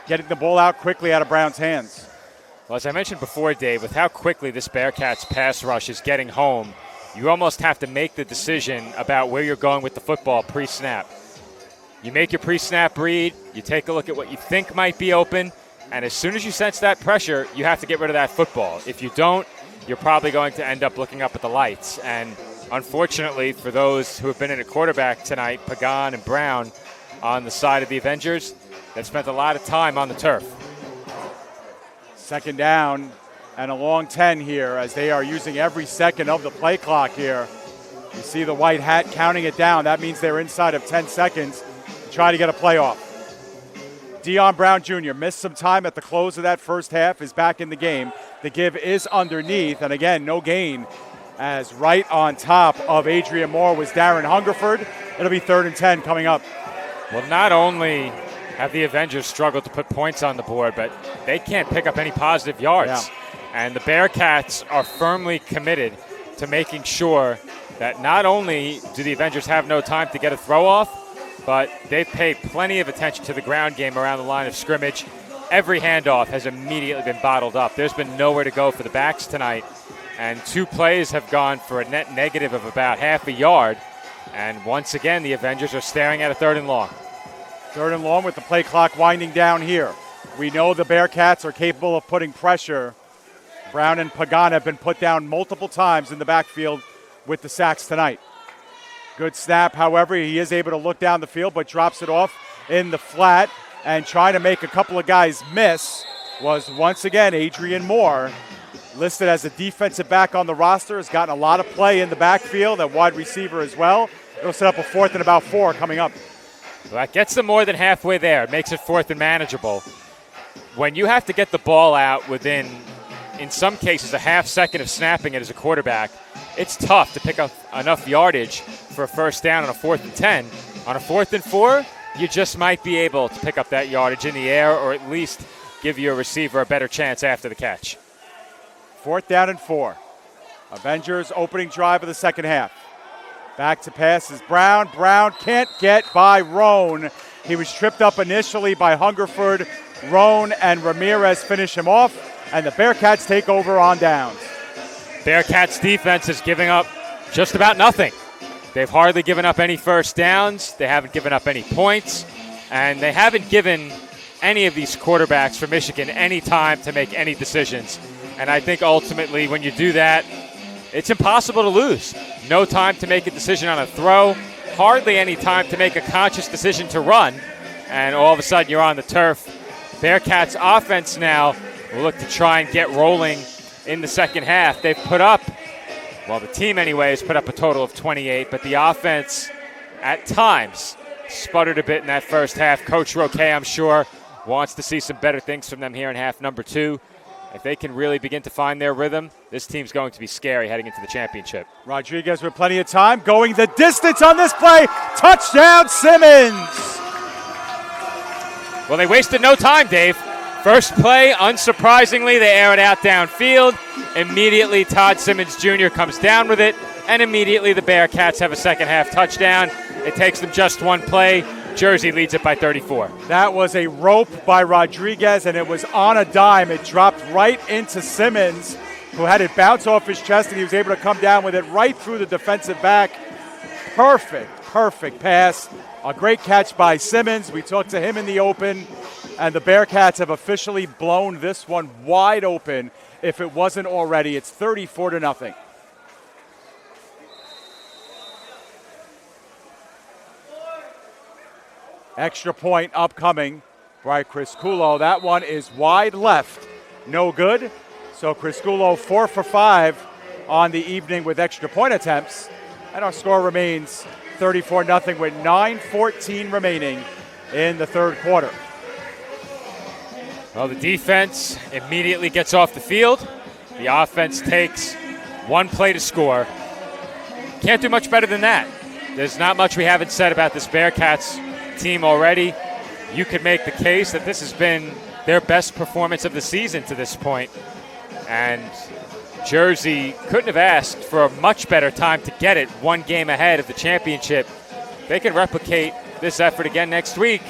getting the ball out quickly out of Brown's hands. Well, as I mentioned before, Dave, with how quickly this Bearcats pass rush is getting home, you almost have to make the decision about where you're going with the football pre-snap. You make your pre-snap read, you take a look at what you think might be open, and as soon as you sense that pressure, you have to get rid of that football. If you don't, you're probably going to end up looking up at the lights. And unfortunately, for those who have been in a quarterback tonight, Pregame and Brown on the side of the Avengerz, they've spent a lot of time on the turf. Second down and a long 10 here as they are using every second of the play clock here. You see the white hat counting it down. That means they're inside of 10 seconds to try to get a play off. Deion Brown Jr. missed some time at the close of that first half, is back in the game. The give is underneath, and again, no gain, as right on top of Adrian Moore was Darren Hungerford. It'll be 3rd and 10 coming up. Well, not only have the Avengerz struggled to put points on the board, but they can't pick up any positive yards. Yeah. And the Bearcats are firmly committed to making sure that not only do the Avengerz have no time to get a throw off, but they've paid plenty of attention to the ground game around the line of scrimmage. Every handoff has immediately been bottled up. There's been nowhere to go for the backs tonight, and 2 plays have gone for a net negative of about half a yard. And once again, the Avengerz are staring at a 3rd and long. 3rd and long with the play clock winding down here. We know the Bearcats are capable of putting pressure. Brown and Pregame have been put down multiple times in the backfield with the sacks tonight. Good snap, however, he is able to look down the field, but drops it off in the flat, and trying to make a couple of guys miss was once again Adrian Moore, listed as a defensive back on the roster, has gotten a lot of play in the backfield, at wide receiver as well. It'll set up a 4th and about 4 coming up. Well, that gets them more than halfway there. It makes it 4th and manageable. When you have to get the ball out within, in some cases, a half second of snapping it as a quarterback, it's tough to pick up enough yardage for a first down on a 4th and 10. On a 4th and 4, you just might be able to pick up that yardage in the air, or at least give your receiver a better chance after the catch. 4th down and 4. Avengerz opening drive of the second half. Back to pass is Brown. Brown can't get by Roan. He was tripped up initially by Hungerford. Roan and Ramirez finish him off, and the Bearcats take over on downs. Bearcats defense is giving up just about nothing. They've hardly given up any first downs. They haven't given up any points. And they haven't given any of these quarterbacks for Michigan any time to make any decisions. And I think ultimately when you do that, it's impossible to lose. No time to make a decision on a throw. Hardly any time to make a conscious decision to run. And all of a sudden you're on the turf. Bearcats offense now will look to try and get rolling in the second half. They've put up, well, the team anyway has put up a total of 28, but the offense at times sputtered a bit in that first half. Coach Roque, I'm sure, wants to see some better things from them here in half number 2. If they can really begin to find their rhythm, this team's going to be scary heading into the championship. Rodriguez with plenty of time, going the distance on this play. Touchdown, Simmons! Well, they wasted no time, Dave. First play, unsurprisingly, they air it out downfield. Immediately, Todd Simmons Jr. comes down with it, and immediately the Bearcats have a second half touchdown. It takes them just one play. Jersey leads it by 34. That was a rope by Rodriguez, and it was on a dime. It dropped right into Simmons, who had it bounce off his chest, and he was able to come down with it right through the defensive back. Perfect pass. A great catch by Simmons. We talked to him in the open, and the Bearcats have officially blown this one wide open. If it wasn't already, it's 34-0. Extra point upcoming by Chris Kulo. That one is wide left. No good. So Chris Kulo 4 for 5 on the evening with extra point attempts. And our score remains 34-0 with 9:14 remaining in the third quarter. Well, the defense immediately gets off the field. The offense takes one play to score. Can't do much better than that. There's not much we haven't said about this Bearcats team already. You could make the case that this has been their best performance of the season to this point. And Jersey couldn't have asked for a much better time to get it one game ahead of the championship. They can replicate this effort again next week.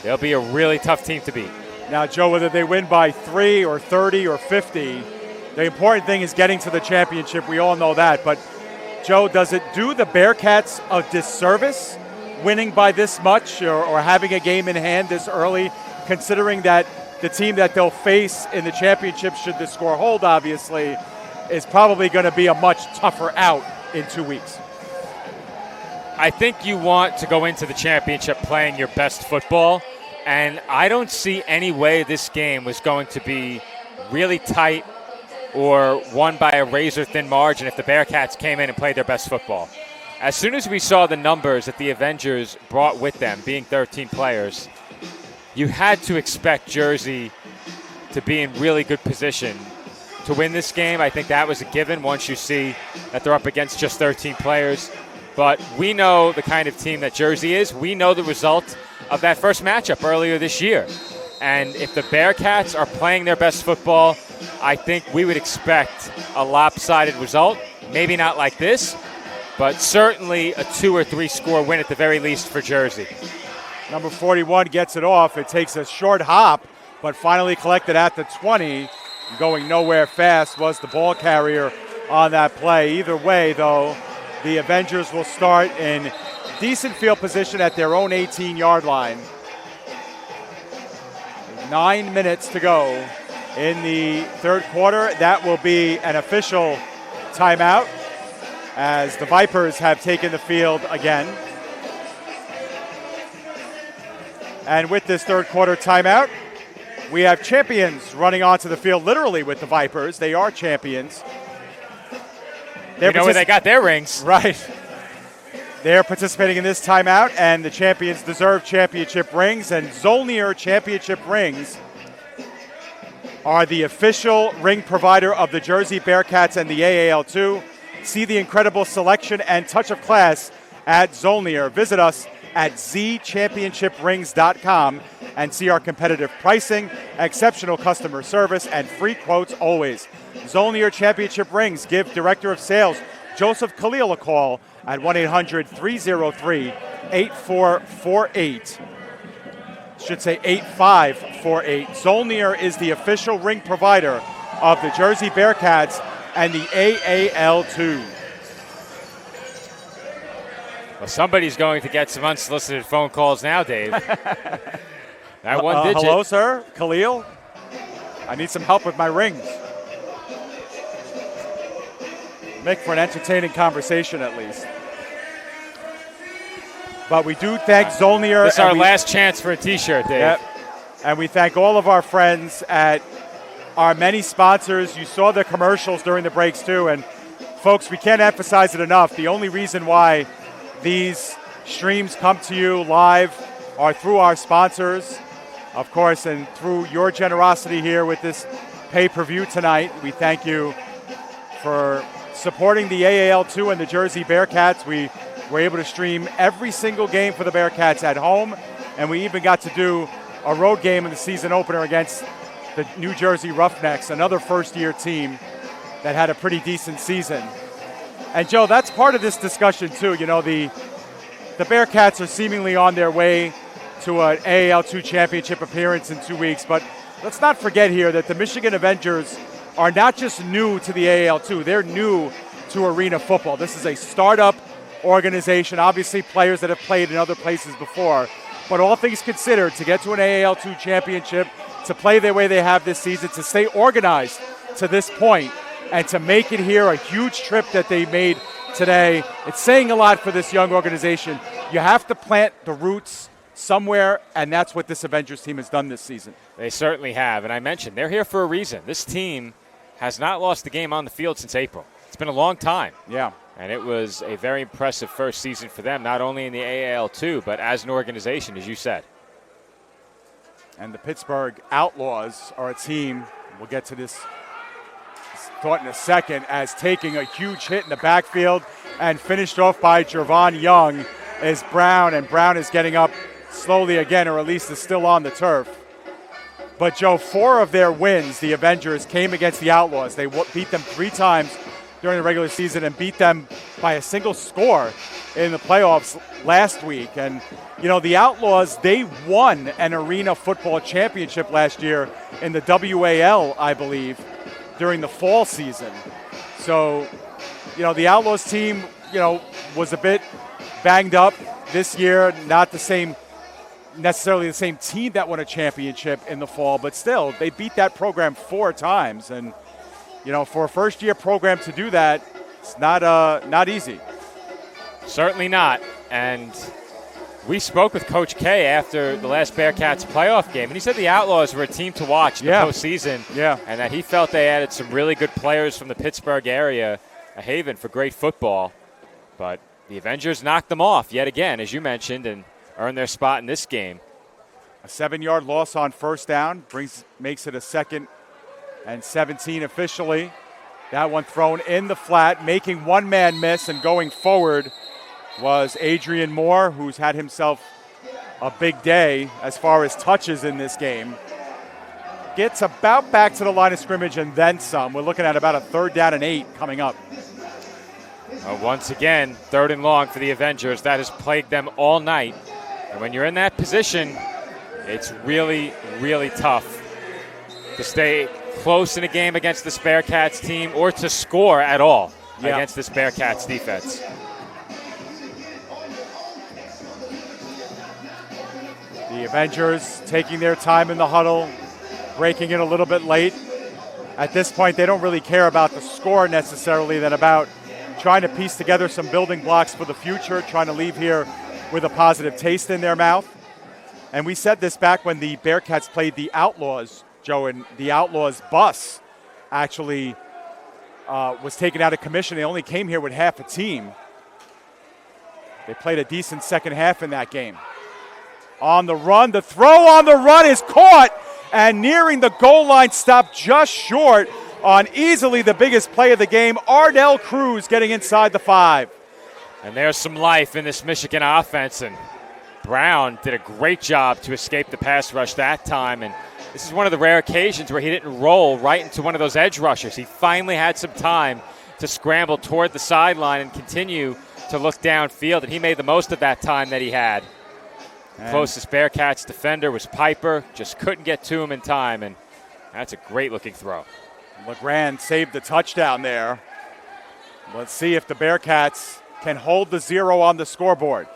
They'll be a really tough team to beat. Now, Joe, whether they win by 3 or 30 or 50, the important thing is getting to the championship. We all know that. But, Joe, does it do the Bearcats a disservice winning by this much or having a game in hand this early, considering that the team that they'll face in the championship, should the score hold, obviously, is probably going to be a much tougher out in 2 weeks? I think you want to go into the championship playing your best football, and I don't see any way this game was going to be really tight or won by a razor-thin margin if the Bearcats came in and played their best football. As soon as we saw the numbers that the Avengerz brought with them, being 13 players, you had to expect Jersey to be in really good position to win this game. I think that was a given once you see that they're up against just 13 players. But we know the kind of team that Jersey is. We know the result of that first matchup earlier this year. And if the Bearcats are playing their best football, I think we would expect a lopsided result. Maybe not like this, but certainly a 2 or 3 score win at the very least for Jersey. Number 41 gets it off. It takes a short hop, but finally collected at the 20. Going nowhere fast was the ball carrier on that play. Either way, though, the Avengerz will start in decent field position at their own 18-yard line. 9 minutes to go in the third quarter. That will be an official timeout as the Vipers have taken the field again. And with this third quarter timeout, we have champions running onto the field literally with the Vipers. They are champions. You know where they got their rings. Right. They're participating in this timeout, and the champions deserve championship rings. And Zolnir championship rings are the official ring provider of the Jersey Bearcats and the AAL2. See the incredible selection and touch of class at Zolnir. Visit us at zchampionshiprings.com and see our competitive pricing, exceptional customer service, and free quotes always. Zolnir Championship Rings. Give Director of Sales Joseph Khalil a call at 1-800-303-8448. Should say 8548. Zolnir is the official ring provider of the Jersey Bearcats and the AAL2. Well, somebody's going to get some unsolicited phone calls now, Dave. That one digit. Hello, sir. Khalil? I need some help with my rings. Make for an entertaining conversation, at least. But we do thank Zolnir. This is our last chance for a T-shirt, Dave. Yep. And we thank all of our friends at our many sponsors. You saw the commercials during the breaks, too. And, folks, we can't emphasize it enough. The only reason why these streams come to you live are through our sponsors, of course, and through your generosity here with this pay-per-view tonight. We thank you for supporting the AAL2 and the Jersey Bearcats. We were able to stream every single game for the Bearcats at home, and we even got to do a road game in the season opener against the New Jersey Roughnecks, another first-year team that had a pretty decent season. And, Joe, that's part of this discussion, too. You know, the Bearcats are seemingly on their way to an AAL2 championship appearance in 2 weeks, but let's not forget here that the Michigan Avengers are not just new to the AAL2, they're new to arena football. This is a startup organization, obviously players that have played in other places before, but all things considered, to get to an AAL2 championship, to play the way they have this season, to stay organized to this point, and to make it here, a huge trip that they made today, it's saying a lot for this young organization. You have to plant the roots somewhere, and that's what this Avengerz team has done this season. They certainly have, and I mentioned they're here for a reason. This team has not lost a game on the field since April. It's been a long time. Yeah. And it was a very impressive first season for them, not only in the AAL2, but as an organization, as you said. And the Pittsburgh Outlaws are a team, we'll get to this thought in a second, as taking a huge hit in the backfield and finished off by Jervon Young is Brown, and Brown is getting up slowly again, or at least is still on the turf. But, Joe, 4 of their wins, the Avengerz, came against the Outlaws. They beat them 3 times during the regular season and beat them by a single score in the playoffs last week. And, you know, the Outlaws, they won an arena football championship last year in the WAL, I believe, during the fall season. So, you know, the Outlaws team, you know, was a bit banged up this year, not necessarily the same team that won a championship in the fall, but still, they beat that program 4 times. And, you know, for a first-year program to do that, it's not easy. Certainly not. And we spoke with Coach K after the last Bearcats playoff game, and he said the Outlaws were a team to watch in the postseason, and that he felt they added some really good players from the Pittsburgh area, a haven for great football. But the Avengerz knocked them off yet again, as you mentioned, and earned their spot in this game. A 7-yard loss on first down makes it a 2nd and 17 officially. That one thrown in the flat, making one man miss, and going forward was Adrian Moore, who's had himself a big day as far as touches in this game. Gets about back to the line of scrimmage and then some. We're looking at about a 3rd down and 8 coming up. Once again, 3rd and long for the Avengerz. That has plagued them all night. And when you're in that position, it's really, really tough to stay close in a game against this Bearcats team or to score at all against this Bearcats defense. The Avengerz taking their time in the huddle, breaking it a little bit late. At this point, they don't really care about the score necessarily, than about trying to piece together some building blocks for the future, trying to leave here with a positive taste in their mouth. And we said this back when the Bearcats played the Outlaws, Joe, and the Outlaws bus actually was taken out of commission. They only came here with half a team. They played a decent second half in that game. On the run, the throw on the run is caught, and nearing the goal line, stopped just short on easily the biggest play of the game, Ardell Cruz getting inside the 5. And there's some life in this Michigan offense, and Brown did a great job to escape the pass rush that time, and this is one of the rare occasions where he didn't roll right into one of those edge rushers. He finally had some time to scramble toward the sideline and continue to look downfield, and he made the most of that time that he had. And closest Bearcats defender was Piper, just couldn't get to him in time, and that's a great-looking throw. LeGrand saved the touchdown there. Let's see if the Bearcats can hold the 0 on the scoreboard.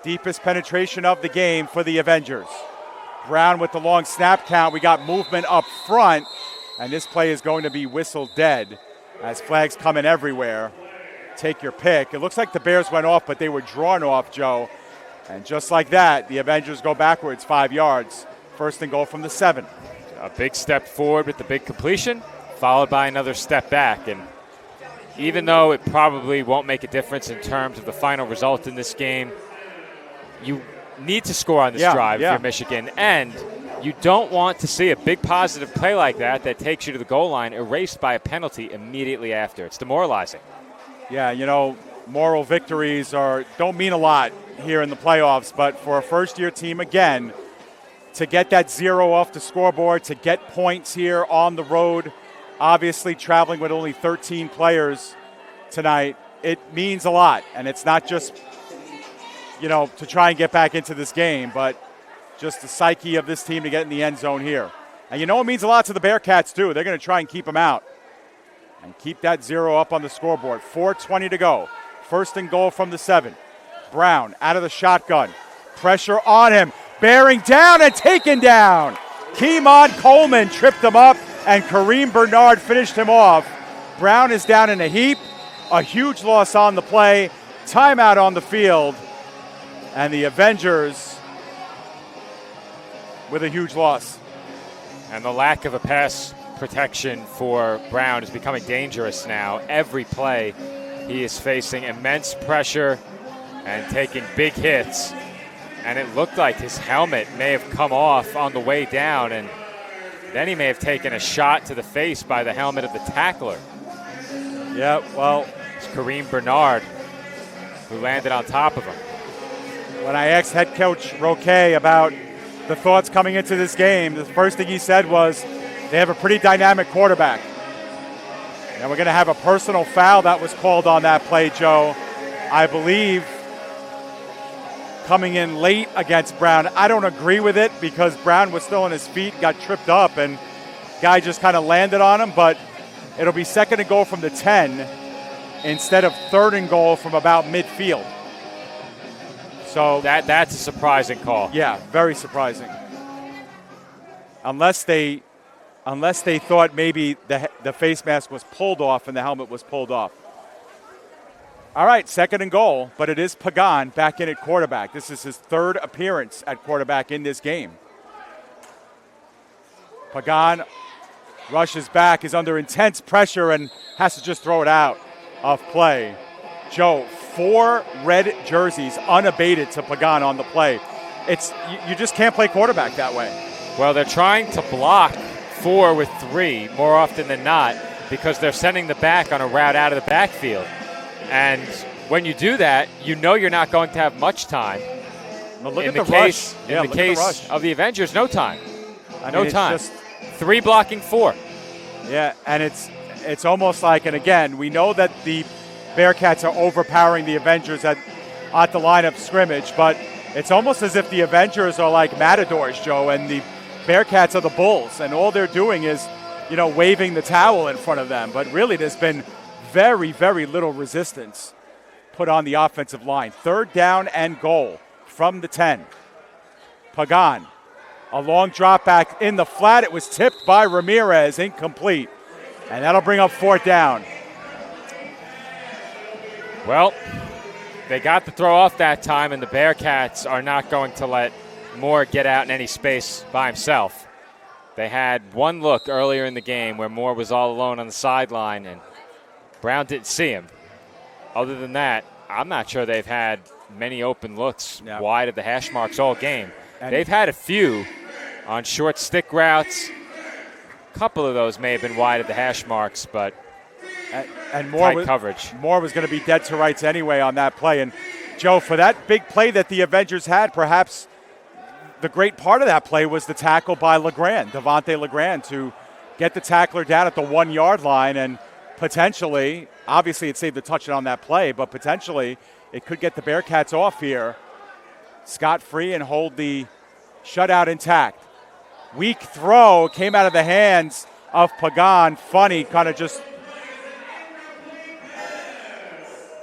Deepest penetration of the game for the Avengerz. Brown with the long snap count. We got movement up front, and this play is going to be whistled dead as flags come in everywhere. Take your pick. It looks like the Bears went off, but they were drawn off, Joe. And just like that, the Avengerz go backwards 5 yards. 1st and goal from the 7. A big step forward with the big completion, followed by another step back. And even though it probably won't make a difference in terms of the final result in this game, you need to score on this drive if you're Michigan. And you don't want to see a big positive play like that takes you to the goal line erased by a penalty immediately after. It's demoralizing. Yeah, you know, moral victories don't mean a lot here in the playoffs, but for a first-year team, again, to get that 0 off the scoreboard, to get points here on the road. Obviously, traveling with only 13 players tonight, it means a lot. And it's not just, to try and get back into this game, but just the psyche of this team to get in the end zone here. And it means a lot to the Bearcats, too. They're going to try and keep them out and keep that 0 up on the scoreboard. 4:20 to go. First and goal from the 7. Brown out of the shotgun. Pressure on him. Bearing down and taken down. Keymon Coleman tripped him up, and Kareem Bernard finished him off. Brown is down in a heap. A huge loss on the play. Timeout on the field. And the Avengerz with a huge loss. And the lack of a pass protection for Brown is becoming dangerous now. Every play he is facing immense pressure and taking big hits. And it looked like his helmet may have come off on the way down, and then he may have taken a shot to the face by the helmet of the tackler. Yeah, well, it's Kareem Bernard who landed on top of him. When I asked head coach Roquet about the thoughts coming into this game, the first thing he said was they have a pretty dynamic quarterback. And we're going to have a personal foul that was called on that play, Joe. I believe coming in late against Brown. I don't agree with it because Brown was still on his feet, got tripped up, and guy just kind of landed on him. But it'll be second and goal from the 10 instead of third and goal from about midfield. So that's a surprising call. Yeah, very surprising. Unless they thought maybe the face mask was pulled off and the helmet was pulled off. All right, second and goal, but it is Pagan back in at quarterback. This is his third appearance at quarterback in this game. Pagan rushes back, is under intense pressure, and has to just throw it out of play. Joe, 4 red jerseys unabated to Pagan on the play. You just can't play quarterback that way. Well, they're trying to block 4 with 3 more often than not because they're sending the back on a route out of the backfield. And when you do that, you're not going to have much time. Well, look in at the the case, rush. In the case of the Avengerz, no time. No time. 3 blocking 4. Yeah, and it's almost like, and again, we know that the Bearcats are overpowering the Avengerz at the line of scrimmage, but it's almost as if the Avengerz are like matadors, Joe, and the Bearcats are the bulls, and all they're doing is, waving the towel in front of them. But really, there's been very, very little resistance put on the offensive line. Third down and goal from the 10. Pagan, a long drop back in the flat. It was tipped by Ramirez, incomplete. And that'll bring up fourth down. Well, they got the throw off that time, and the Bearcats are not going to let Moore get out in any space by himself. They had one look earlier in the game where Moore was all alone on the sideline, and Brown didn't see him. Other than that, I'm not sure they've had many open looks wide of the hash marks all game. They've had a few on short stick routes. A couple of those may have been wide of the hash marks, but and Moore tight coverage. Moore was going to be dead to rights anyway on that play. And, Joe, for that big play that the Avengerz had, perhaps the great part of that play was the tackle by Legrand, Devontae Legrand, to get the tackler down at the 1 yard line and potentially, obviously it saved the touchdown on that play, but potentially it could get the Bearcats off here scot-free and hold the shutout intact. Weak throw came out of the hands of Pagan. Funny, kind of just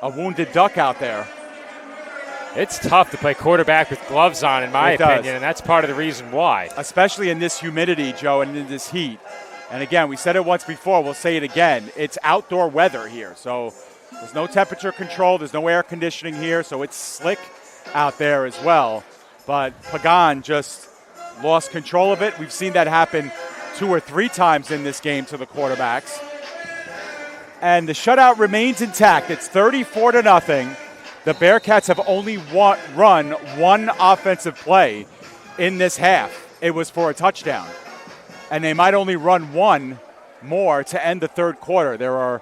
a wounded duck out there. It's tough to play quarterback with gloves on, in my opinion, and that's part of the reason why. Especially in this humidity, Joe, and in this heat. And again, we said it once before, we'll say it again. It's outdoor weather here, so there's no temperature control, there's no air conditioning here, so it's slick out there as well. But Pagan just lost control of it. We've seen that happen 2 or 3 times in this game to the quarterbacks. And the shutout remains intact. It's 34-0. The Bearcats have only run one offensive play in this half. It was for a touchdown. And they might only run one more to end the third quarter. There are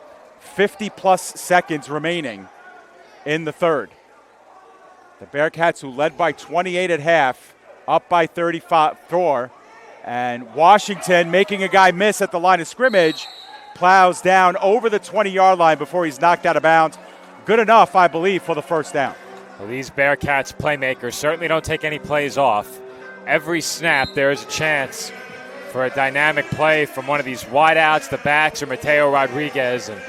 50-plus seconds remaining in the third. The Bearcats, who led by 28 at half, up by 34. And Washington, making a guy miss at the line of scrimmage, plows down over the 20-yard line before he's knocked out of bounds. Good enough, I believe, for the first down. Well, these Bearcats playmakers certainly don't take any plays off. Every snap, there is a chance for a dynamic play from one of these wideouts, the backs, or Mateo Rodriguez. And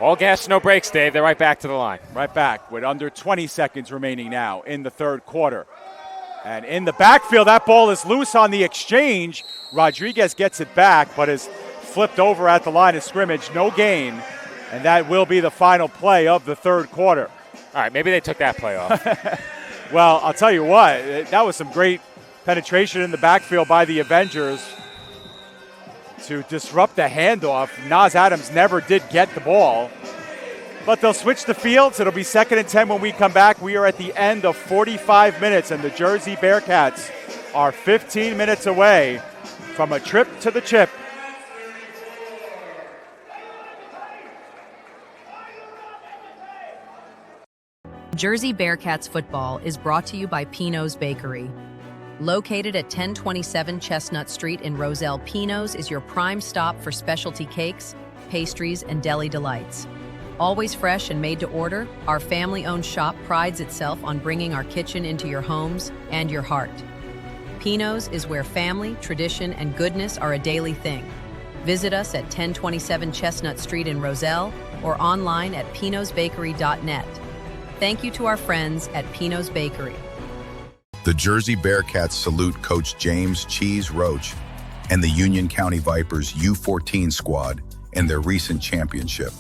all gas, no brakes, Dave. They're right back to the line. Right back with under 20 seconds remaining now in the third quarter. And in the backfield, that ball is loose on the exchange. Rodriguez gets it back, but is flipped over at the line of scrimmage. No gain. And that will be the final play of the third quarter. All right, maybe they took that play off. Well, I'll tell you what, that was some great penetration in the backfield by the Avengerz to disrupt the handoff. Nas Adams never did get the ball. But they'll switch the fields. It'll be 2nd and 10 when we come back. We are at the end of 45 minutes, and the Jersey Bearcats are 15 minutes away from a trip to the chip. Jersey Bearcats football is brought to you by Pino's Bakery. Located at 1027 Chestnut Street in Roselle, Pino's is your prime stop for specialty cakes, pastries, and deli delights. Always fresh and made to order, our family-owned shop prides itself on bringing our kitchen into your homes and your heart. Pino's is where family, tradition, and goodness are a daily thing. Visit us at 1027 Chestnut Street in Roselle or online at pinosbakery.net. Thank you to our friends at Pino's Bakery. The Jersey Bearcats salute Coach James Cheese Roach and the Union County Vipers U14 squad in their recent championship.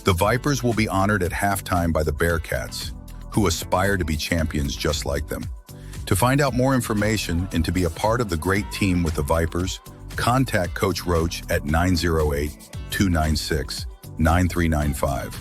The Vipers will be honored at halftime by the Bearcats, who aspire to be champions just like them. To find out more information and to be a part of the great team with the Vipers, contact Coach Roach at 908-296-9395.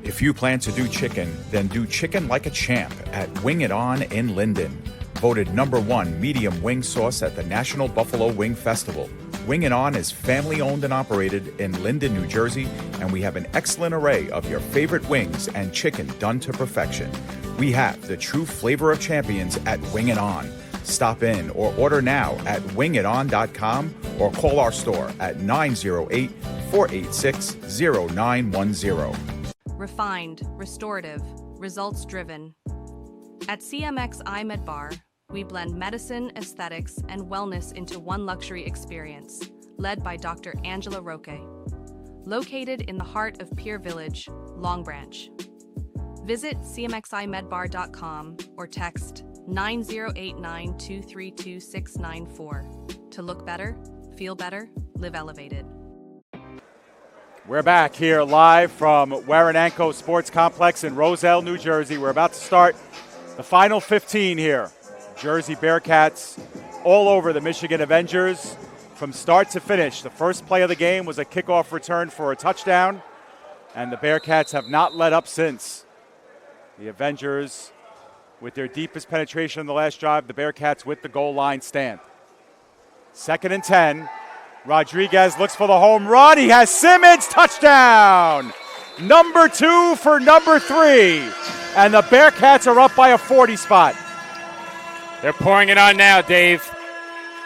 If you plan to do chicken, then do chicken like a champ at Wing It On in Linden. Voted #1 medium wing sauce at the National Buffalo Wing Festival. Wing It On is family owned and operated in Linden, New Jersey, and we have an excellent array of your favorite wings and chicken done to perfection. We have the true flavor of champions at Wing It On. Stop in or order now at wingiton.com or call our store at 908-486-0910. Refined, restorative, results-driven. At CMX iMed Bar, we blend medicine, aesthetics, and wellness into one luxury experience, led by Dr. Angela Roque. Located in the heart of Pier Village, Long Branch. Visit cmximedbar.com or text 9089-232-694 to look better, feel better, live elevated. We're back here live from Warananko Sports Complex in Roselle, New Jersey. We're about to start the final 15 here. Jersey Bearcats all over the Michigan Avengerz from start to finish. The first play of the game was a kickoff return for a touchdown, and the Bearcats have not let up since. The Avengerz with their deepest penetration in the last drive, the Bearcats with the goal line stand. 2nd and 10. Rodriguez looks for the home run. He has Simmons, touchdown! #2 for #3. And the Bearcats are up by a 40 spot. They're pouring it on now, Dave.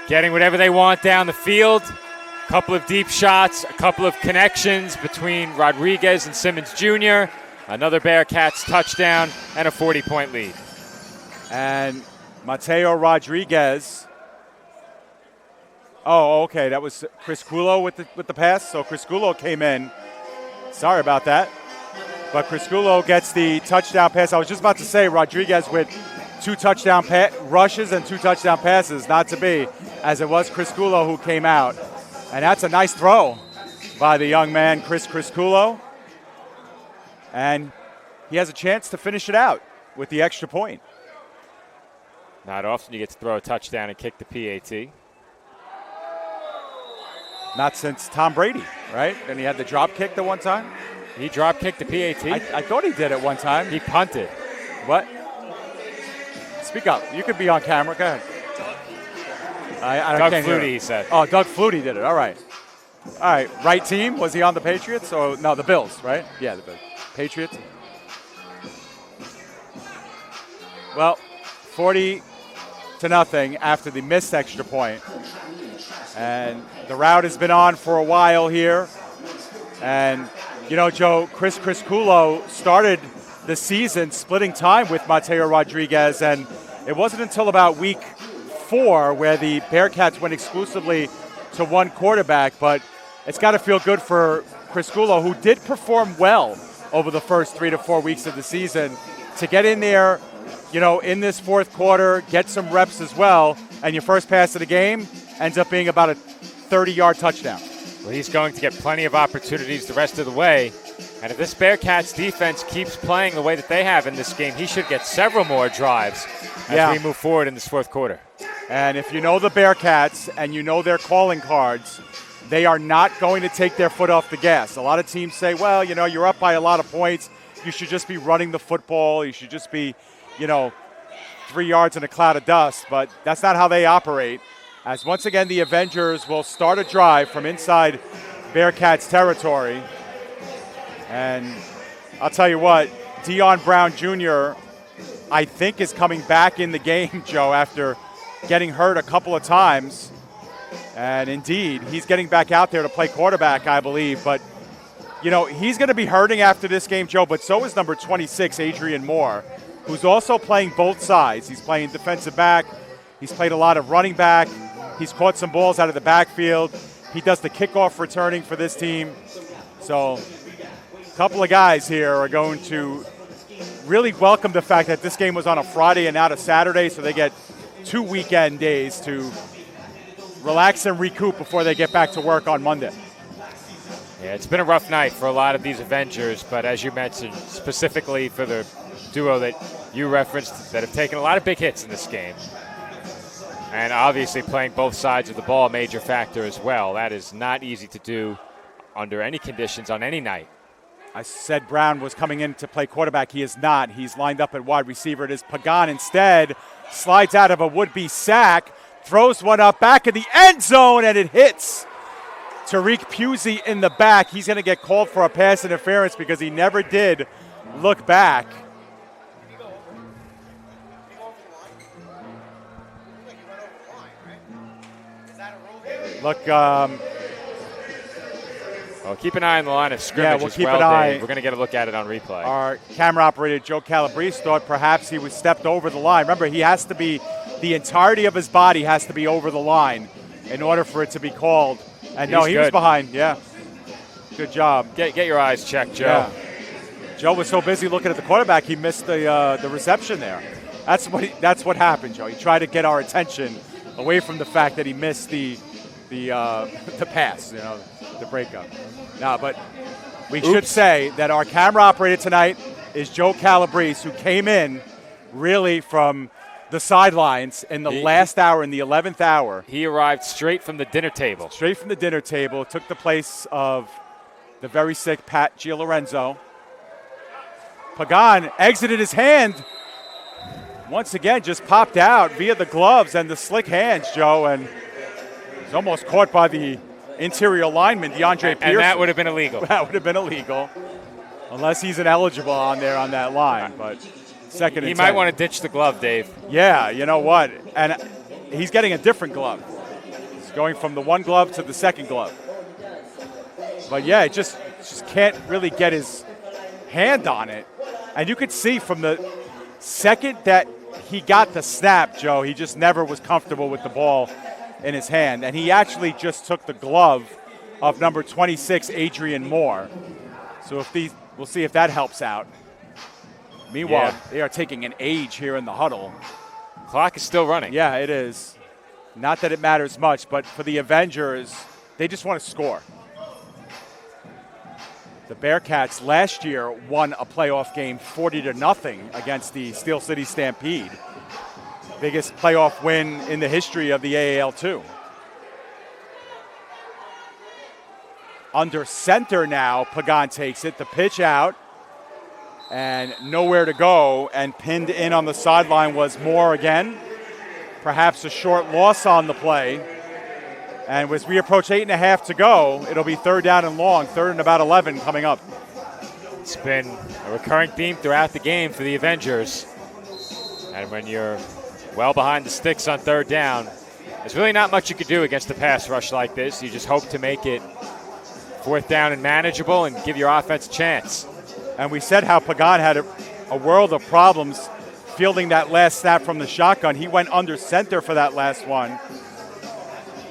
Getting whatever they want down the field. A couple of deep shots, a couple of connections between Rodriguez and Simmons Jr., another Bearcats touchdown, and a 40-point lead. And Mateo Rodriguez. Oh, okay, that was Chris Culo with the pass. So Chris Culo came in. Sorry about that. But Chris Culo gets the touchdown pass. I was just about to say Rodriguez with 2 touchdown rushes and 2 touchdown passes. Not to be, as it was Chris Culo who came out. And that's a nice throw by the young man, Chris Culo. And he has a chance to finish it out with the extra point. Not often you get to throw a touchdown and kick the PAT. Not since Tom Brady, right? And he had the drop kick the one time. He drop kicked the PAT? I thought he did it one time. He punted. What? Speak up. You could be on camera. Go ahead. Doug Flutie, he said. Oh, Doug Flutie did it. All right. All right. Right team. Was he on the Patriots? Or no, the Bills, right? Yeah, the Bills. Patriots. Well, 40-0 after the missed extra point. And the route has been on for a while here. And, you know, Joe, Chris Criscuolo started the season splitting time with Mateo Rodriguez, and it wasn't until about week 4 where the Bearcats went exclusively to one quarterback, but it's got to feel good for Criscuolo, who did perform well over the first 3 to 4 weeks of the season, to get in there, you know, in this fourth quarter, get some reps as well, and your first pass of the game ends up being about a 30-yard touchdown. Well, he's going to get plenty of opportunities the rest of the way. And if this Bearcats defense keeps playing the way that they have in this game, he should get several more drives as we move forward in this fourth quarter. And if you know the Bearcats and you know their calling cards, they are not going to take their foot off the gas. A lot of teams say, well, you know, you're up by a lot of points. You should just be running the football. You should just be, you know, 3 yards in a cloud of dust. But that's not how they operate. As once again, the Avengerz will start a drive from inside Bearcats territory. And I'll tell you what, Dion Brown Jr., I think, is coming back in the game, Joe, after getting hurt a couple of times. And indeed, he's getting back out there to play quarterback, I believe. But, you know, he's going to be hurting after this game, Joe, but so is number 26, Adrian Moore, who's also playing both sides. He's playing defensive back. He's played a lot of running back. He's caught some balls out of the backfield. He does the kickoff returning for this team. So a couple of guys here are going to really welcome the fact that this game was on a Friday and not a Saturday, so they get 2 weekend days to relax and recoup before they get back to work on Monday. Yeah, it's been a rough night for a lot of these Avengerz, but as you mentioned, specifically for the duo that you referenced that have taken a lot of big hits in this game. And obviously playing both sides of the ball, a major factor as well. That is not easy to do under any conditions on any night. I said Brown was coming in to play quarterback. He is not. He's lined up at wide receiver. It is Pagan instead. Slides out of a would-be sack. Throws one up back in the end zone, and it hits Tariq Pusey in the back. He's going to get called for a pass interference because he never did look back. Look, well, keep an eye on the line of scrimmage we'll as keep well, an eye. Dave. We're going to get a look at it on replay. Our camera operator, Joe Calabrese, thought perhaps he was stepped over the line. Remember, he has to be, the entirety of his body has to be over the line in order for it to be called. And no, he was behind. Yeah, good job. Get your eyes checked, Joe. Yeah. Joe was so busy looking at the quarterback, he missed the reception there. That's what happened, Joe. He tried to get our attention away from the fact that he missed the pass, you know, the breakup. No, but we should say that our camera operator tonight is Joe Calabrese, who came in really from the sidelines in the last hour, in the 11th hour. He arrived straight from the dinner table. Straight from the dinner table, took the place of the very sick Pat Gialorenzo. Pagan exited his hand. Once again, just popped out via the gloves and the slick hands, Joe, and he's almost caught by the interior lineman, DeAndre Pearson. And that would have been illegal. That would have been illegal, unless he's ineligible on there on that line. But second and 10. He might want to ditch the glove, Dave. Yeah, you know what? And he's getting a different glove. He's going from the one glove to the second glove. But yeah, it just can't really get his hand on it. And you could see from the second that he got the snap, Joe, he just never was comfortable with the ball in his hand. And he actually just took the glove of number 26, Adrian Moore. So we'll see if that helps out. Meanwhile, they are taking an age here in the huddle. Clock is still running. Yeah, it is. Not that it matters much, but for the Avengerz, they just want to score. The Bearcats last year won a playoff game 40-0 against the Steel City Stampede. Biggest playoff win in the history of the AAL2. Under center now, Pagan takes it. The pitch out. And nowhere to go, and pinned in on the sideline was Moore again. Perhaps a short loss on the play. And as we approach 8.5 to go, it'll be third down and long, third and about 11 coming up. It's been a recurring theme throughout the game for the Avengerz. And when you're well behind the sticks on third down. There's really not much you could do against a pass rush like this. You just hope to make it fourth down and manageable and give your offense a chance. And we said how Pagan had a world of problems fielding that last snap from the shotgun. He went under center for that last one.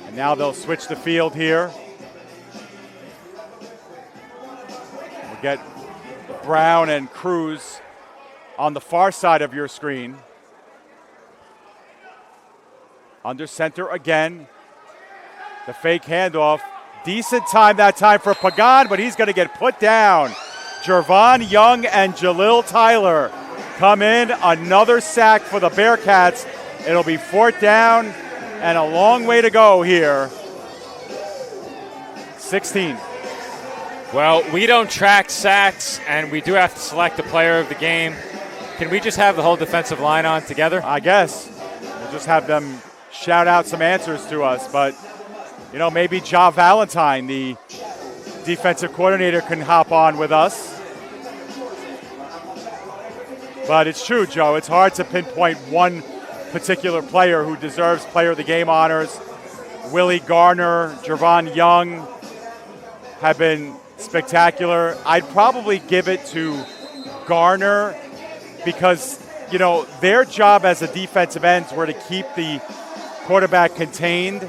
And now they'll switch the field here. We'll get Brown and Cruz on the far side of your screen. Under center again. The fake handoff. Decent time that time for Pagan, but he's going to get put down. Jervon Young and Jalil Tyler come in. Another sack for the Bearcats. It'll be fourth down and a long way to go here. 16. Well, we don't track sacks, and we do have to select the player of the game. Can we just have the whole defensive line on together? I guess. We'll just have them shout out some answers to us. But, you know, maybe Ja Valentine, the defensive coordinator, can hop on with us. But it's true, Joe. It's hard to pinpoint one particular player who deserves player of the game honors. Willie Garner, Jervon Young have been spectacular. I'd probably give it to Garner because, you know, their job as a defensive end were to keep the quarterback contained.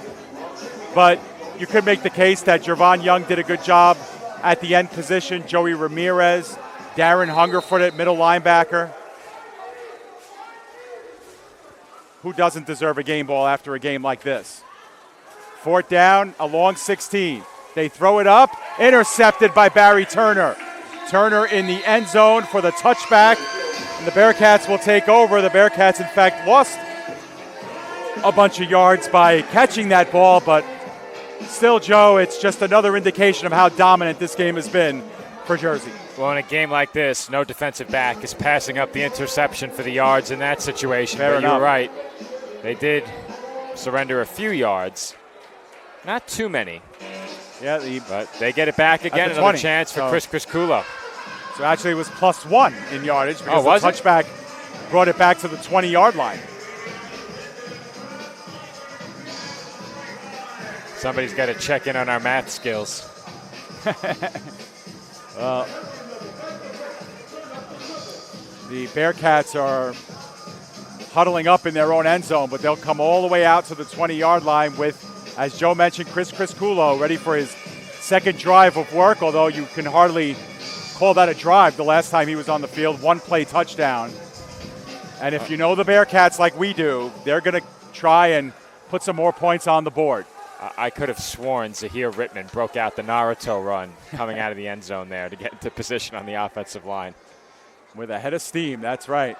But you could make the case that Jervon Young did a good job at the end position. Joey Ramirez, Darren Hungerford at middle linebacker. Who doesn't deserve a game ball after a game like this? Fourth down, a long 16. They throw it up, intercepted by Barry Turner. Turner in the end zone for the touchback, and the Bearcats will take over. The Bearcats, in fact, lost a bunch of yards by catching that ball, but still, Joe, it's just another indication of how dominant this game has been for Jersey. Well, in a game like this, no defensive back is passing up the interception for the yards in that situation. Fair but enough. You're right. They did surrender a few yards. Not too many. Yeah, but they get it back again. Another 20. chance for Chris Crisculo. So actually it was +1 in yardage because was the it? touchback brought it back to the 20-yard line. Somebody's got to check in on our math skills. The Bearcats are huddling up in their own end zone, but they'll come all the way out to the 20-yard line with, as Joe mentioned, Chris Crisculo ready for his second drive of work, although you can hardly call that a drive the last time he was on the field. One play touchdown. And if you know the Bearcats like we do, they're going to try and put some more points on the board. I could have sworn Zahir Rittman broke out the Naruto run coming out of the end zone there to get into position on the offensive line. With a head of steam, that's right.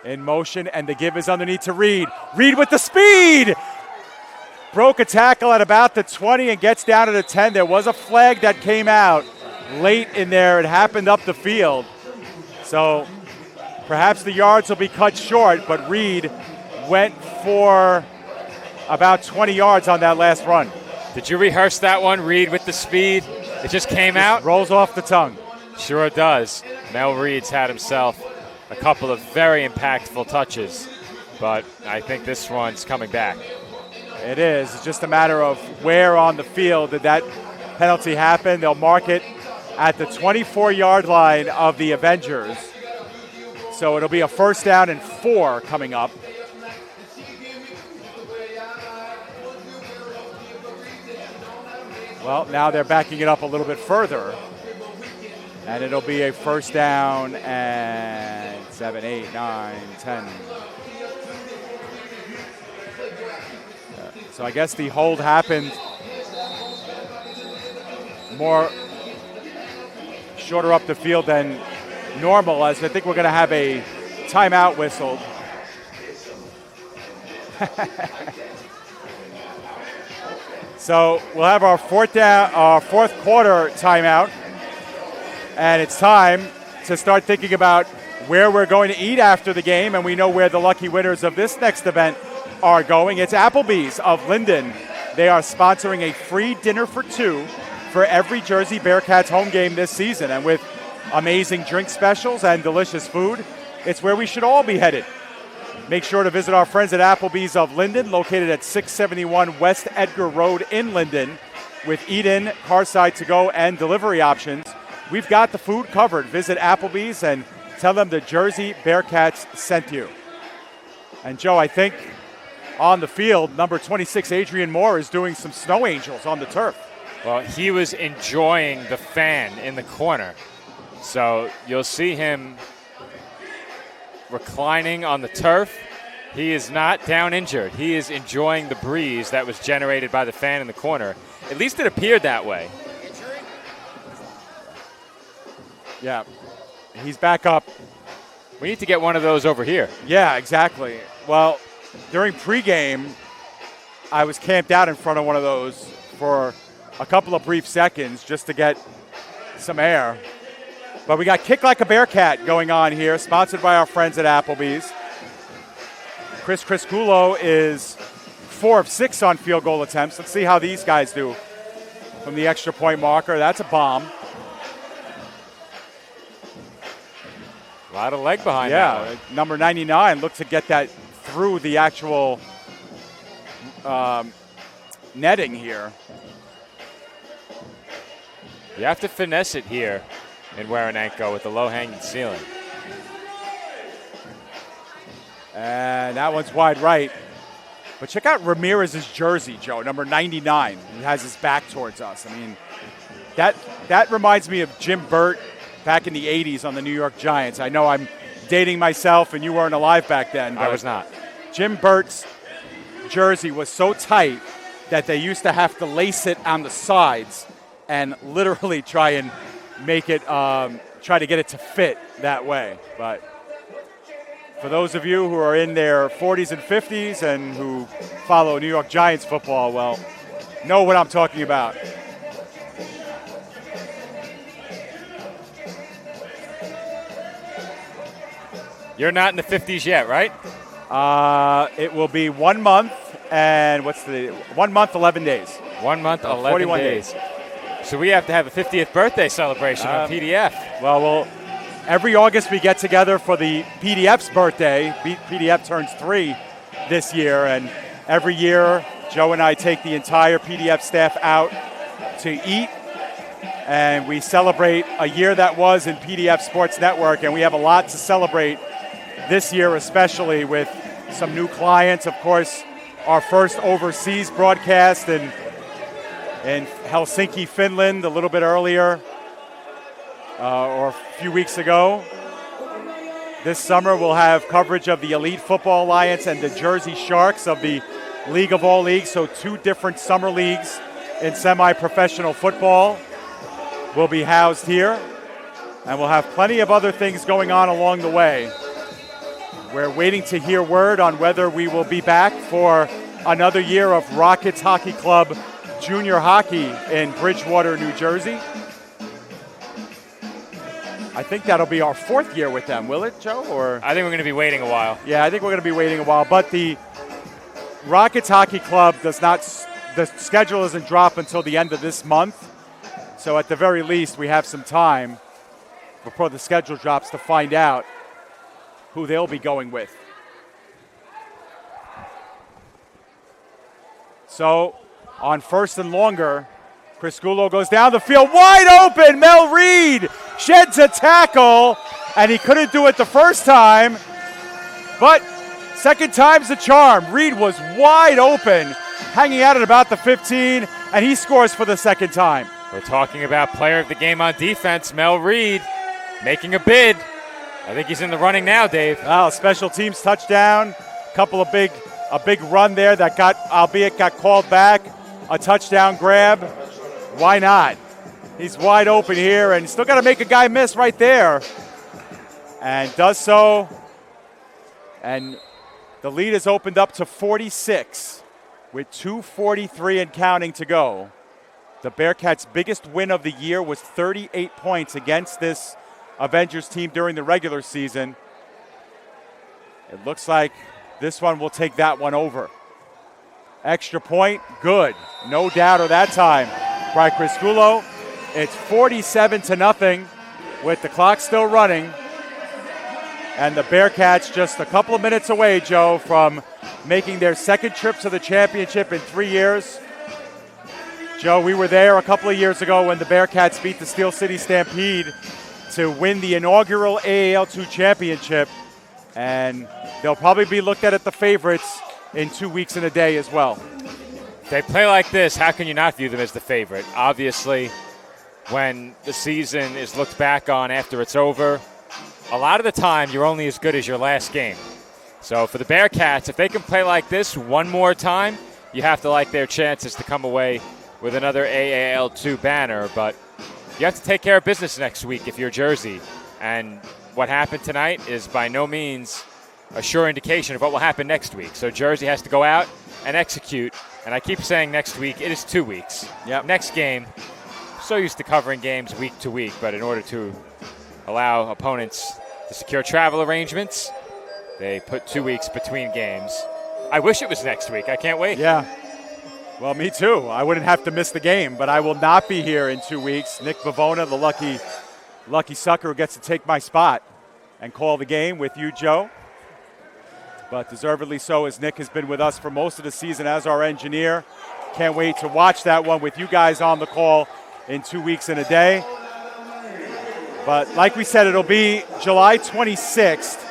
In motion, and the give is underneath to Reed. Reed with the speed! Broke a tackle at about the 20 and gets down to the 10. There was a flag that came out late in there. It happened up the field. So perhaps the yards will be cut short, but Reed went for about 20 yards on that last run. Did you rehearse that one, Reed, with the speed? It just came out? Rolls off the tongue. Sure does. Mel Reed's had himself a couple of very impactful touches, but I think this one's coming back. It is. It's just a matter of where on the field did that penalty happen. They'll mark it at the 24-yard line of the Avengerz. So it'll be a first down and 4 coming up. Well, now they're backing it up a little bit further. And it'll be a first down and 7, 8, 9, 10. So I guess the hold happened more shorter up the field than normal, as I think we're going to have a timeout whistled. So we'll have our fourth quarter timeout, and it's time to start thinking about where we're going to eat after the game, and we know where the lucky winners of this next event are going. It's Applebee's of Linden. They are sponsoring a free dinner for 2 for every Jersey Bearcats home game this season, and with amazing drink specials and delicious food, it's where we should all be headed. Make sure to visit our friends at Applebee's of Linden, located at 671 West Edgar Road in Linden, with eat-in, car-side to-go, and delivery options. We've got the food covered. Visit Applebee's and tell them the Jersey Bearcats sent you. And Joe, I think on the field, number 26, Adrian Moore, is doing some snow angels on the turf. Well, he was enjoying the fan in the corner. So you'll see him reclining on the turf. He is not down injured. He is enjoying the breeze that was generated by the fan in the corner. At least it appeared that way. Yeah, he's back up. We need to get one of those over here. Yeah, exactly. Well, during pregame, I was camped out in front of one of those for a couple of brief seconds just to get some air. But we got Kick Like a Bearcat going on here, sponsored by our friends at Applebee's. Chris Crisculo is 4 of 6 on field goal attempts. Let's see how these guys do from the extra point marker. That's a bomb. A lot of leg behind that one. Number 99 looked to get that through the actual netting here. You have to finesse it here in Waranenko with the low-hanging ceiling. And that one's wide right. But check out Ramirez's jersey, Joe, number 99. He has his back towards us. I mean, that reminds me of Jim Burt back in the 80s on the New York Giants. I know I'm dating myself, and you weren't alive back then. I was not. Jim Burt's jersey was so tight that they used to have to lace it on the sides and literally try and make it, try to get it to fit that way. But for those of you who are in their 40s and 50s and who follow New York Giants football, well, know what I'm talking about. You're not in the 50s yet, right? It will be 1 month and 1 month, 11 days. 1 month, 11 41 days. So we have to have a 50th birthday celebration on PDF. Well, every August we get together for the PDF's birthday. PDF turns 3 this year, and every year Joe and I take the entire PDF staff out to eat, and we celebrate a year that was in PDF Sports Network, and we have a lot to celebrate this year, especially with some new clients. Of course, our first overseas broadcast in Helsinki, Finland, a little bit earlier, or a few weeks ago. This summer we'll have coverage of the Elite Football Alliance and the Jersey Sharks of the League of All Leagues, so 2 different summer leagues in semi-professional football will be housed here. And we'll have plenty of other things going on along the way. We're waiting to hear word on whether we will be back for another year of Rockets Hockey Club junior hockey in Bridgewater, New Jersey. I think that'll be our 4th year with them, will it, Joe? Or I think we're going to be waiting a while. Yeah, I think we're going to be waiting a while. But the Rockets Hockey Club the schedule doesn't drop until the end of this month. So at the very least, we have some time before the schedule drops to find out who they'll be going with. So on 1st and longer, Crisculo goes down the field, wide open. Mel Reed sheds a tackle, and he couldn't do it the first time, but second time's the charm. Reed was wide open, hanging out at about the 15, and he scores for the second time. We're talking about player of the game on defense, Mel Reed, making a bid. I think he's in the running now, Dave. Well, special teams touchdown, a big run there that got called back, a touchdown grab. Why not? He's wide open here, and still got to make a guy miss right there. And does so. And the lead is opened up to 46 with 2:43 and counting to go. The Bearcats' biggest win of the year was 38 points against this Avengerz team during the regular season. It looks like this one will take that one over. Extra point, good. No doubter that time by Crisculo. It's 47-0 with the clock still running. And the Bearcats just a couple of minutes away, Joe, from making their second trip to the championship in 3 years. Joe, we were there a couple of years ago when the Bearcats beat the Steel City Stampede to win the inaugural AAL2 championship. And they'll probably be looked at the favorites in 2 weeks and a day as well. If they play like this, how can you not view them as the favorite? Obviously, when the season is looked back on after it's over, a lot of the time you're only as good as your last game. So for the Bearcats, if they can play like this one more time, you have to like their chances to come away with another AAL2 banner. But you have to take care of business next week if you're Jersey. And what happened tonight is by no means a sure indication of what will happen next week. So Jersey has to go out and execute. And I keep saying next week, it is 2 weeks. Yep. Next game, so used to covering games week to week, but in order to allow opponents to secure travel arrangements, they put 2 weeks between games. I wish it was next week. I can't wait. Yeah. Well, me too. I wouldn't have to miss the game, but I will not be here in 2 weeks. Nick Bavona, the lucky sucker who gets to take my spot and call the game with you, Joe. But deservedly so, as Nick has been with us for most of the season as our engineer. Can't wait to watch that one with you guys on the call in 2 weeks and a day. But like we said, it'll be July 26th.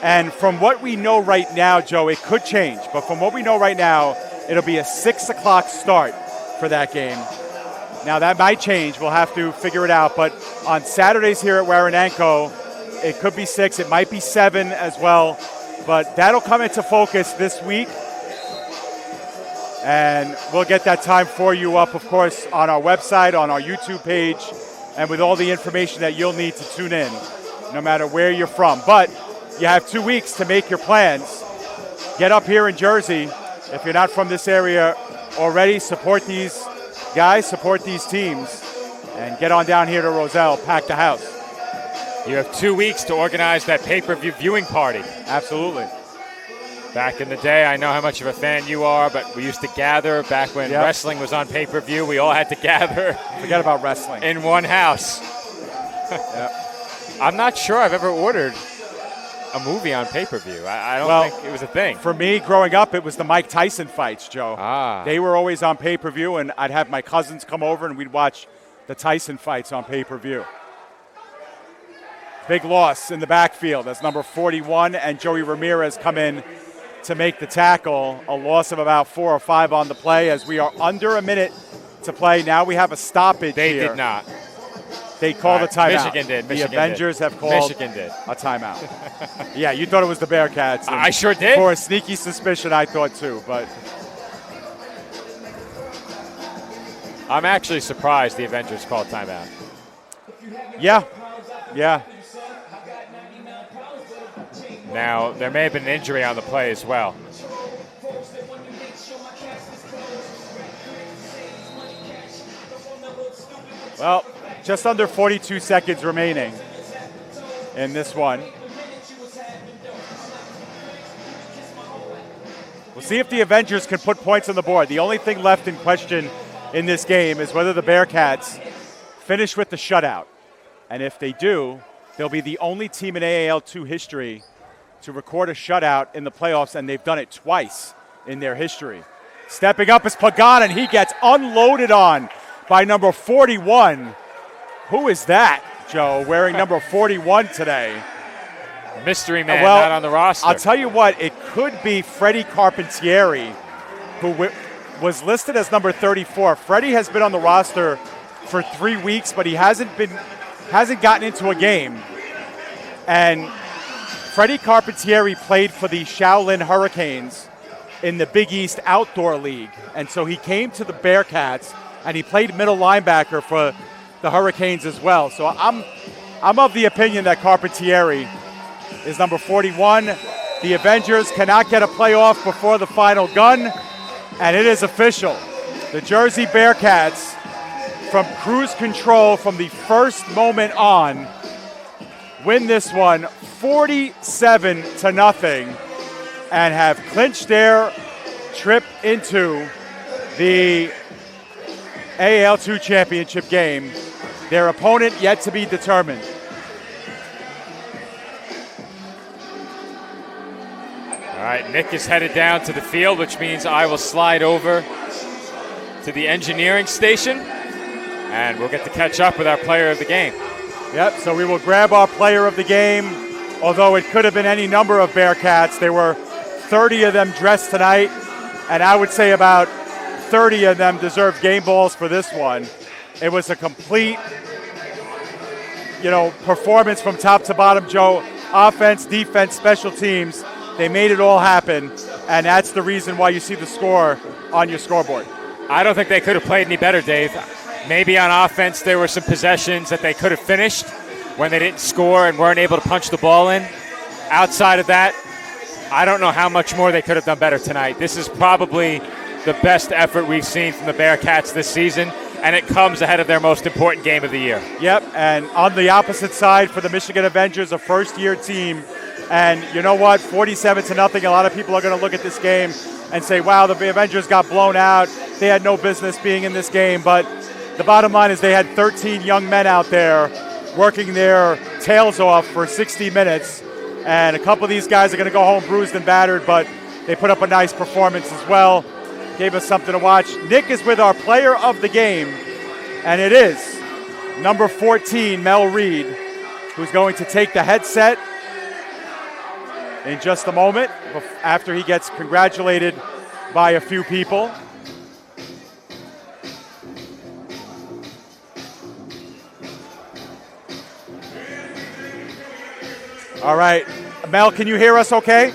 And from what we know right now, Joe, it could change. But from what we know right now, it'll be a 6 o'clock start for that game. Now, that might change. We'll have to figure it out. But on Saturdays here at Waranenko, it could be 6. It might be 7 as well. But that'll come into focus this week. And we'll get that time for you up, of course, on our website, on our YouTube page, and with all the information that you'll need to tune in, no matter where you're from. But you have 2 weeks to make your plans. Get up here in Jersey. If you're not from this area already, support these guys, support these teams, and get on down here to Roselle, pack the house. You have 2 weeks to organize that pay-per-view viewing party. Absolutely. Back in the day, I know how much of a fan you are, but we used to gather back when wrestling was on pay-per-view. We all had to gather. Forget about wrestling. In one house. I'm not sure I've ever ordered a movie on pay-per-view. I don't think it was a thing. For me, growing up, it was the Mike Tyson fights, Joe. They were always on pay-per-view, and I'd have my cousins come over, and we'd watch the Tyson fights on pay-per-view. Big loss in the backfield. That's number 41, and Joey Ramirez come in to make the tackle. A loss of about 4 or 5 on the play as we are under a minute to play. Now we have a stoppage They here. did not. They called a timeout. Michigan did. The Michigan Avengerz did. have called Michigan did. a timeout. Yeah, you thought it was the Bearcats. and I sure did. For a sneaky suspicion, I thought too. But I'm actually surprised the Avengerz called timeout. yeah. Now, there may have been an injury on the play as well. Well, just under 42 seconds remaining in this one. We'll see if the Avengerz can put points on the board. The only thing left in question in this game is whether the Bearcats finish with the shutout. And if they do, they'll be the only team in AAL2 history to record a shutout in the playoffs, and they've done it twice in their history. Stepping up is Pagan, and he gets unloaded on by number 41. Who is that, Joe, wearing number 41 today? Mystery man, not on the roster. I'll tell you what, it could be Freddie Carpentieri, who was listed as number 34. Freddie has been on the roster for 3 weeks, but he hasn't gotten into a game. And Freddie Carpentieri played for the Shaolin Hurricanes in the Big East Outdoor League. And so he came to the Bearcats, and he played middle linebacker for the Hurricanes as well. So I'm of the opinion that Carpentieri is number 41. The Avengerz cannot get a playoff before the final gun, and it is official. The Jersey Bearcats, from cruise control from the first moment on, win this one 47-0 and have clinched their trip into the AAL2 championship game. Their opponent yet to be determined. All right, Nick is headed down to the field, which means I will slide over to the engineering station, and we'll get to catch up with our player of the game. Yep, so we will grab our player of the game, although it could have been any number of Bearcats. There were 30 of them dressed tonight, and I would say about 30 of them deserved game balls for this one. It was a complete, performance from top to bottom, Joe. Offense, defense, special teams. They made it all happen, and that's the reason why you see the score on your scoreboard. I don't think they could have played any better, Dave. Maybe on offense there were some possessions that they could have finished when they didn't score and weren't able to punch the ball in. Outside of that, I don't know how much more they could have done better tonight. This is probably the best effort we've seen from the Bearcats this season, and it comes ahead of their most important game of the year. Yep, and on the opposite side for the Michigan Avengerz, a first-year team. And you know what? 47-0. A lot of people are going to look at this game and say, wow, the Avengerz got blown out. They had no business being in this game. But the bottom line is they had 13 young men out there working their tails off for 60 minutes. And a couple of these guys are going to go home bruised and battered, but they put up a nice performance as well. Gave us something to watch. Nick is with our player of the game, and it is number 14, Mel Reed, who's going to take the headset in just a moment after he gets congratulated by a few people. All right. Mel, can you hear us okay?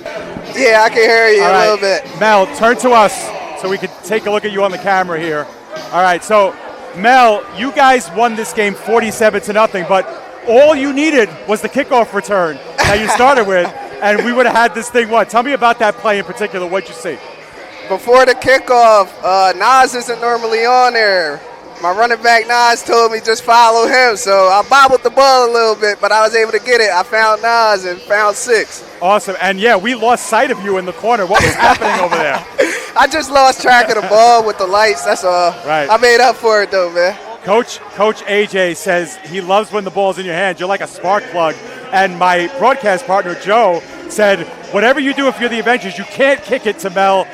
Yeah, I can hear you a little bit. Mel, turn to us so we can take a look at you on the camera here. All right, so Mel, you guys won this game 47-0, but all you needed was the kickoff return that you started with, and we would have had this thing won. Tell me about that play in particular. What'd you see? Before the kickoff, Nas isn't normally on there. My running back Nas told me just follow him, so I bobbled the ball a little bit, but I was able to get it. I found Nas and found 6. Awesome, and yeah, we lost sight of you in the corner. What was happening over there? I just lost track of the ball with the lights, that's all. Right. I made up for it though, man. Coach AJ says he loves when the ball's in your hands. You're like a spark plug. And my broadcast partner, Joe, said, whatever you do if you're the Avengerz, you can't kick it to Mel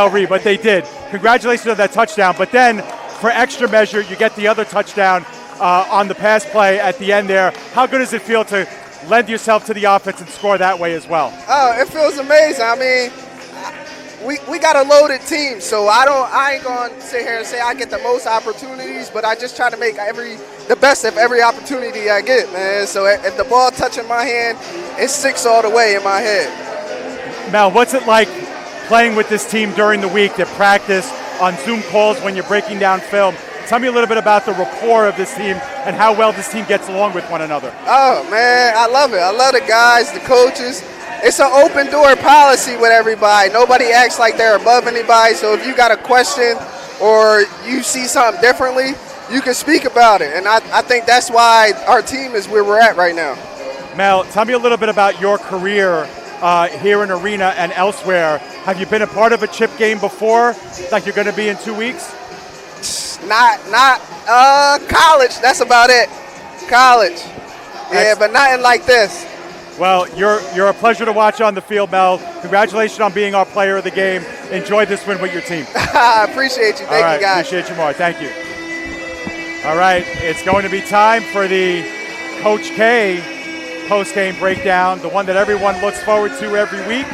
Reed, but they did. Congratulations on that touchdown. But then, for extra measure, you get the other touchdown on the pass play at the end there. How good does it feel to lend yourself to the offense and score that way as well? Oh, it feels amazing. I mean, we got a loaded team, so I ain't going to sit here and say I get the most opportunities, but I just try to make the best of every opportunity I get, man. So if the ball touching my hand, it sticks all the way in my head. Mel, what's it like playing with this team during the week to practice on Zoom calls when you're breaking down film? Tell me a little bit about the rapport of this team and how well this team gets along with one another. Oh, man, I love it. I love the guys, the coaches. It's an open door policy with everybody. Nobody acts like they're above anybody. So if you got a question or you see something differently, you can speak about it. And I think that's why our team is where we're at right now. Mel, tell me a little bit about your career here in Arena and elsewhere. Have you been a part of a chip game before, like you're going to be in 2 weeks? Not college. That's about it. College. Yeah, but nothing like this. Well, you're a pleasure to watch on the field, Mel. Congratulations on being our player of the game. Enjoy this win with your team. I appreciate you. Thank you, guys. Appreciate you more. Thank you. All right, it's going to be time for the Coach K post-game breakdown, the one that everyone looks forward to every week.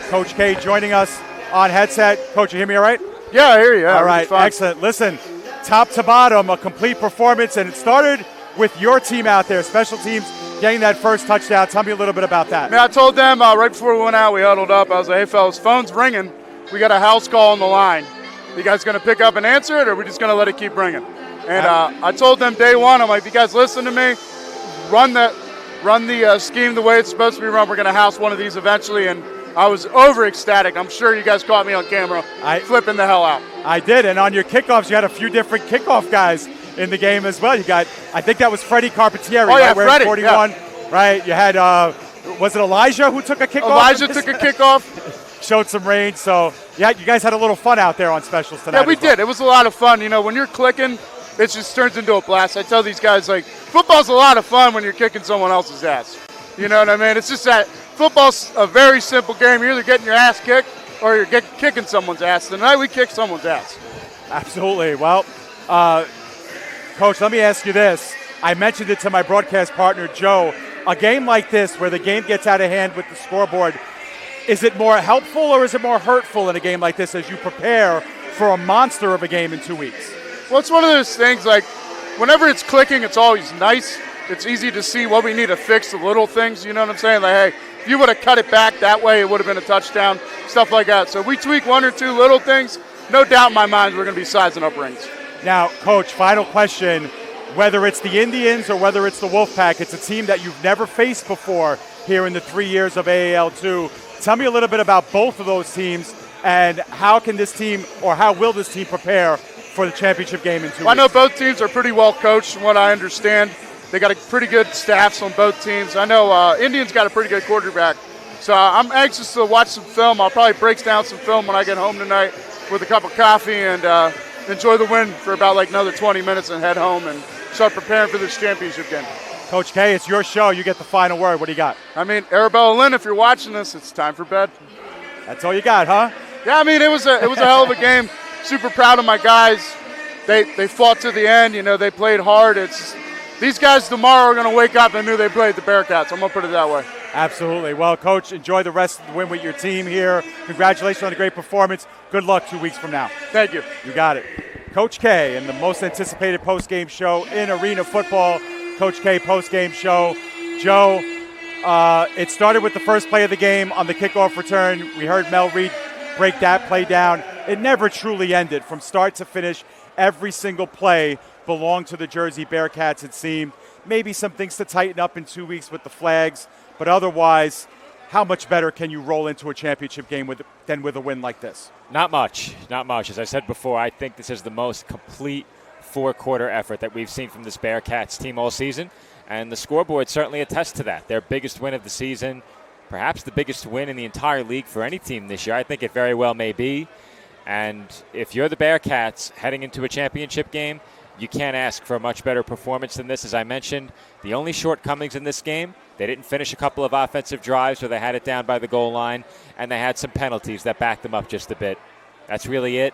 Coach K joining us on headset. Coach, you hear me all right? Yeah, I hear you. All right, excellent. Listen, top to bottom, a complete performance, and it started with your team out there, special teams, getting that first touchdown. Tell me a little bit about that. I told them right before we went out, we huddled up. I was like, hey, fellas, phone's ringing. We got a house call on the line. You guys going to pick up and answer it, or are we just going to let it keep ringing? And I told them day one, I'm like, if you guys listen to me, run the scheme the way it's supposed to be run. We're going to house one of these eventually. And I was over ecstatic. I'm sure you guys caught me on camera flipping the hell out. I did. And on your kickoffs, you had a few different kickoff guys in the game as well. You got, I think that was Freddie Carpentieri, right? Wearing Freddie, 41, right? You had, was it Elijah who took a kickoff? Elijah took a kickoff. Showed some range. So, yeah, you guys had a little fun out there on specials tonight. Yeah, we did. It was a lot of fun. You know, when you're clicking, it just turns into a blast. I tell these guys, like, football's a lot of fun when you're kicking someone else's ass. You know what I mean? It's just that football's a very simple game. You're either getting your ass kicked or you're kicking someone's ass. Tonight we kicked someone's ass. Absolutely. Well, Coach, let me ask you this. I mentioned it to my broadcast partner, Joe. A game like this where the game gets out of hand with the scoreboard, is it more helpful or is it more hurtful in a game like this as you prepare for a monster of a game in 2 weeks? Well, it's one of those things, like, whenever it's clicking, it's always nice. It's easy to see what we need to fix, the little things, you know what I'm saying? Like, hey, if you would have cut it back that way, it would have been a touchdown, stuff like that. So we tweak one or two little things. No doubt in my mind we're going to be sizing up rings. Now, Coach, final question. Whether it's the Indians or whether it's the Wolfpack, it's a team that you've never faced before here in the 3 years of AAL2. Tell me a little bit about both of those teams and how can this team or how will this team prepare for the championship game in 2 weeks? I know both teams are pretty well coached from what I understand. They got a pretty good staffs on both teams. I know Indians got a pretty good quarterback. So I'm anxious to watch some film. I'll probably break down some film when I get home tonight with a cup of coffee and enjoy the win for about like another 20 minutes and head home and start preparing for this championship game. Coach K, it's your show. You get the final word. What do you got? I mean, Arabella Lynn, if you're watching this, it's time for bed. That's all you got, huh? Yeah, I mean, it was a hell of a game. Super proud of my guys. They fought to the end. You know, they played hard. These guys tomorrow are going to wake up and knew they played the Bearcats. I'm going to put it that way. Absolutely. Well, Coach, enjoy the rest of the win with your team here. Congratulations on a great performance. Good luck 2 weeks from now. Thank you. You got it. Coach K and the most anticipated postgame show in arena football, Coach K postgame show. Joe, it started with the first play of the game on the kickoff return. We heard Mel Reed break that play down. It never truly ended from start to finish. Every single play belonged to the Jersey Bearcats, it seemed. Maybe some things to tighten up in 2 weeks with the flags, but otherwise, how much better can you roll into a championship game than with a win like this? Not much. As I said before, I think this is the most complete four-quarter effort that we've seen from this Bearcats team all season, and the scoreboard certainly attests to that. Their biggest win of the season, perhaps the biggest win in the entire league for any team this year. I think it very well may be. And if you're the Bearcats heading into a championship game, you can't ask for a much better performance than this. As I mentioned, the only shortcomings in this game, they didn't finish a couple of offensive drives where they had it down by the goal line, and they had some penalties that backed them up just a bit. That's really it.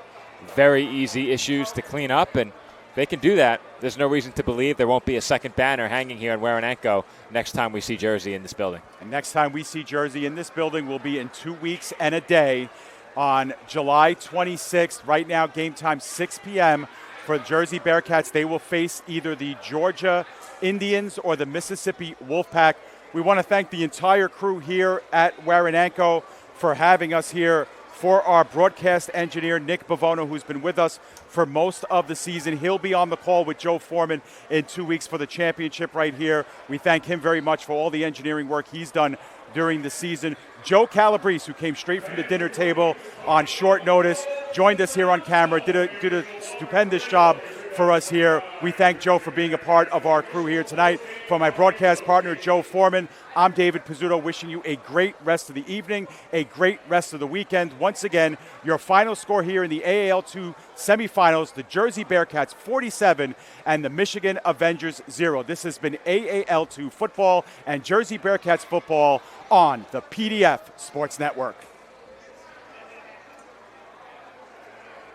Very easy issues to clean up, and they can do that. There's no reason to believe there won't be a second banner hanging here in Waranenko next time we see Jersey in this building. And next time we see Jersey in this building will be in 2 weeks and a day on July 26th. Right now, game time 6 p.m. for the Jersey Bearcats. They will face either the Georgia Indians or the Mississippi Wolfpack. We want to thank the entire crew here at Waranenko for having us here. For our broadcast engineer, Nick Bavono, who's been with us for most of the season. He'll be on the call with Joe Foreman in 2 weeks for the championship right here. We thank him very much for all the engineering work he's done during the season. Joe Calabrese, who came straight from the dinner table on short notice, joined us here on camera, did a stupendous job for us here. We thank Joe for being a part of our crew here tonight. For my broadcast partner, Joe Foreman, I'm David Pizzuto, wishing you a great rest of the evening, a great rest of the weekend. Once again, your final score here in the AAL2 semifinals, the Jersey Bearcats 47 and the Michigan Avengerz 0. This has been AAL2 football and Jersey Bearcats football on the PDF Sports Network.